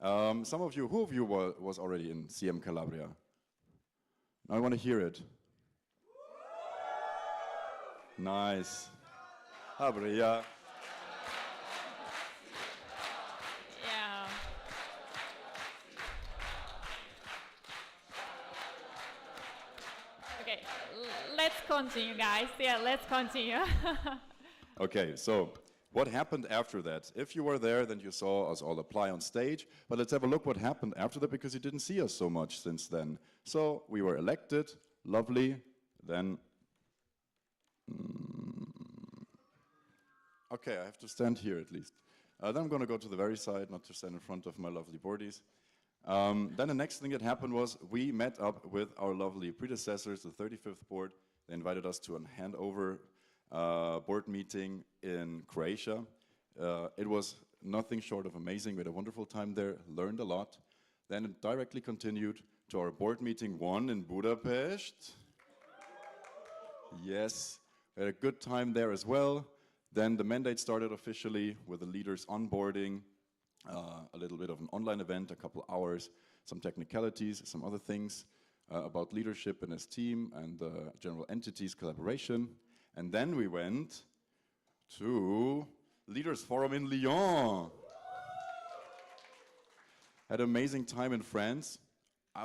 Some of you, who of you was already in CM Calabria? I want to hear it. Nice. Abria. Yeah. Okay, let's continue, guys. Yeah, let's continue. Okay, so what happened after that? If you were there, then you saw us all apply on stage. But let's have a look what happened after that, because you didn't see us so much since then. So we were elected, lovely. Then, okay, I have to stand here at least. Then I'm going to go to the very side, not to stand in front of my lovely boardies. Then the next thing that happened was we met up with our lovely predecessors, the 35th board. They invited us to a handover board meeting in Croatia. It was nothing short of amazing. We had a wonderful time there, learned a lot. Then it directly continued to our board meeting 1 in Budapest. Yes, we had a good time there as well. Then the mandate started officially with the leaders onboarding, a little bit of an online event, a couple hours, some technicalities, some other things about leadership in his team and general entities collaboration. And then we went to Leaders Forum in Lyon. Had an amazing time in France.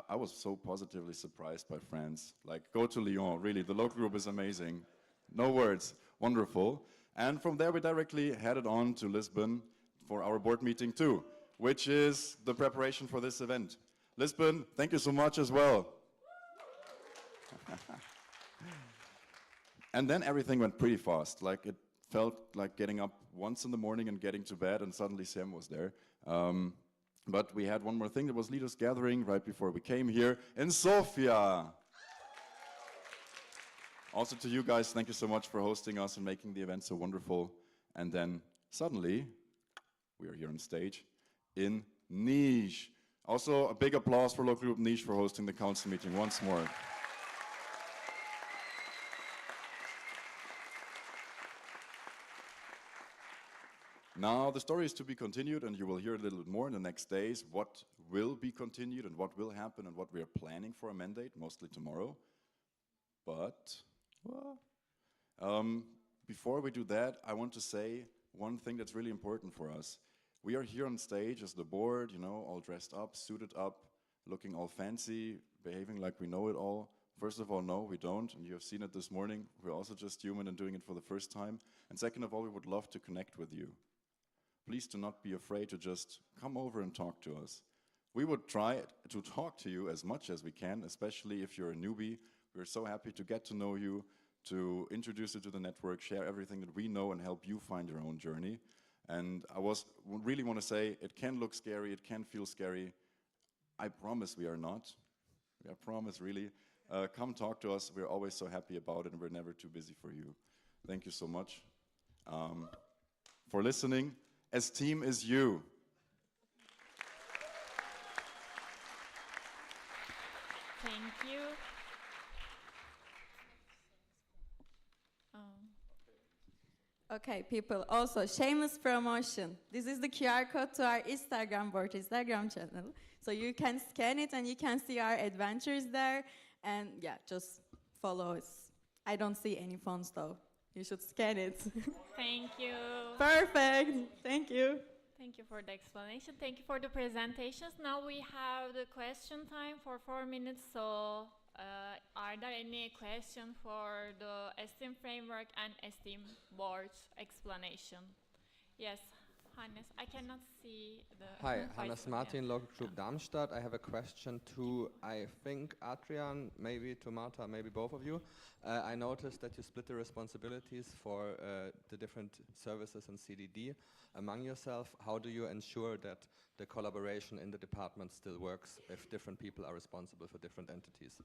I was so positively surprised by France. Like, go to Lyon, really, the local group is amazing. No words, wonderful. And from there we directly headed on to Lisbon for our board meeting too, which is the preparation for this event. Lisbon, thank you so much as well. And then everything went pretty fast. Like, it felt like getting up once in the morning and getting to bed, and suddenly Sam was there. But we had one more thing. There was leaders gathering right before we came here in Sofia. Also to you guys, thank you so much for hosting us and making the event so wonderful. And then suddenly, we are here on stage in Niš. Also, a big applause for local group Niš for hosting the council meeting once more. Now, the story is to be continued, and you will hear a little bit more in the next days what will be continued and what will happen and what we are planning for a mandate, mostly tomorrow. But before we do that, I want to say one thing that's really important for us. We are here on stage as the board, you know, all dressed up, suited up, looking all fancy, behaving like we know it all. First of all, no, we don't, and you have seen it this morning. We're also just human and doing it for the first time. And second of all, we would love to connect with you. Please do not be afraid to just come over and talk to us. We would try to talk to you as much as we can, especially if you're a newbie. We're so happy to get to know you, to introduce you to the network, share everything that we know and help you find your own journey. And I really want to say, it can look scary, it can feel scary. I promise we are not. I promise, really. Come talk to us. We're always so happy about it, and we're never too busy for you. Thank you so much for listening. As team is you. Thank you. Okay, people, also shameless promotion. This is the QR code to our Instagram board, Instagram channel. So you can scan it and you can see our adventures there. And yeah, just follow us. I don't see any phones though. You should scan it. Thank you. Perfect. Thank you. Thank you for the explanation. Thank you for the presentations. Now we have the question time for 4 minutes. So are there any questions for the STEAM framework and STEAM board explanation? Yes, Hannes, I cannot see the... Hi, Hannes Martin, local group Darmstadt. I have a question to, I think, Adrian, maybe to Marta, maybe both of you. I noticed that you split the responsibilities for the different services in CDD among yourself. How do you ensure that the collaboration in the department still works if different people are responsible for different entities?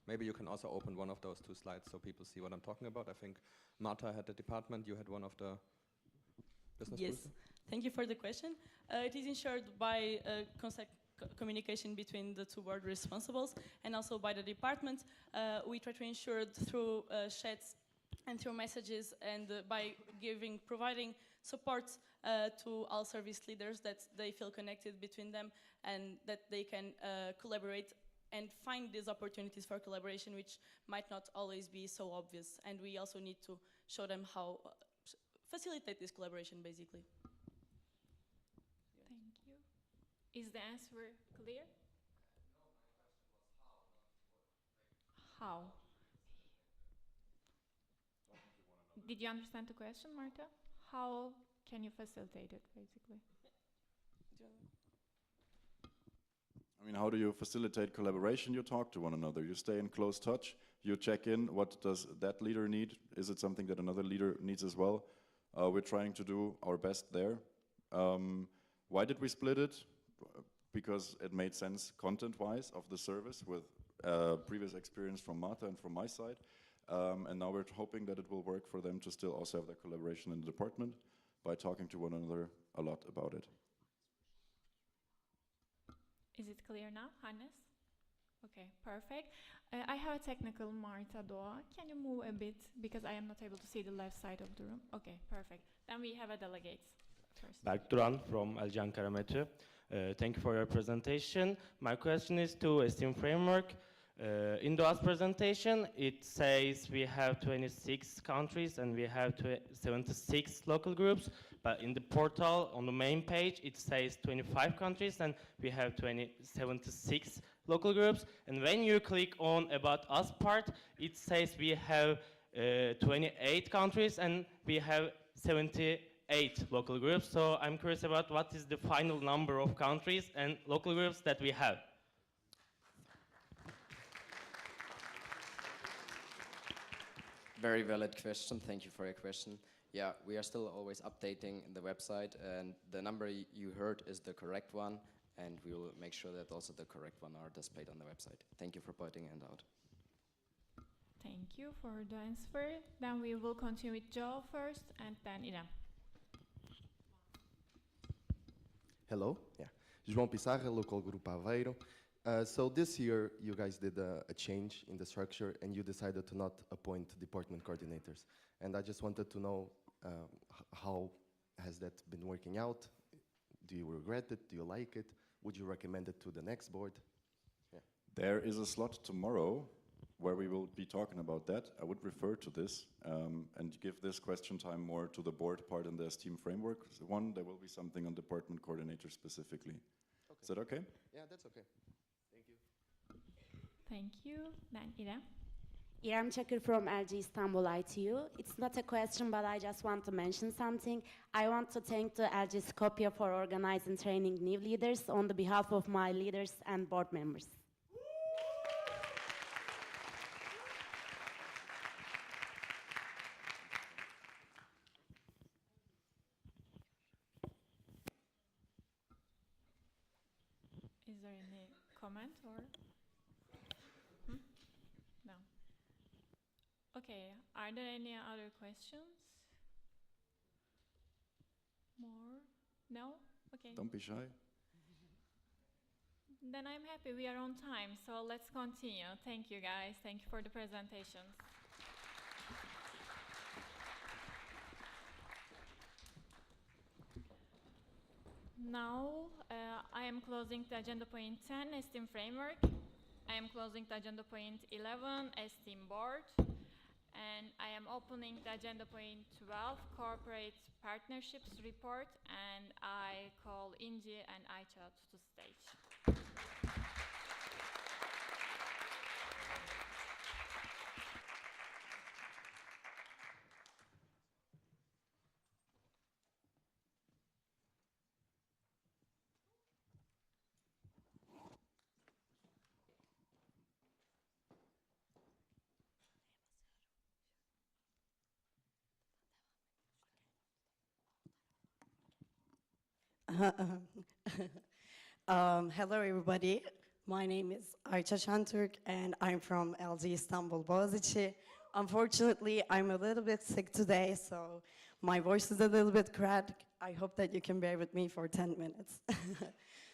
maybe you can also open one of those two slides so people see what I'm talking about. I think Marta had the department, you had one of the business Yes, booster? thank you for the question. It is ensured by communication between the two board responsibles and also by the department. We try to ensure through chats and through messages and by providing support to all service leaders that they feel connected between them and that they can collaborate and find these opportunities for collaboration, which might not always be so obvious. And we also need to show them how facilitate this collaboration, basically. Thank you. Is the answer clear? How? Did you understand the question, Marta? How can you facilitate it, basically? I mean, how do you facilitate collaboration? You talk to one another, you stay in close touch, you check in, what does that leader need? Is it something that another leader needs as well? We're trying to do our best there. Why did we split it? Because it made sense content-wise of the service with previous experience from Marta and from my side. And now we're hoping that it will work for them to still also have their collaboration in the department by talking to one another a lot about it. Is it clear now, Hannes? Okay, perfect. I have a technical, Marta Doa. Can you move a bit because I am not able to see the left side of the room? Okay, perfect. Then we have a delegate first. Berk Duran from LG Ankara Metro. Thank you for your presentation. My question is to Esteem Framework. In the last presentation, it says we have 26 countries and we have 76 local groups, but in the portal on the main page, it says 25 countries and we have 76 local groups. And when you click on About Us part, it says we have 28 countries and we have 78 local groups. So I'm curious about what is the final number of countries and local groups that we have. Very valid question. Thank you for your question. Yeah, we are still always updating the website, and the number you heard is the correct one, and we will make sure that also the correct one are displayed on the website. Thank you for pointing it out. Thank you for the answer. Then we will continue with Joe first, and then Irem. Hello, yeah. João Pissarra, local group Aveiro. So this year, you guys did a change in the structure and you decided to not appoint department coordinators. And I just wanted to know how has that been working out? Do you regret it? Do you like it? Would you recommend it to the next board? Yeah. There is a slot tomorrow where we will be talking about that. I would refer to this and give this question time more to the board part and the Esteem Framework one. There will be something on department coordinator specifically. Okay. Is that okay? Yeah, that's okay. Thank you. Then Irem. Irem Çakır from LG Istanbul ITU. It's not a question, but I just want to mention something. I want to thank the LG Skopje for organizing training new leaders on the behalf of my leaders and board members. Is there any comment or? No. Okay, are there any other questions? More? No? Okay. Don't be shy. Then I'm happy we are on time, so let's continue. Thank you guys. Thank you for the presentations. Now, I am closing the agenda point 10, Esteem Framework. I am closing the agenda point 11, Esteem Board. And I am opening the agenda point 12, Corporate Partnerships Report. And I call Inci and Ayça to stage. Hello, everybody. My name is Ayça Şentürk, and I'm from LG Istanbul Boğaziçi. Unfortunately, I'm a little bit sick today, so my voice is a little bit cracked. I hope that you can bear with me for 10 minutes.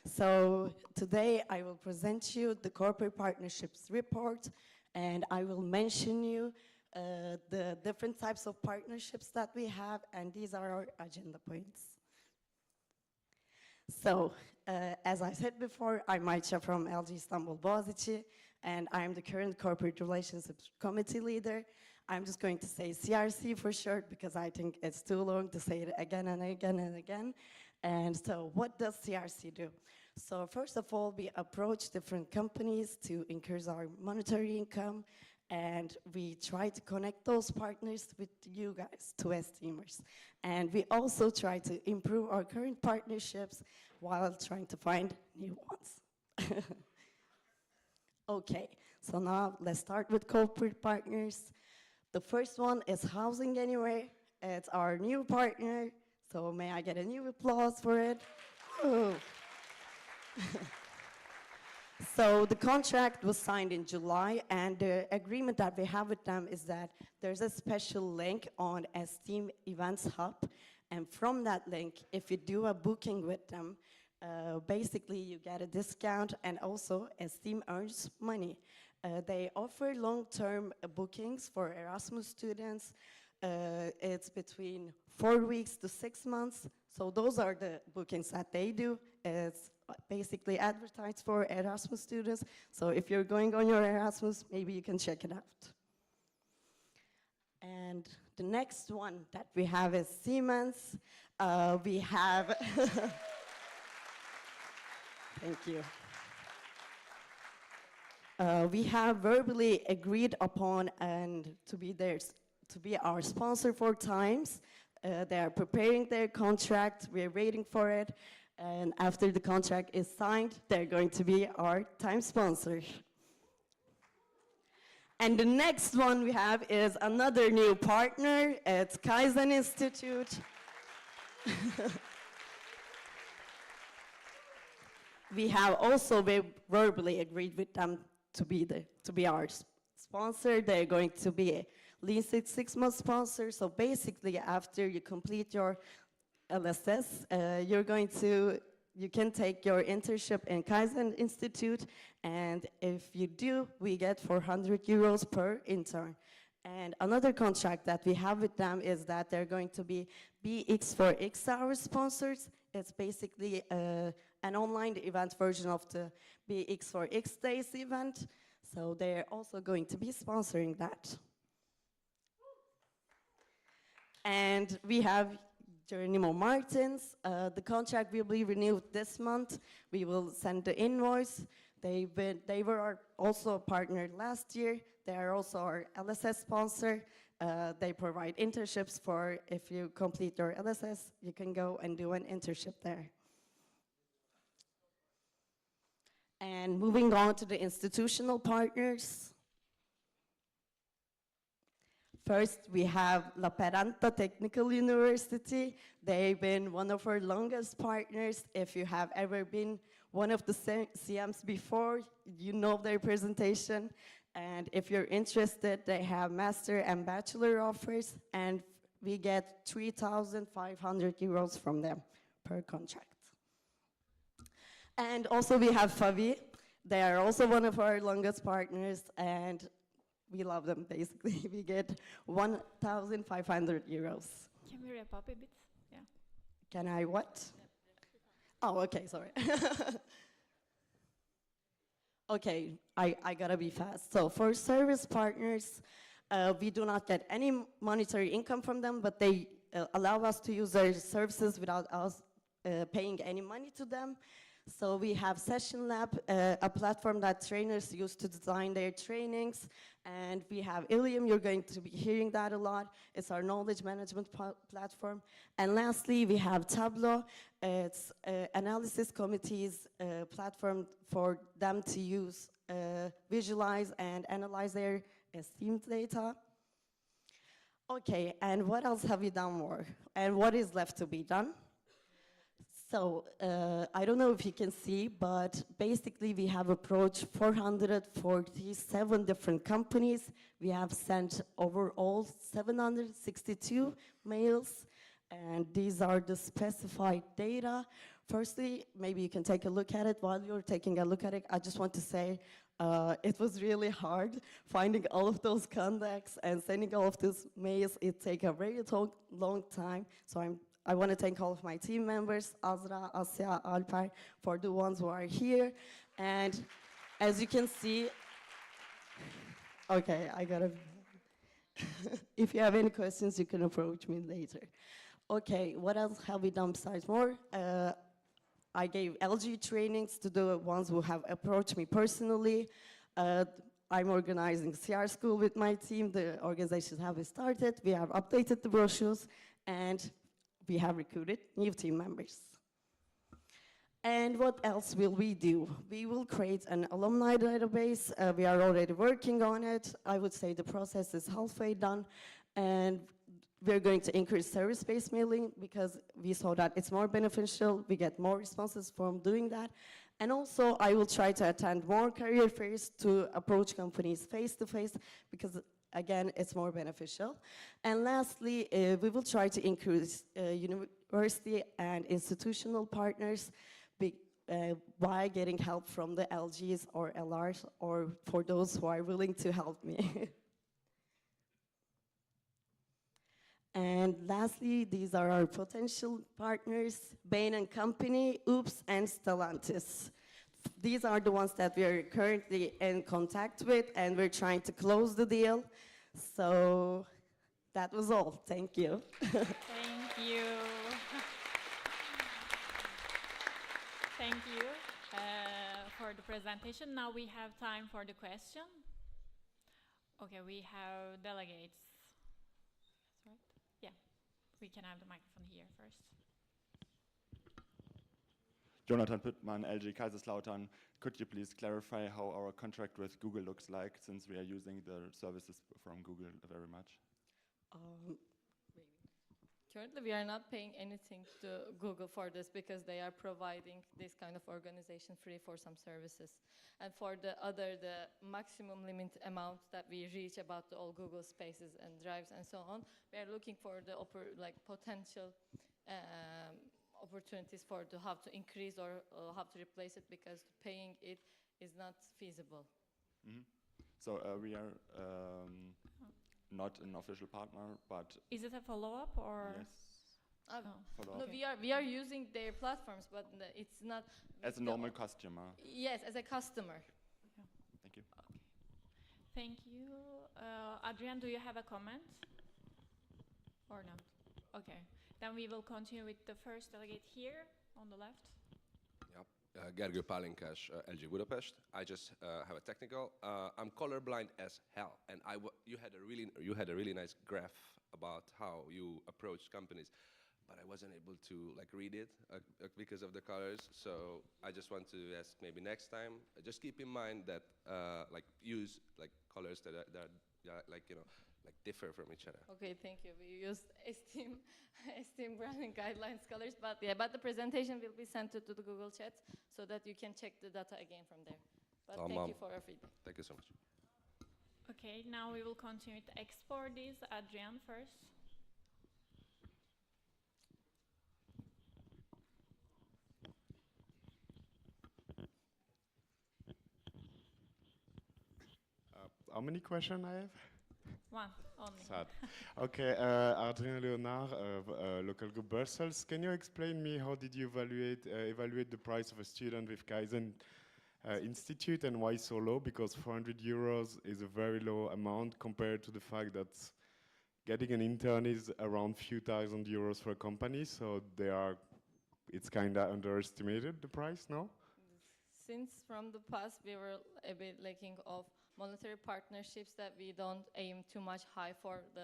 So today I will present you the corporate partnerships report, and I will mention you the different types of partnerships that we have, and these are our agenda points. So, as I said before, I'm Ayça from LG Istanbul Boğaziçi, and I'm the current Corporate Relationships Committee leader. I'm just going to say CRC for short because I think it's too long to say it again and again and again. And so what does CRC do? So first of all, we approach different companies to increase our monetary income, and we try to connect those partners with you guys, to esteemers. And we also try to improve our current partnerships while trying to find new ones. Okay, so now let's start with corporate partners. The first one is Housing Anywhere. It's our new partner, so may I get a new applause for it? Woo. So the contract was signed in July, and the agreement that we have with them is that there's a special link on Esteem Events Hub, and from that link, if you do a booking with them, basically you get a discount, and also Esteem earns money. They offer long-term bookings for Erasmus students. It's between 4 weeks to 6 months. So those are the bookings that they do. It's basically advertised for Erasmus students. So if you're going on your Erasmus, maybe you can check it out. And the next one that we have is Siemens. We have, thank you. We have verbally agreed upon and to be our sponsor for Times. They are preparing their contract. We're waiting for it. And after the contract is signed, they're going to be our Times sponsor. And the next one we have is another new partner. It's Kaizen Institute. We have also verbally agreed with them to be our sponsor. They're going to be a Lean Six Sigma sponsor. So basically, after you complete your LSS, you can take your internship in Kaizen Institute, and if you do, we get 400 euros per intern. And another contract that we have with them is that they're going to be BX for X our sponsors. It's basically an online event version of the BX for X Days event. So they're also going to be sponsoring that. And we have Geronimo Martins. The contract will be renewed this month. We will send the invoice. They were also a partner last year. They are also our LSS sponsor. They provide internships for, if you complete your LSS, you can go and do an internship there. And moving on to the institutional partners. First, we have La Peranta Technical University. They've been one of our longest partners. If you have ever been one of the CMs before, you know their presentation. And if you're interested, they have master and bachelor offers, and we get 3,500 euros from them per contract. And also we have Favi. They are also one of our longest partners, and we love them, basically. We get 1,500 euros. Can we wrap up a bit? Yeah. Can I what? Oh, okay, sorry. Okay, I gotta be fast. So for service partners, we do not get any monetary income from them, but they allow us to use their services without us paying any money to them. So we have Session Lab, a platform that trainers use to design their trainings. And we have Ilium, you're going to be hearing that a lot. It's our knowledge management platform. And lastly, we have Tableau. It's analysis committees platform for them to use, visualize and analyze their esteemed data. Okay, and what else have we done more? And what is left to be done? So I don't know if you can see, but basically we have approached 447 different companies. We have sent overall 762 mails, and these are the specified data. Firstly, maybe you can take a look at it. While you're taking a look at it, I just want to say it was really hard finding all of those contacts and sending all of those mails. It takes a very long time. So I want to thank all of my team members, Azra, Asya, Alper, for the ones who are here. And as you can see, okay, I gotta, if you have any questions, you can approach me later. Okay, what else have we done besides more? I gave LG trainings to the ones who have approached me personally. I'm organizing CR School with my team. The organizations have started. We have updated the brochures, and we have recruited new team members. And what else will we do? We will create an alumni database. We are already working on it. I would say the process is halfway done, and we're going to increase service-based mailing because we saw that it's more beneficial. We get more responses from doing that. And also, I will try to attend more career fairs to approach companies face-to-face because, again, it's more beneficial. And lastly, we will try to increase university and institutional partners by getting help from the LGs or LRs or for those who are willing to help me. And lastly, these are our potential partners, Bain & Company, Oops, and Stellantis. These are the ones that we are currently in contact with, and we're trying to close the deal. So that was all. Thank you. Thank you. Thank you for the presentation. Now we have time for the question. Okay, we have delegates. That's right? Yeah, we can have the microphone here first. Jonathan Pittman, LG Kaiserslautern. Could you please clarify how our contract with Google looks like, since we are using the services from Google very much? Currently, we are not paying anything to Google for this because they are providing this kind of organization free for some services. And for the maximum limit amount that we reach about all Google spaces and drives and so on, we are looking for the potential opportunities for how to increase or how to replace it, because paying it is not feasible. Mm-hmm. So we are not an official partner, but is it a follow-up or? Yes. Follow-up. No, we are using their platforms, but it's not as a normal customer. Yes, as a customer. Yeah. Thank you. Okay. Thank you. Adrian, do you have a comment or not? Okay. Then we will continue with the first delegate here on the left. Gergő Pálinkás, LG Budapest. I just have a technical. I'm colorblind as hell, and you had a really nice graph about how you approach companies, but I wasn't able to read it because of the colors. So I just want to ask, maybe next time, just keep in mind that use colors that differ from each other. Okay, thank you. We used esteem branding guidelines colors, but the presentation will be sent to the Google Chat so that you can check the data again from there. But thank you for your feedback. Thank you so much. Okay, now we will continue to export these. Adrian first. How many questions I have? One only. Sad. Okay, Adrien Leonard, local group Brussels. Can you explain me how did you evaluate the price of a student with Kaizen Institute, and why so low? Because 400 euros is a very low amount compared to the fact that getting an intern is around few thousand euros for a company. So it's kind of underestimated, the price, no? Since from the past we were a bit lacking of monetary partnerships, that we don't aim too much high for the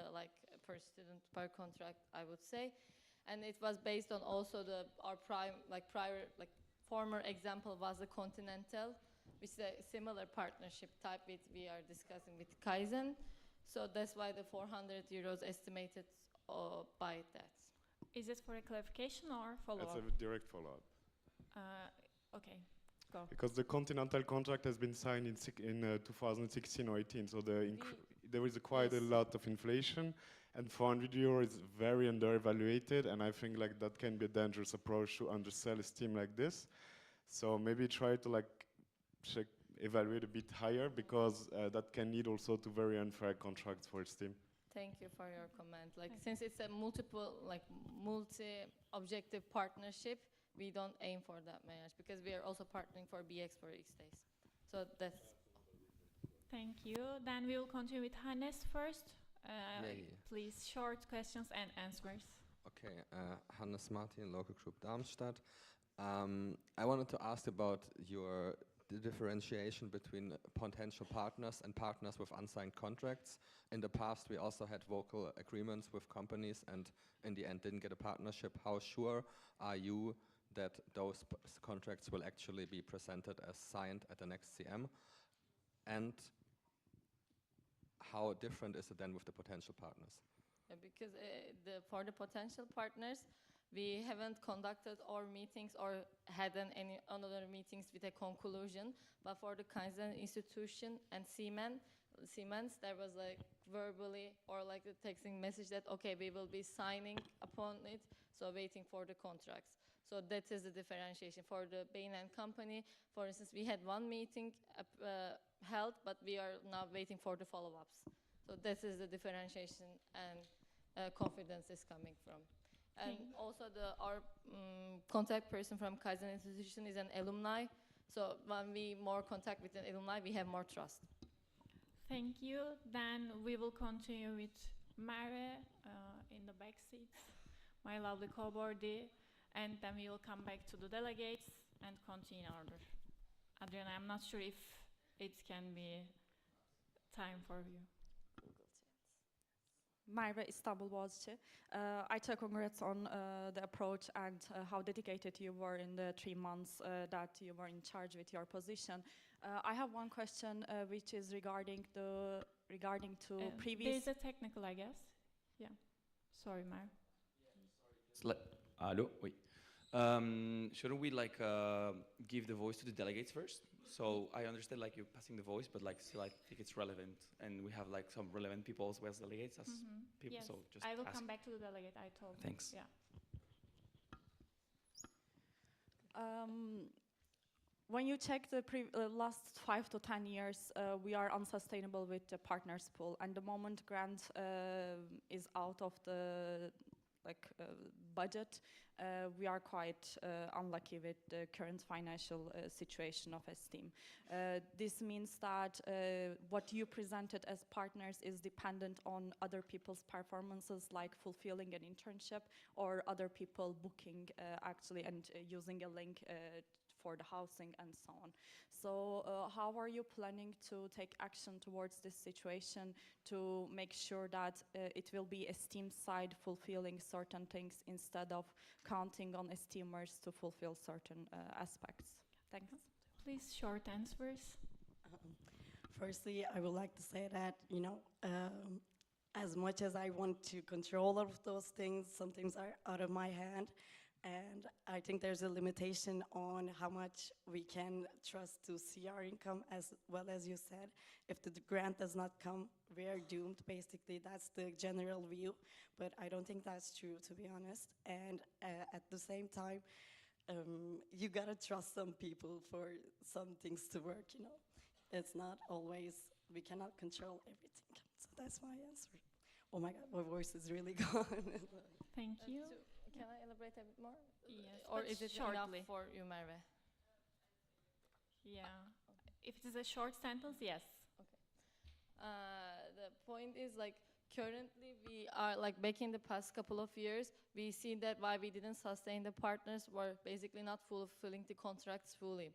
per student per contract, I would say. And it was based on also our former example was the Continental, which is a similar partnership type we are discussing with Kaizen. So that's why the 400 euros estimated by that. Is this for a clarification or It's follow-up? a direct follow-up. Okay, go. Because the continental contract has been signed in 2016 or 18, so there is quite a lot of inflation, and 400 euro is very under-evaluated, and I think like that can be a dangerous approach to undersell a scheme like this. So maybe try to like evaluate a bit higher, because that can lead also to very unfair contracts for Steam. Thank you for your comment. Like, since it's a multi-objective partnership, we don't aim for that much, because we are also partnering for BX for X days. So that's. Thank you. Then we will continue with Hannes first. Yeah. Please, short questions and answers. Okay, Hannes Martin, local group Darmstadt. I wanted to ask about the differentiation between potential partners and partners with unsigned contracts. In the past, we also had vocal agreements with companies and in the end didn't get a partnership. How sure are you that those contracts will actually be presented as signed at the next CM? And how different is it then with the potential partners? Because for the potential partners, we haven't conducted our meetings or had any other meetings with a conclusion. But for the Kaizen institution and Siemens, there was like verbally or like a texting message that, okay, we will be signing upon it, so waiting for the contracts. So that is the differentiation. For the Bain & Company, for instance, we had one meeting held, but we are now waiting for the follow-ups. So that is the differentiation and confidence is coming from. And also our contact person from Kaizen institution is an alumni. So when we more contact with an alumni, we have more trust. Thank you. Then we will continue with Mare in the back seat, my lovely co-boardie, and then we will come back to the delegates and continue in order. Adriana, I'm not sure if it can be time for you. Merve, Istanbul Boğaziçi. I tell congrats on the approach and how dedicated you were in the 3 months that you were in charge with your position. I have one question which is regarding to previous. There's a technical, I guess. Yeah. Sorry, Mar. Hello? Oui. Shouldn't we give the voice to the delegates first? So I understand you're passing the voice, but still I think it's relevant, and we have some relevant people as well as delegates as people. Yes. So just I will ask. come back to the delegate. I told. Thanks. Yeah. When you check the last 5 to 10 years, we are unsustainable with the partners pool, and the moment grant is out of the budget, we are quite unlucky with the current financial situation of Esteem. This means that what you presented as partners is dependent on other people's performances, like fulfilling an internship or other people booking actually and using a link for the housing and so on. So how are you planning to take action towards this situation to make sure that it will be Esteem side fulfilling certain things instead of counting on Esteemers to fulfill certain aspects? Thanks. Please, short answers. Firstly, I would like to say that, as much as I want to control all of those things, some things are out of my hand. And I think there's a limitation on how much we can trust to see our income, as well as you said. If the grant does not come, we are doomed, basically. That's the general view, but I don't think that's true, to be honest. And at the same time, you gotta trust some people for some things to work, It's not always, we cannot control everything. So that's my answer. Oh my God, my voice is really gone. Thank you. Can I elaborate a bit more? Yes, or but is it shortly. enough for you, Merve? Yeah. If it is a short sentence, yes. Okay. The point is currently we are back in the past couple of years, we see that why we didn't sustain the partners were basically not fulfilling the contracts fully.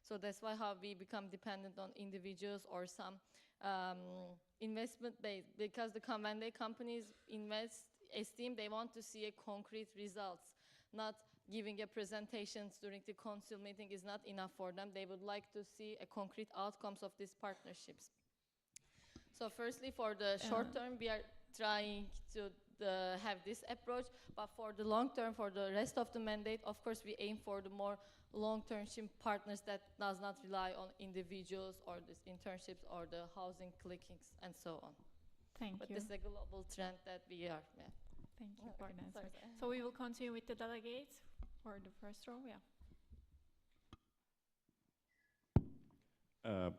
So that's why how we become dependent on individuals or some investment base, because when the companies invest Esteem, they want to see a concrete results. Not giving a presentations during the council meeting is not enough for them. They would like to see a concrete outcomes of these partnerships. So firstly, for the short term, we are trying to have this approach, but for the long term, for the rest of the mandate, of course, we aim for the more long-term partners that does not rely on individuals or these internships or the housing clickings and so on. Thank But you. this is a global trend that we are. Yeah. Thank you for the answer. Sorry. So we will continue with the delegates for the first row. Yeah.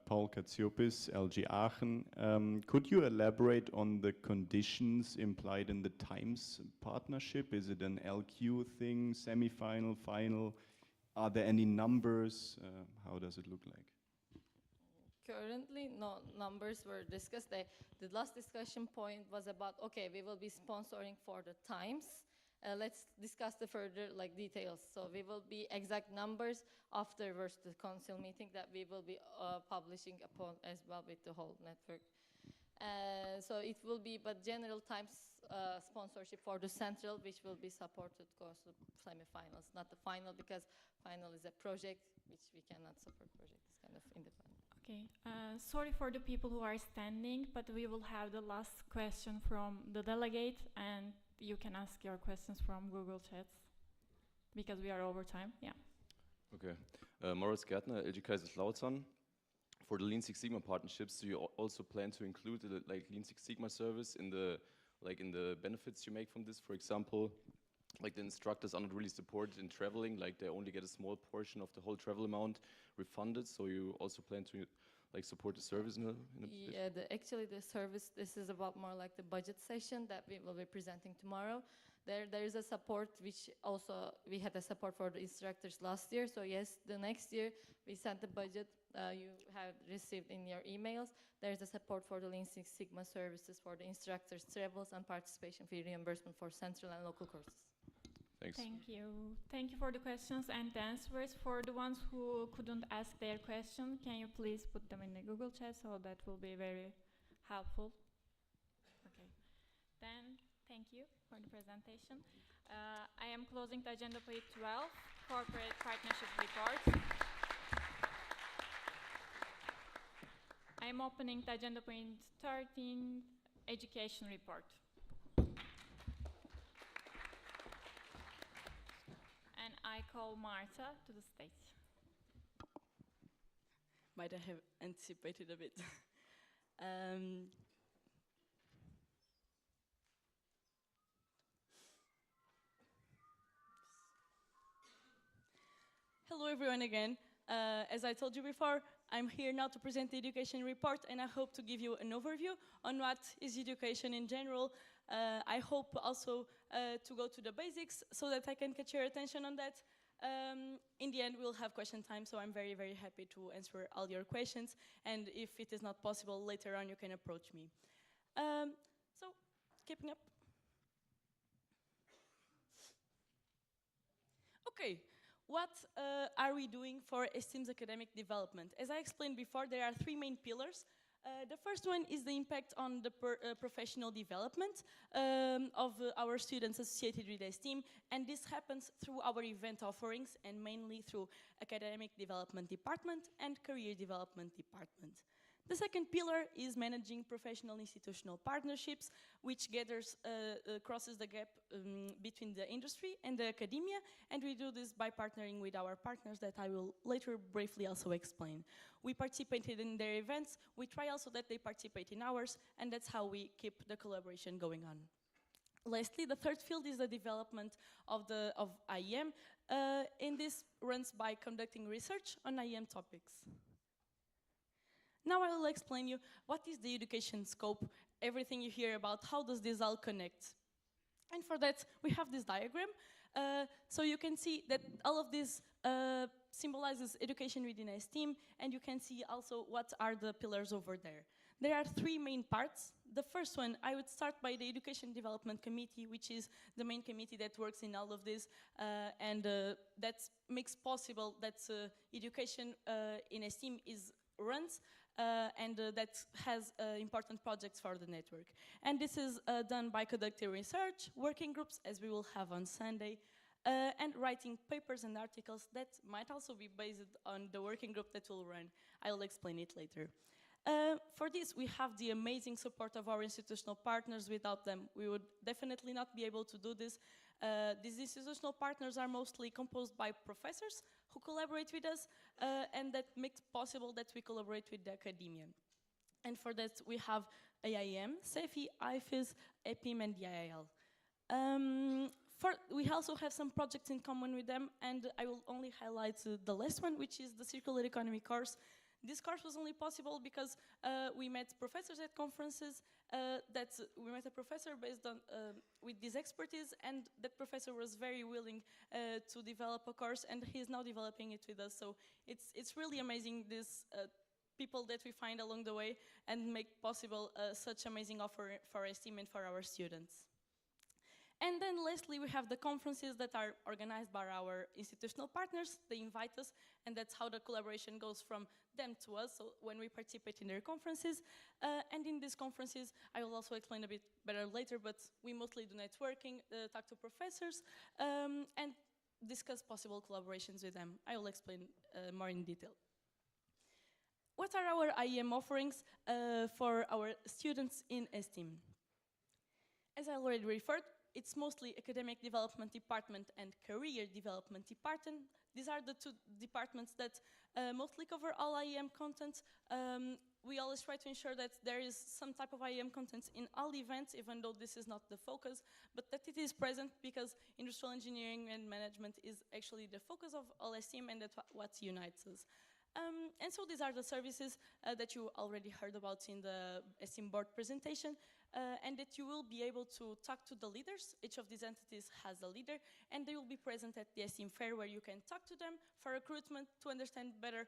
Paul Katsiopis, LG Aachen. Could you elaborate on the conditions implied in the Times partnership? Is it an LQ thing, semi-final, final? Are there any numbers? How does it look like? Currently, no numbers were discussed. The last discussion point was about, okay, we will be sponsoring for the Times. Let's discuss the further details. So we will be exact numbers afterwards the council meeting that we will be publishing upon as well with the whole network. So it will be, but general Times sponsorship for the central, which will be supported course of semi-finals, not the final, because final is a project which we cannot support. Project is kind of independent. Okay. Sorry for the people who are standing, but we will have the last question from the delegate, and you can ask your questions from Google Chats because we are over time. Yeah. Okay. Moritz Gärtner, LG Kaiserslautern. For the Lean Six Sigma partnerships, do you also plan to include the Lean Six Sigma service in the benefits you make from this? For example, the instructors are not really supported in traveling, they only get a small portion of the whole travel amount refunded. So you also plan to support the service in a Yeah, actually the service, this is about more like the budget session that we will be presenting tomorrow. There is a support which also, we had a support for the instructors last year. So yes, the next year we sent the budget, you have received in your emails. There is a support for the Lean Six Sigma services for the instructors' travels and participation fee reimbursement for central and local courses. Thanks. Thank you. Thank you for the questions and the answers. For the ones who couldn't ask their question, can you please put them in the Google chat? So that will be very helpful. Okay. Then, thank you for the presentation. I am closing the agenda point 12, Corporate Partnership Report. I am opening the agenda point 13, Education Report. And I call Marta to the stage. Might I have anticipated a bit? Hello everyone again. As I told you before, I'm here now to present the education report, and I hope to give you an overview on what is education in general. I hope also to go to the basics so that I can catch your attention on that. In the end, we'll have question time, so I'm very, very happy to answer all your questions. And if it is not possible, later on you can approach me. So, keeping up. Okay. What are we doing for STEAM's academic development? As I explained before, there are three main pillars. The first one is the impact on the professional development of our students associated with STEAM, and this happens through our event offerings and mainly through academic development department and career development department. The second pillar is managing professional institutional partnerships, which crosses the gap between the industry and the academia, and we do this by partnering with our partners that I will later briefly also explain. We participated in their events, we try also that they participate in ours, and that's how we keep the collaboration going on. Lastly, the third field is the development of IEM, and this runs by conducting research on IEM topics. Now I will explain you what is the education scope, everything you hear about, how does this all connect. And for that, we have this diagram. So you can see that all of this symbolizes education within STEAM, and you can see also what are the pillars over there. There are three main parts. The first one, I would start by the Education Development Committee, which is the main committee that works in all of this, and that makes possible that education in STEAM runs, and that has important projects for the network. And this is done by conducting research, working groups, as we will have on Sunday, and writing papers and articles that might also be based on the working group that will run. I will explain it later. For this, we have the amazing support of our institutional partners. Without them, we would definitely not be able to do this. These institutional partners are mostly composed by professors who collaborate with us, and that makes possible that we collaborate with the academia. And for that, we have AIM, CEFI, IFES, EPIM, and the IIL. We also have some projects in common with them, and I will only highlight the last one, which is the Circular Economy course. This course was only possible because we met professors at conferences, we met a professor based on with this expertise, and that professor was very willing to develop a course, and he's now developing it with us. So it's really amazing, these people that we find along the way and make possible such amazing offer for our team and for our students. And then lastly, we have the conferences that are organized by our institutional partners. They invite us, and that's how the collaboration goes from them to us, so when we participate in their conferences. And in these conferences, I will also explain a bit better later, but we mostly do networking, talk to professors, and discuss possible collaborations with them. I will explain more in detail. What are our IEM offerings for our students in STEAM? As I already referred, it's mostly Academic Development Department and Career Development Department. These are the two departments that mostly cover all IEM content. We always try to ensure that there is some type of IEM content in all events, even though this is not the focus, but that it is present because industrial engineering and management is actually the focus of all STEAM, and that's what unites us. And so these are the services that you already heard about in the STEAM board presentation, and that you will be able to talk to the leaders. Each of these entities has a leader, and they will be present at the STEAM fair, where you can talk to them for recruitment, to understand better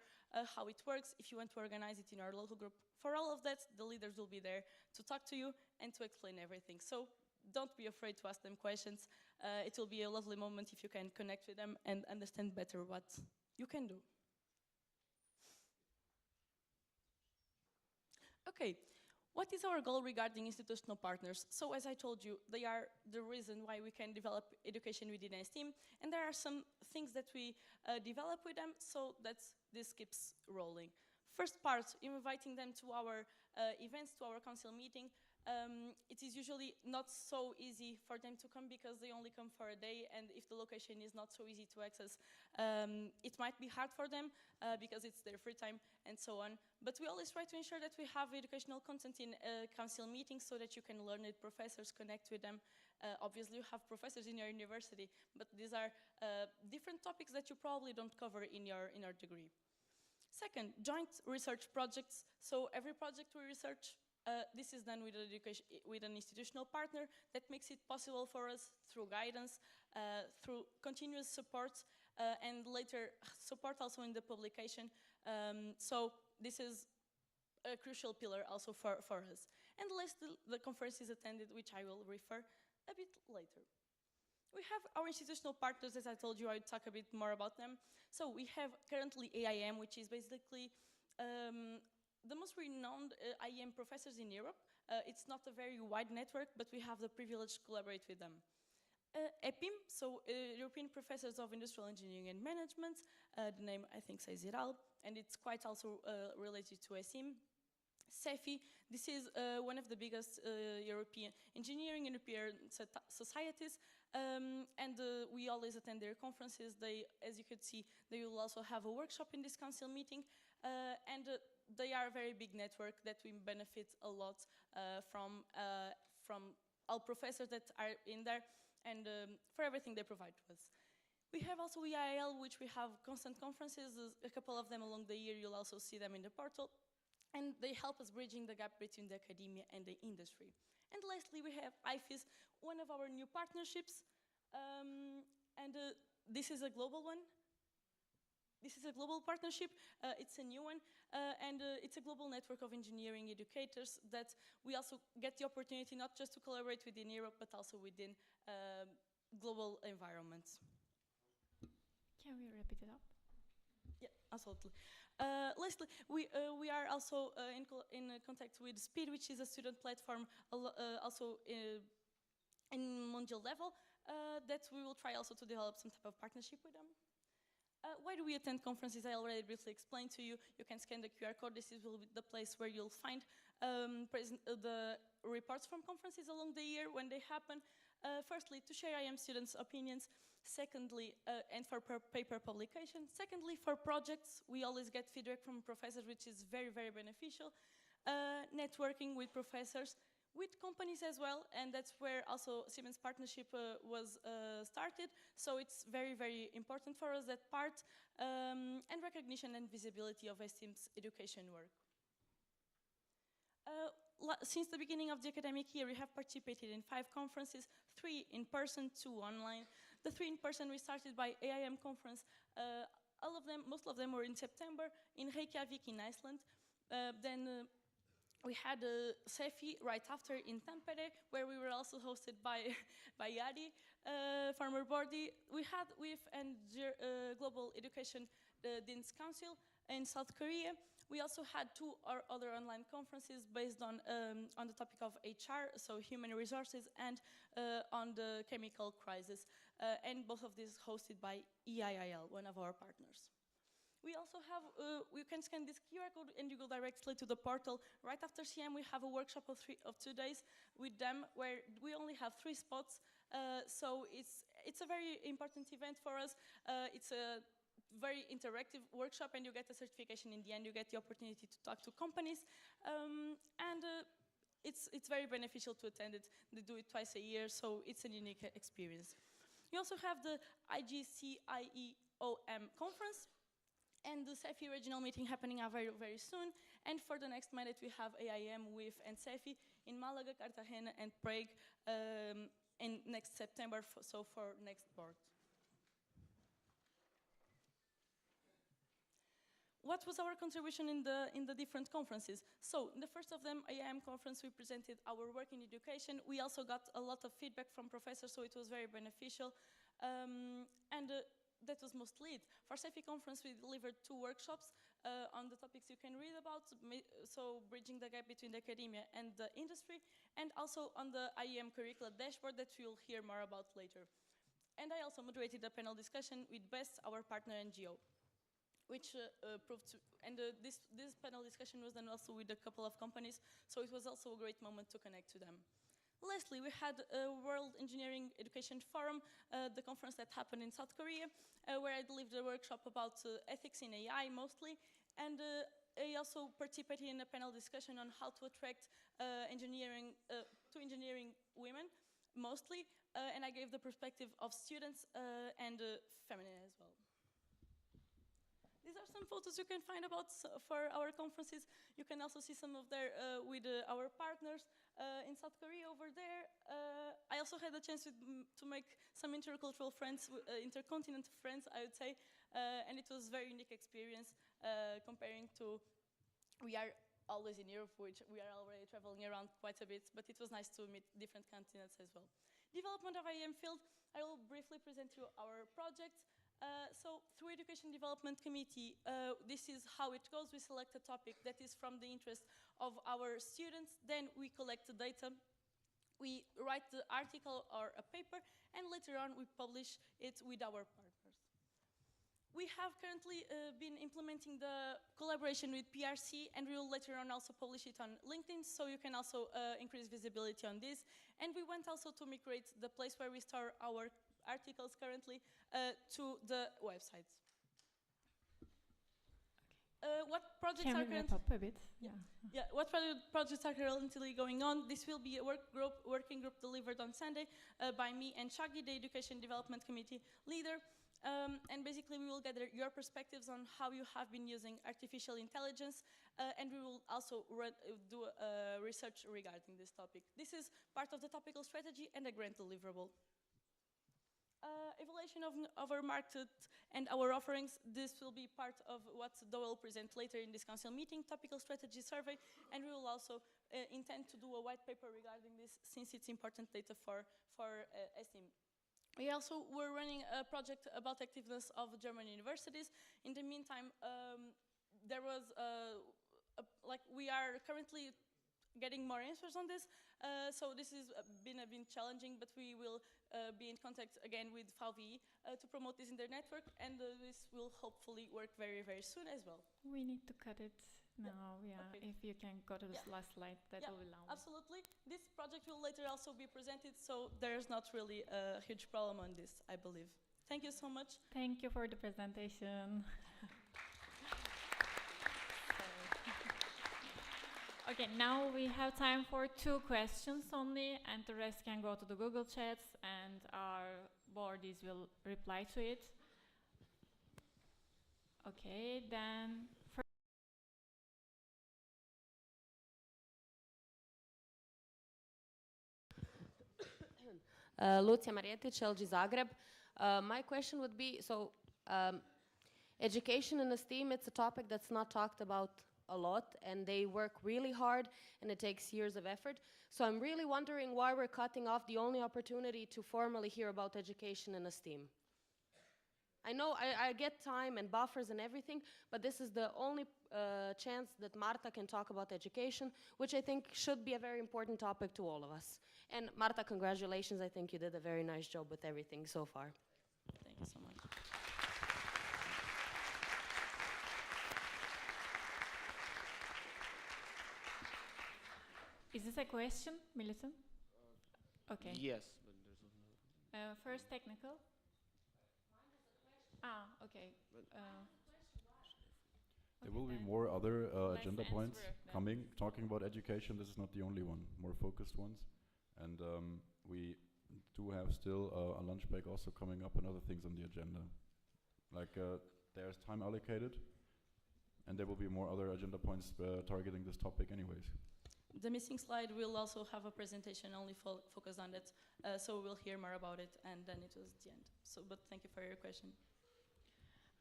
how it works, if you want to organize it in our local group. For all of that, the leaders will be there to talk to you and to explain everything. So don't be afraid to ask them questions. It will be a lovely moment if you can connect with them and understand better what you can do. Okay, what is our goal regarding institutional partners? So as I told you, they are the reason why we can develop education within STEAM, and there are some things that we develop with them so that this keeps rolling. First part, inviting them to our events, to our council meeting. It is usually not so easy for them to come because they only come for a day, and if the location is not so easy to access, it might be hard for them because it's their free time and so on. But we always try to ensure that we have educational content in council meetings so that you can learn with professors, connect with them. Obviously, you have professors in your university, but these are different topics that you probably don't cover in your degree. Second, joint research projects. So every project we research, this is done with an institutional partner. That makes it possible for us through guidance, through continuous support, and later support also in the publication. So this is a crucial pillar also for us. And lastly, the conferences attended, which I will refer a bit later. We have our institutional partners. As I told you, I'll talk a bit more about them. So we have currently AIM, which is basically the most renowned IEM professors in Europe. It's not a very wide network, but we have the privilege to collaborate with them. EPIM, so European Professors of Industrial Engineering and Management. The name, I think, says it all, and it's quite also related to STEAM. CEFI, this is one of the biggest European engineering and European societies, and we always attend their conferences. They, as you could see, they will also have a workshop in this council meeting, and they are a very big network that we benefit a lot from all professors that are in there, and for everything they provide to us. We have also EIL, which we have constant conferences, a couple of them along the year. You'll also see them in the portal, and they help us bridging the gap between the academia and the industry. And lastly, we have IFES, one of our new partnerships, and this is a global one. This is a global partnership. It's a new one, and it's a global network of engineering educators that we also get the opportunity not just to collaborate within Europe, but also within global environments. Can we repeat it up? Yeah, absolutely. Lastly, we are also in contact with SPEED, which is a student platform also in mondial level that we will try also to develop some type of partnership with them. Why do we attend conferences? I already briefly explained to you. You can scan the QR code. This will be the place where you'll find the reports from conferences along the year when they happen. Firstly, to share IM students' opinions. Secondly, and for paper publication. Secondly, for projects, we always get feedback from professors, which is very, very beneficial. Networking with professors, with companies as well, and that's where also Siemens partnership was started. So it's very, very important for us, that part, and recognition and visibility of STEAM's education work. Since the beginning of the academic year, we have participated in 5 conferences, 3 in person, 2 online. The 3 in person we started by AIM conference. Most of them were in September in Reykjavik in Iceland. Then we had CEFI right after in Tampere, where we were also hosted by Yadi, former boardie. We had with Global Education Dean's Council in South Korea. We also had 2 other online conferences based on the topic of HR, so human resources, and on the chemical crisis. And both of these hosted by EIIL, one of our partners. We also have, you can scan this QR code and you go directly to the portal. Right after CM, we have a workshop of 2 days with them where we only have 3 spots. So it's a very important event for us. It's a very interactive workshop and you get a certification in the end. You get the opportunity to talk to companies. It's very beneficial to attend it. They do it twice a year, so it's a unique experience. You also have the IGCIEOM conference and the CEFI regional meeting happening very, very soon. And for the next mandate, we have AIM with and CEFI in Malaga, Cartagena, and Prague in next September, so for next board. What was our contribution in the different conferences? So, in the first of them, AIM conference, we presented our work in education. We also got a lot of feedback from professors, so it was very beneficial. That was mostly it. For CEFI conference, we delivered 2 workshops on the topics you can read about, so bridging the gap between the academia and the industry, and also on the IEM curricula dashboard that you'll hear more about later. And I also moderated a panel discussion with BEST, our partner NGO, which proved to, and this panel discussion was done also with a couple of companies, so it was also a great moment to connect to them. Lastly, we had a World Engineering Education Forum, the conference that happened in South Korea, where I delivered a workshop about ethics in AI mostly, and I also participated in a panel discussion on how to attract engineering women mostly, and I gave the perspective of students and feminine as well. These are some photos you can find about for our conferences. You can also see some of there with our partners in South Korea over there. I also had a chance to make some intercultural friends, intercontinental friends, I would say, and it was a very unique experience comparing to, we are always in Europe, which we are already traveling around quite a bit, but it was nice to meet different continents as well. Development of IEM field, I will briefly present you our project. So through Education Development Committee, this is how it goes. We select a topic that is from the interest of our students, then we collect the data, we write the article or a paper, and later on we publish it with our partners. We have currently been implementing the collaboration with PRC, and we will later on also publish it on LinkedIn, so you can also increase visibility on this. And we want also to migrate the place where we store our articles currently to the websites. What projects are currently what projects are currently going on? This will be a working group delivered on Sunday by me and Shaggy, the Education Development Committee leader. And basically, we will gather your perspectives on how you have been using artificial intelligence, and we will also do research regarding this topic. This is part of the topical strategy and a grant deliverable. Evaluation of our market and our offerings. This will be part of what Doe will present later in this council meeting, topical strategy survey, and we will also intend to do a white paper regarding this, since it's important data for STEAM. We also were running a project about activeness of German universities. In the meantime, there was, we are currently getting more answers on this. So this has been a bit challenging, but we will be in contact again with VVE to promote this in their network, and this will hopefully work very, very soon as well. We need to cut it now, okay. If you can go to the last slide, that will allow me. Absolutely. This project will later also be presented, so there's not really a huge problem on this, I believe. Thank you so much. Thank you for the presentation. Okay, now we have time for 2 questions only, and the rest can go to the Google chats, and our boardies will reply to it. Okay, then Lucia Marjetic, LG Zagreb. My question would be, so education in STEAM, it's a topic that's not talked about a lot, and they work really hard, and it takes years of effort. So I'm really wondering why we're cutting off the only opportunity to formally hear about education in STEAM. I know I get time and buffers and everything, but this is the only chance that Marta can talk about education, which I think should be a very important topic to all of us. And Marta, congratulations. I think you did a very nice job with everything so far. Thank you so much. is this a question, Militon? Okay. Yes. First technical. Okay. There will be more other agenda points coming, talking about education. This is not the only one, more focused ones. And we do have still a lunch break also coming up and other things on the agenda. Like there's time allocated, and there will be more other agenda points targeting this topic anyways. The missing slide will also have a presentation only focused on it, so we'll hear more about it, and then it was the end. So, but thank you for your question.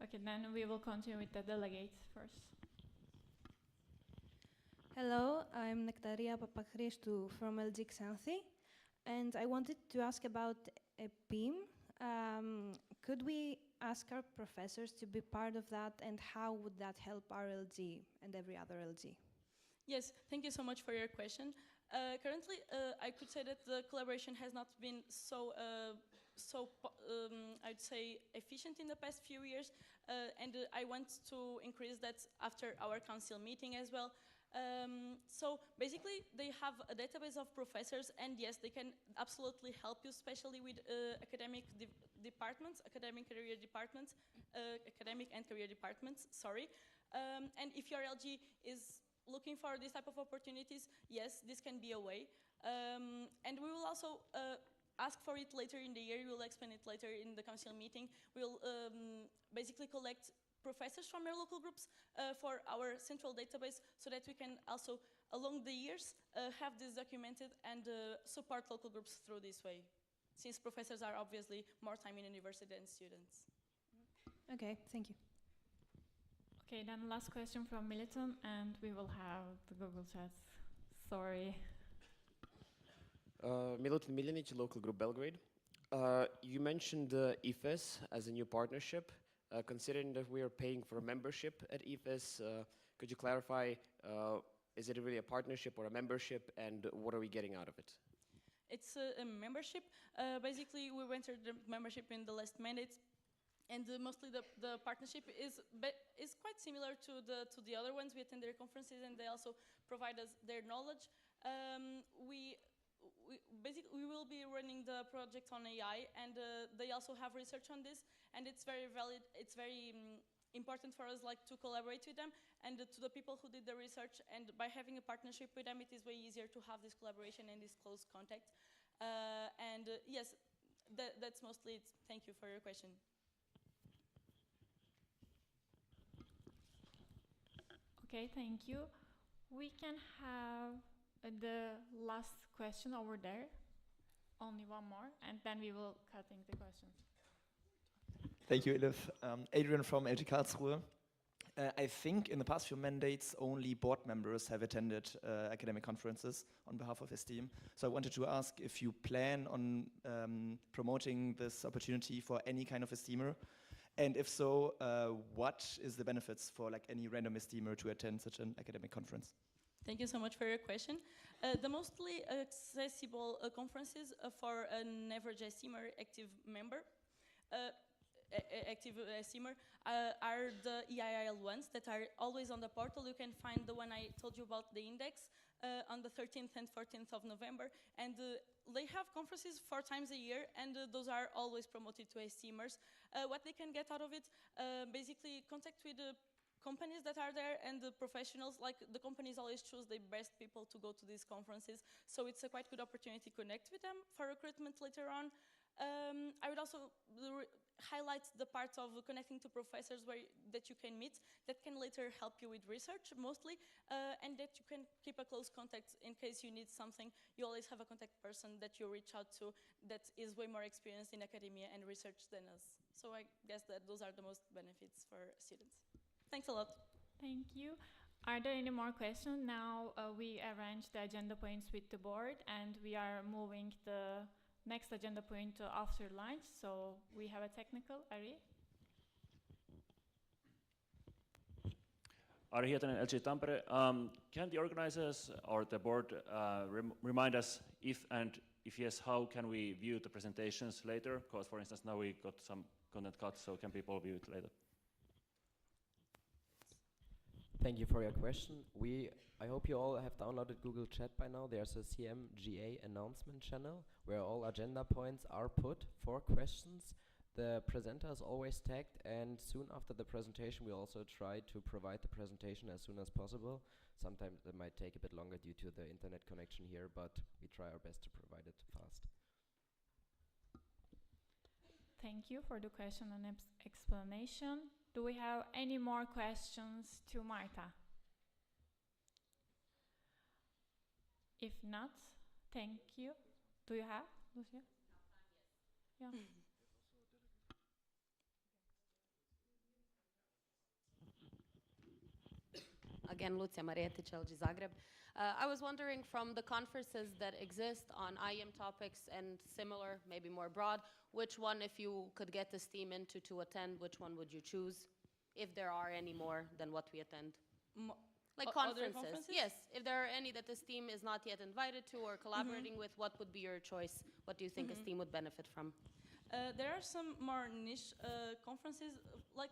Okay, then we will continue with the delegates first. Hello, I'm Nectaria Papachristou from LXXI, and I wanted to ask about a PIM. Could we ask our professors to be part of that, and how would that help our LG and every other LG? Yes, thank you so much for your question. Currently, I could say that the collaboration has not been so I'd say efficient in the past few years, and I want to increase that after our council meeting as well. So basically, they have a database of professors, and yes, they can absolutely help you, especially with academic departments, academic and career departments, sorry. And if your LG is looking for this type of opportunities, yes, this can be a way. And we will also ask for it later in the year. We will explain it later in the council meeting. We'll basically collect professors from your local groups for our central database, so that we can also, along the years, have this documented and support local groups through this way, since professors are obviously more time in university than students. Okay, thank you. Okay, then last question from Militon, and we will have the Google chats. Sorry. Milutin Miljanic, local group Belgrade. You mentioned IFES as a new partnership. Considering that we are paying for a membership at IFES, could you clarify, is it really a partnership or a membership, and what are we getting out of it? It's a membership. Basically, we entered the membership in the last mandate, and mostly the partnership is quite similar to the other ones. We attend their conferences, and they also provide us their knowledge. We will be running the project on AI, and they also have research on this, and it's very valid. It's very important for us, like, to collaborate with them and to the people who did the research. And by having a partnership with them, it is way easier to have this collaboration and this close contact. Yes, that's mostly it. Thank you for your question. Okay, thank you. We can have the last question over there. Only one more, and then we will cutting the questions. Thank you, Elif. Adrian from LG Karlsruhe. I think in the past few mandates, only board members have attended academic conferences on behalf of STEAM. So I wanted to ask if you plan on promoting this opportunity for any kind of STEAmer, and if so, what is the benefits for like any random STEAmer to attend such an academic conference? Thank you so much for your question. The mostly accessible conferences for an average STEAmer active member, active STEAmer, are the EIL ones that are always on the portal. You can find the one I told you about, the index, on the 13th and 14th of November. And they have conferences 4 times a year, and those are always promoted to STEAmers. What they can get out of it, basically contact with the companies that are there and the professionals. Like, the companies always choose the best people to go to these conferences, so it's a quite good opportunity to connect with them for recruitment later on. I would also highlight the part of connecting to professors that you can meet, that can later help you with research mostly, and that you can keep a close contact in case you need something. You always have a contact person that you reach out to that is way more experienced in academia and research than us. So I guess that those are the most benefits for students. Thanks a lot. Thank you. Are there any more questions? Now we arranged the agenda points with the board, and we are moving the next agenda point after lunch. So we have a technical. Ari? Ari Hietanen, LG Tampere. Can the organizers or the board remind us if yes, how can we view the presentations later? Because, for instance, now we got some content cuts, so can people view it later? Thank you for your question. I hope you all have downloaded Google Chat by now. There's a CMGA announcement channel where all agenda points are put for questions. The presenter is always tagged, and soon after the presentation we also try to provide the presentation as soon as possible. Sometimes it might take a bit longer due to the internet connection here, but we try our best to provide it fast. Thank you for the question and explanation. Do we have any more questions to Marta? If not, thank you. Do you have, Lucia? Yeah. Again, Lucia Marjetic, LG Zagreb. I was wondering, from the conferences that exist on IEM topics and similar, maybe more broad, which one, if you could get the STEAM into to attend, which one would you choose? If there are any more than what we attend. Like conferences. Yes, if there are any that the STEAM is not yet invited to or collaborating with, what would be your choice? What do you think a STEAM would benefit from? There are some more niche conferences, like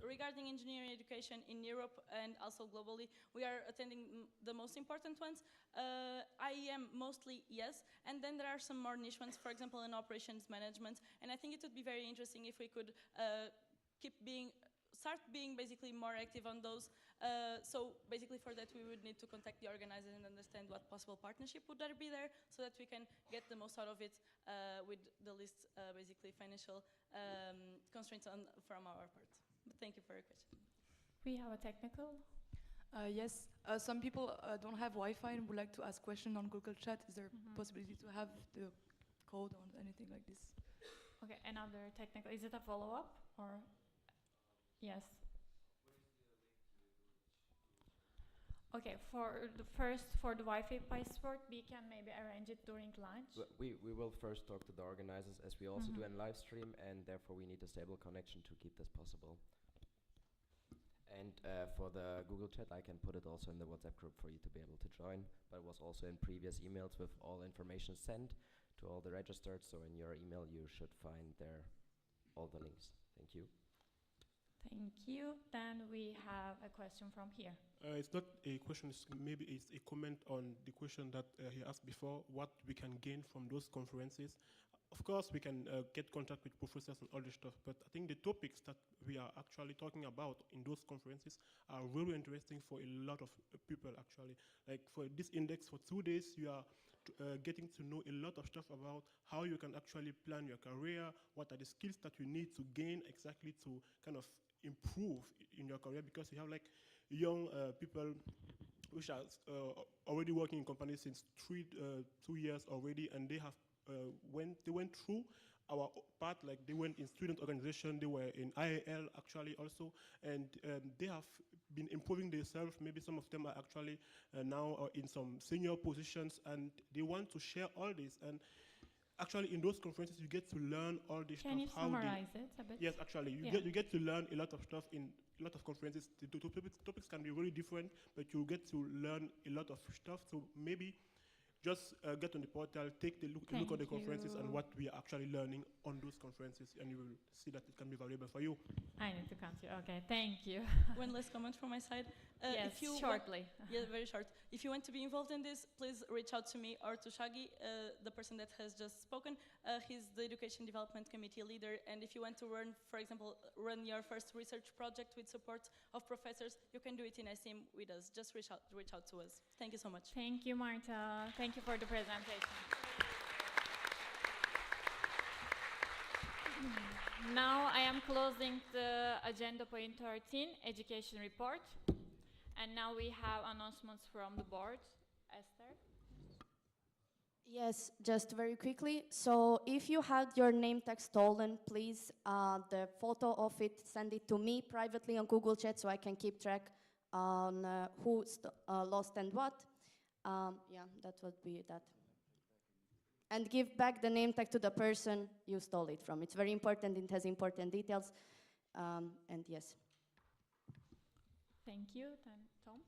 regarding engineering education in Europe and also globally. We are attending the most important ones. IEM mostly, yes, and then there are some more niche ones, for example, in operations management, and I think it would be very interesting if we could start being basically more active on those. So basically for that we would need to contact the organizers and understand what possible partnership would there be there, so that we can get the most out of it with the least basically financial constraints from our part. But thank you for your question. We have a technical. Yes, some people don't have Wi-Fi and would like to ask questions on Google Chat. Is there a possibility to have the code or anything like this? Okay, another technical. Is it a follow-up or? Yes. Okay, for the Wi-Fi passport, we can maybe arrange it during lunch. We will first talk to the organizers, as we also do in live stream, and therefore we need a stable connection to keep this possible. And for the Google Chat, I can put it also in the WhatsApp group for you to be able to join, but it was also in previous emails with all information sent to all the registered, so in your email you should find there all the links. Thank you. Thank you. Then we have a question from here. It's not a question, maybe it's a comment on the question that he asked before, what we can gain from those conferences. Of course, we can get contact with professors and all this stuff, but I think the topics that we are actually talking about in those conferences are really interesting for a lot of people, actually. Like for this index, for 2 days, you are getting to know a lot of stuff about how you can actually plan your career, what are the skills that you need to gain exactly to kind of improve in your career, because you have like young people which are already working in companies since 2 years already, and they have they went through our part, like they went in student organization, they were in IAL actually also, and they have been improving themselves. Maybe some of them are actually now in some senior positions, and they want to share all this. And actually in those conferences you get to learn all this Can you stuff. How they, summarize it a bit? yes, actually, you get to learn a lot of stuff in a lot of conferences. The topics can be really different, but you get to learn a lot of stuff. So maybe just get on the portal, take the look at the conferences and what we are actually learning on those conferences, and you will see that it can be valuable for you. I need to cut you. Okay, thank you. One last comment from my side. Yes, if you shortly. Yeah, very short. If you want to be involved in this, please reach out to me or to Shaggy, the person that has just spoken. He's the Education Development Committee leader, and if you want to run, for example, run your first research project with support of professors, you can do it in STEAM with us. Just reach out to us. Thank you so much. Thank you, Marta. Thank you for the presentation. Now I am closing the agenda point 13, education report. And now we have announcements from the board. Esther? Yes, just very quickly. So if you had your name tag stolen, please, the photo of it, send it to me privately on Google Chat so I can keep track on who lost and what. Yeah, that would be that. And give back the name tag to the person you stole it from. It's very important. It has important details. And yes. Thank you. Then Tom?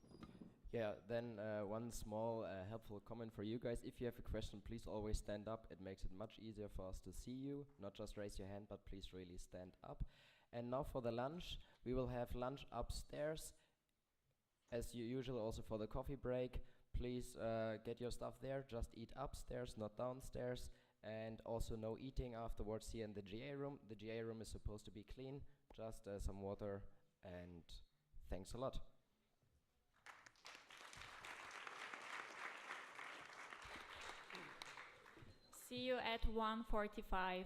Yeah, then one small helpful comment for you guys. If you have a question, please always stand up. It makes it much easier for us to see you. Not just raise your hand, but please really stand up. And now for the lunch. We will have lunch upstairs. As usual, also for the coffee break. Please get your stuff there. Just eat upstairs, not downstairs. And also no eating afterwards here in the GA room. The GA room is supposed to be clean. Just some water, and thanks a lot. See you at 1:45.